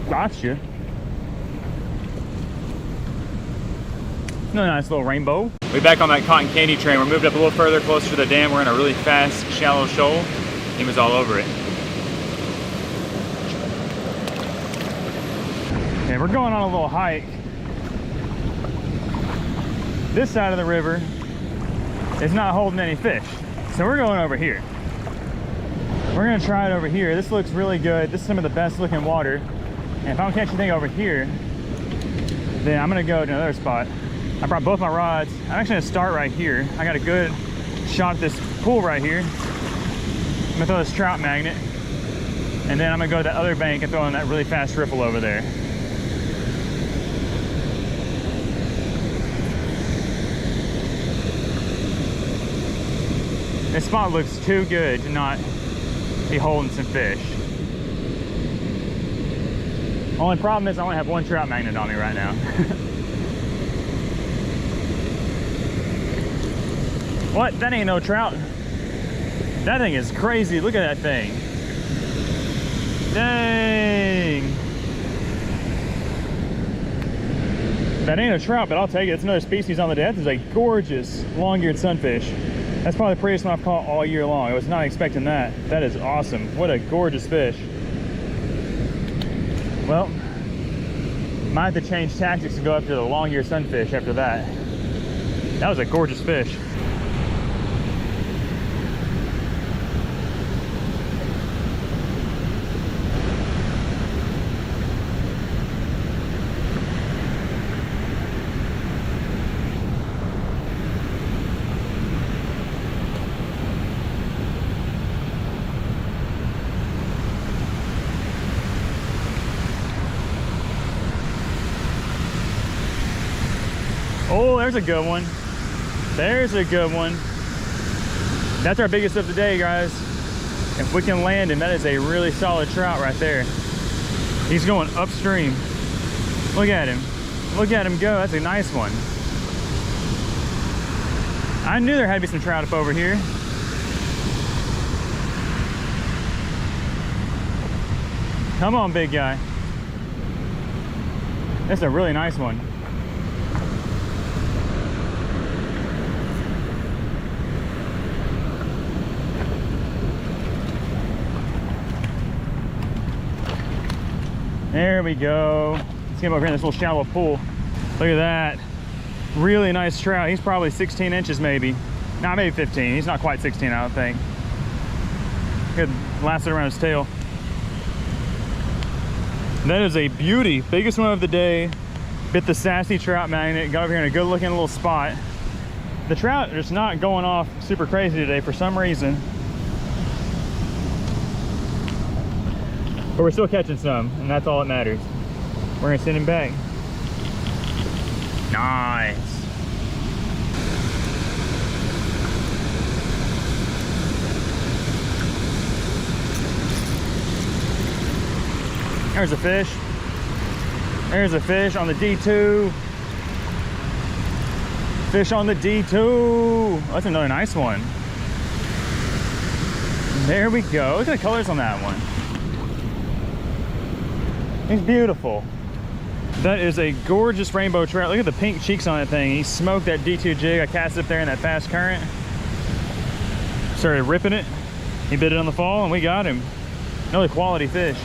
Gotcha. Nice little rainbow. We're back on that cotton candy train. We're moved up a little further, closer to the dam. We're in a really fast, shallow shoal. He was all over it. Okay, we're going on a little hike. This side of the river is not holding any fish, so we're going over here. We're gonna try it over here. This looks really good. This is some of the best looking water. And if I don't catch anything over here, then I'm gonna go to another spot. I brought both my rods. I'm actually gonna start right here. I got a good shot at this pool right here. I'm gonna throw this trout magnet, and then I'm gonna go to the other bank and throw in that really fast ripple over there. This spot looks too good to not be holding some fish. Only problem is I only have one trout magnet on me right now. What? That ain't no trout. That thing is crazy. Look at that thing. Dang. That ain't a trout, but I'll take it. It's another species on the deck. It's a gorgeous long-eared sunfish. That's probably the prettiest one I've caught all year long. I was not expecting that. That is awesome. What a gorgeous fish. Well, might have to change tactics and go after the long-eared sunfish after that. That was a gorgeous fish. Oh, there's a good one. There's a good one. That's our biggest of the day, guys. If we can land him, that is a really solid trout right there. He's going upstream. Look at him. Look at him go. That's a nice one. I knew there had to be some trout up over here. Come on, big guy. That's a really nice one. There we go. Let's get him over here in this little shallow pool. Look at that. Really nice trout. He's probably 16 inches maybe. Nah, maybe 15. He's not quite 16, I don't think. Good, lasted around his tail. That is a beauty. Biggest one of the day. Bit the sassy trout magnet. Got over here in a good looking little spot. The trout is not going off super crazy today for some reason. But we're still catching some, and that's all that matters. We're gonna send him back. Nice. There's a fish. There's a fish on the D2. Fish on the D2. That's another nice one. There we go. Look at the colors on that one. He's beautiful. That is a gorgeous rainbow trout. Look at the pink cheeks on that thing. He smoked that D2 jig. I cast it up there in that fast current. Started ripping it. He bit it on the fall and we got him. Another quality fish.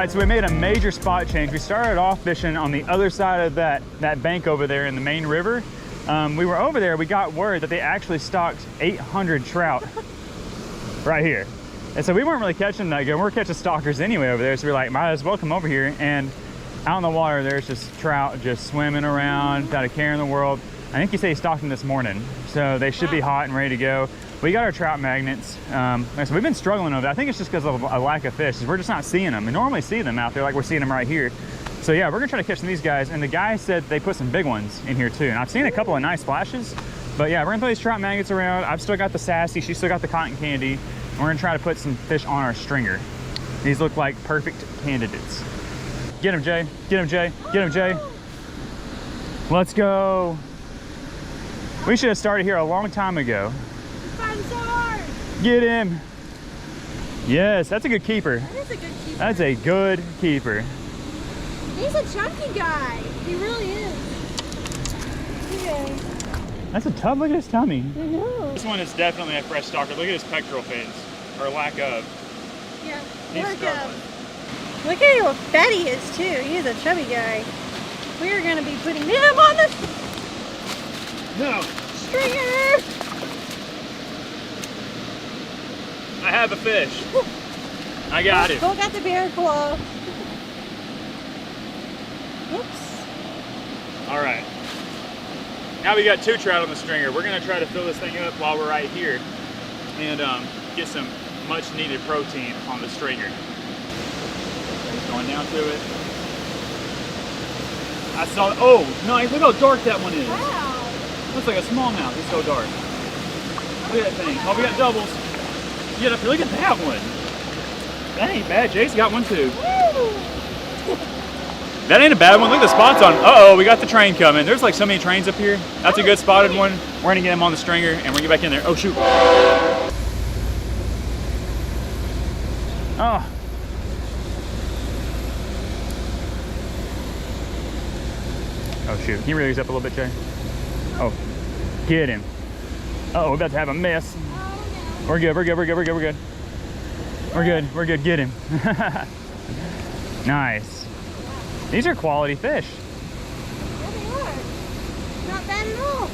So we made a major spot change. We started off fishing on the other side of that bank over there in the main river. We were over there, we got word that they actually stocked 800 trout right here. And so we weren't really catching that good. We were catching stalkers anyway over there, so we were like, might as well come over here. And out in the water, there's just trout just swimming around without a care in the world. I think you say he stocked them this morning, so they should be hot and ready to go. We got our trout magnets. So we've been struggling over that. I think it's just because of a lack of fish. We're just not seeing them. We normally see them out there like we're seeing them right here. So yeah, we're gonna try to catch some of these guys. And the guy said they put some big ones in here too. And I've seen a couple of nice flashes. But yeah, we're gonna throw these trout magnets around. I've still got the sassy, she's still got the cotton candy. And we're gonna try to put some fish on our stringer. These look like perfect candidates. Get him, Jay. Get him, Jay. Get him, Jay. Let's go. We should have started here a long time ago. So hard. Get him. Yes, that's a good keeper. That is a good keeper. That's a good keeper. He's a chunky guy. He really is. Okay. That's a tub. Look at his tummy. I know. This one is definitely a fresh stalker. Look at his pectoral fins, or lack of. Yeah. He's struggling. Look at how fat he is too. He is a chubby guy. We are going to be putting him on the stringer. I have a fish. I got it. Go get the bear claw. Oops. All right. Now we got 2 trout on the stringer. We're gonna try to fill this thing up while we're right here and get some much needed protein on the stringer. Going down to it. I saw, oh, nice, look how dark that one is. Wow. Looks like a smallmouth, it's so dark. Look at that thing. Oh, we got doubles. Get up here, look at that one. That ain't bad, Jace got one too. That ain't a bad one, look at the spots on. Uh-oh, we got the train coming. There's like so many trains up here. That's a good spotted one. We're gonna get him on the stringer and we're gonna get back in there. Oh, shoot. Oh. Oh shoot, can you release up a little bit, Jay? Oh, get him. Uh-oh, we're about to have a mess. Oh, no. We're good, we're good, we're good, we're good, we're good. We're good, we're good, get him. Nice. These are quality fish. Yeah, they are. Not bad at all.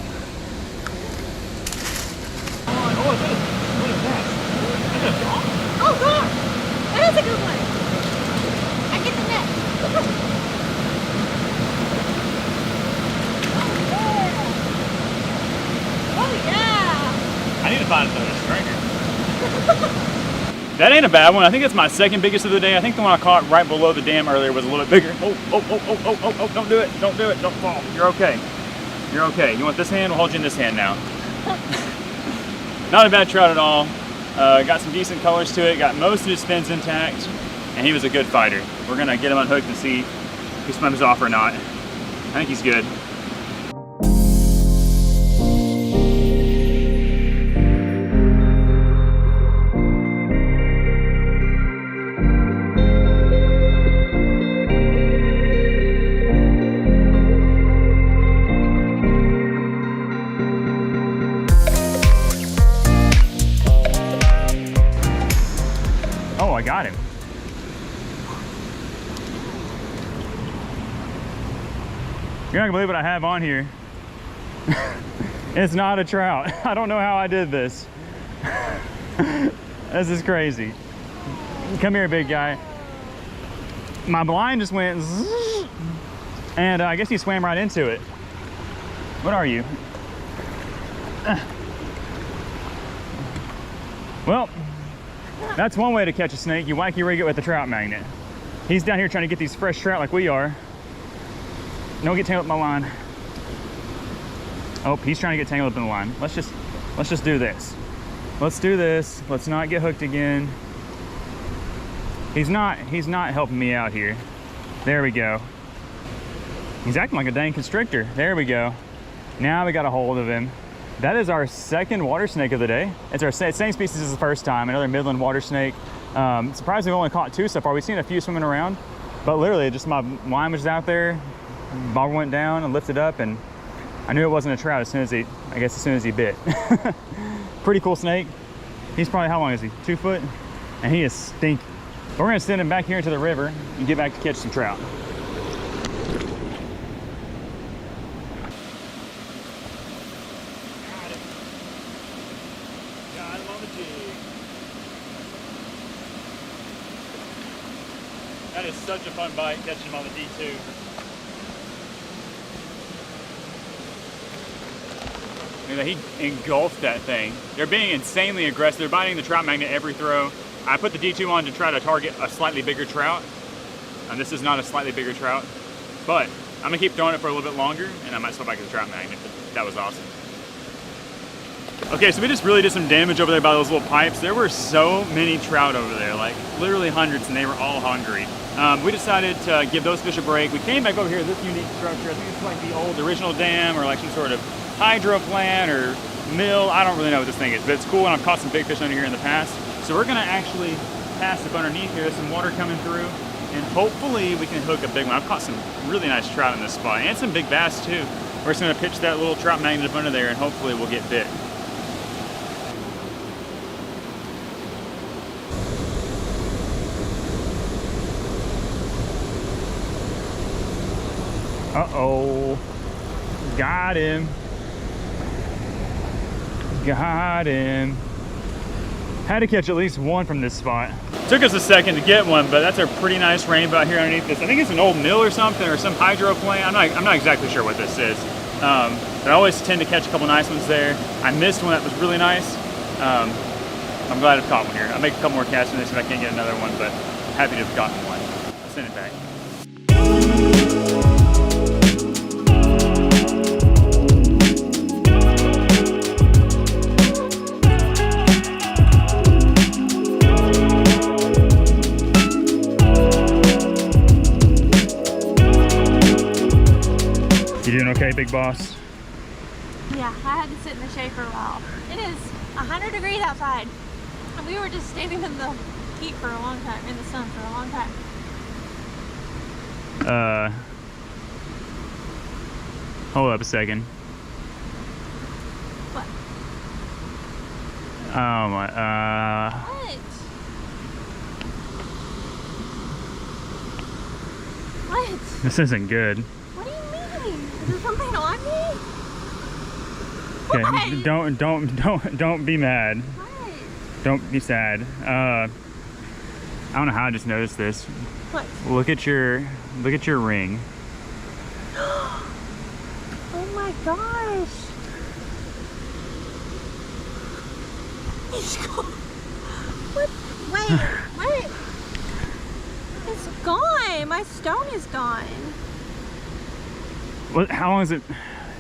Oh, what is that? Is that a dog? Oh, God. That is a good one. I get the net. Oh, yeah. I need to find another stringer. That ain't a bad one. I think it's my second biggest of the day. I think the one I caught right below the dam earlier was a little bit bigger. Oh, don't do it. Don't do it. Don't fall. You're okay. You're okay. You want this hand? We'll hold you in this hand now. Not a bad trout at all. Got some decent colors to it. Got most of his fins intact. And he was a good fighter. We're going to get him unhooked and see if he swims off or not. I think he's good. Oh, I got him. You're not gonna believe what I have on here. It's not a trout. I don't know how I did this. This is crazy. Come here, big guy. My blind just went zzz, and I guess he swam right into it. What are you? Well, that's one way to catch a snake. You wacky rig it with the trout magnet. He's down here trying to get these fresh trout like we are. Don't get tangled up in my line. Oh, he's trying to get tangled up in the line. Let's just do this. Let's do this. Let's not get hooked again. He's not helping me out here. There we go. He's acting like a dang constrictor. There we go. Now we got a hold of him. That is our second water snake of the day. It's our same species as the first time, another Midland water snake. Surprisingly, we've only caught 2 so far. We've seen a few swimming around, but literally just my line was out there, bobber went down and lifted up, and I knew it wasn't a trout as soon as he bit. Pretty cool snake. He's probably, how long is he? 2 foot? And he is stinky. But we're gonna send him back here into the river and get back to catch some trout. That is such a fun bite, catching him on the D2. He engulfed that thing. They're being insanely aggressive. They're biting the trout magnet every throw. I put the D2 on to try to target a slightly bigger trout. And this is not a slightly bigger trout. But I'm gonna keep throwing it for a little bit longer and I might swim back to the trout magnet. That was awesome. Okay, so we just really did some damage over there by those little pipes. There were so many trout over there, like literally hundreds, and they were all hungry. We decided to give those fish a break. We came back over here to this unique structure. I think it's like the old original dam or like some sort of hydro plant or mill. I don't really know what this thing is, but it's cool, and I've caught some big fish under here in the past. So we're gonna actually pass up underneath here. There's some water coming through, and hopefully we can hook a big one. I've caught some really nice trout in this spot, and some big bass too. We're just gonna pitch that little trout magnet up under there, and hopefully we'll get bit. Uh-oh. Got him. Got him. Had to catch at least one from this spot. Took us a second to get one, but that's a pretty nice rainbow out here underneath this. I think it's an old mill or something, or some hydro plant. I'm not exactly sure what this is. But I always tend to catch a couple nice ones there. I missed one that was really nice. I'm glad I've caught one here. I'll make a couple more casts in this if I can't get another one, but happy to have gotten one. I'll send it back. You doing okay, big boss? Yeah, I had to sit in the shade for a while. It is 100 degrees outside. And we were just standing in the heat for a long time, in the sun for a long time. Hold up a second. What? Oh my, What? What? this isn't good. What do you mean? Is there something on me? Okay, don't be mad. What? Don't be sad. I don't know how I just noticed this. What? Look at your ring. Oh my gosh. What? Wait. It's gone. My stone is gone. What? How long is it?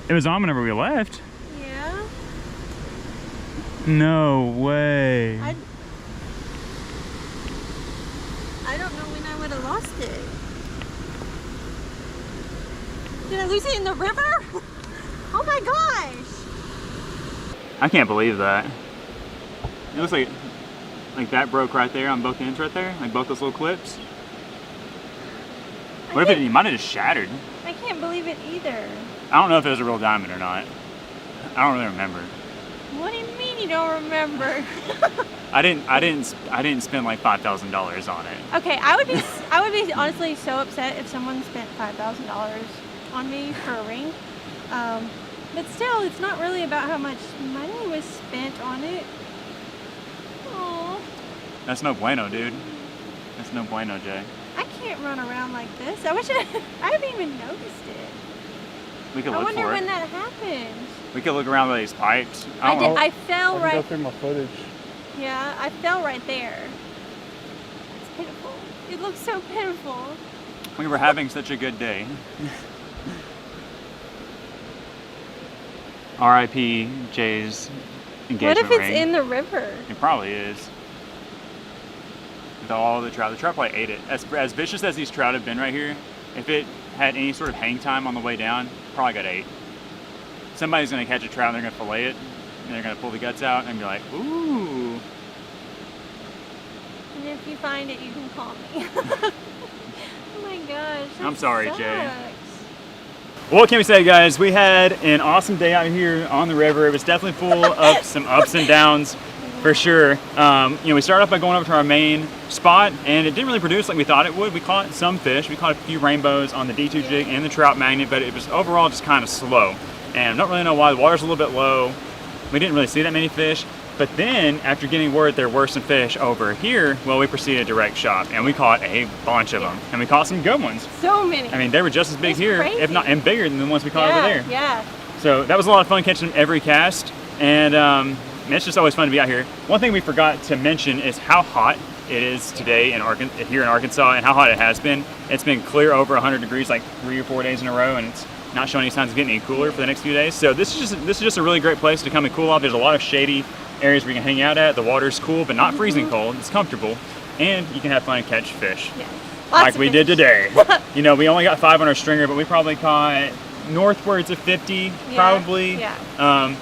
It was on whenever we left. Yeah. No way. I don't know when I would have lost it. Did I lose it in the river? Oh my gosh. I can't believe that. It looks like that broke right there on both ends right there, like both those little clips. What if it might have just shattered? I can't believe it either. I don't know if it was a real diamond or not. I don't really remember. What do you mean you don't remember? I didn't spend like $5,000 on it. Okay, I would be honestly so upset if someone spent $5,000 on me for a ring. But still, it's not really about how much money was spent on it. Aww. That's no bueno, dude. That's no bueno, Jay. I can't run around like this. I wish I haven't even noticed it. We could I look wonder for when it. that happened. We could look around with these pipes. I don't know. fell I can go right. through my footage. Yeah, I fell right there. It's pitiful. It looks so pitiful. We were having such a good day. R.I.P. Jay's engagement What if it's ring. in the river? It probably is. With all the trout probably ate it. As vicious as these trout have been right here, if it had any sort of hang time on the way down, probably got ate. Somebody's gonna catch a trout and they're gonna fillet it, and they're gonna pull the guts out and be like, ooh. And if you find it, you can call me. Oh my gosh. that I'm sorry, sucks. Jay. Well, what can we say, guys? We had an awesome day out here on the river. It was definitely full of some ups and downs, for sure. We started off by going over to our main spot, and it didn't really produce like we thought it would. We caught some fish. We caught a few rainbows on the D2 jig and the trout magnet, but it was overall just kind of slow. And I don't really know why. The water's a little bit low. We didn't really see that many fish. But then, after getting word there were some fish over here, well, we proceeded to direct shop, and we caught a bunch of them. And we caught some good ones. So many. I mean, they were just as big It's here, crazy. if not, and bigger than the ones we caught over there. Yeah. So that was a lot of fun catching them every cast. And it's just always fun to be out here. One thing we forgot to mention is how hot it is today here in Arkansas, and how hot it has been. It's been clear over 100 degrees like 3 or 4 days in a row, and it's not showing any signs of getting any cooler for the next few days. So this is just a really great place to come and cool off. There's a lot of shady areas where you can hang out at. The water's cool, but not freezing cold. It's comfortable, and you can have fun and catch fish. Yeah. Like we did today. We only got 5 on our stringer, but we probably caught northwards of 50, probably. Yeah.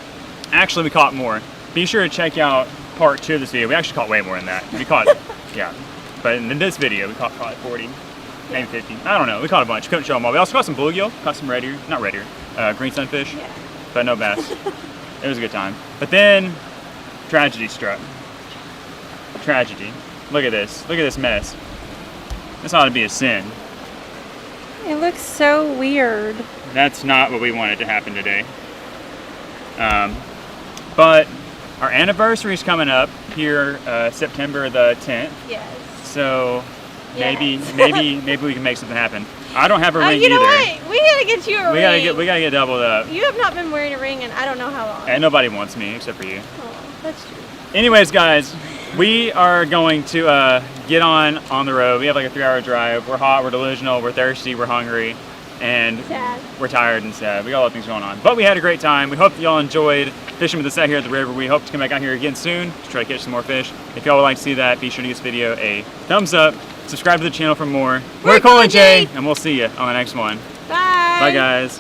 Actually, we caught more. Be sure to check out part 2 of this video. We actually caught way more than that. We caught, yeah. But in this video, we caught probably 40, maybe 50. I don't know. We caught a bunch. Couldn't show them all. We also caught some bluegill, caught some red ear, not red ear, green sunfish, Yeah. but no bass. It was a good time. But then, tragedy struck. Tragedy. Look at this. Look at this mess. This ought to be a sin. It looks so weird. That's not what we wanted to happen today. But our anniversary is coming up here, September the 10th. Yes. So maybe Yes. maybe we can make something happen. I don't have a ring You know either. what? We gotta get you a ring. We gotta get doubled up. You have not been wearing a ring in I don't know how long. And nobody wants me except for you. Oh, that's true. Anyways, guys, we are going to get on the road. We have like a 3-hour drive. We're hot, we're delusional, we're thirsty, we're hungry, and Sad. we're tired and sad. We got a lot of things going on. But we had a great time. We hope that y'all enjoyed fishing with us out here at the river. We hope to come back out here again soon to try to catch some more fish. If y'all would like to see that, be sure to give this video a thumbs up. Subscribe to the channel for more. We're Cole and Jay, and we'll see you on the next one. Bye. Bye, guys.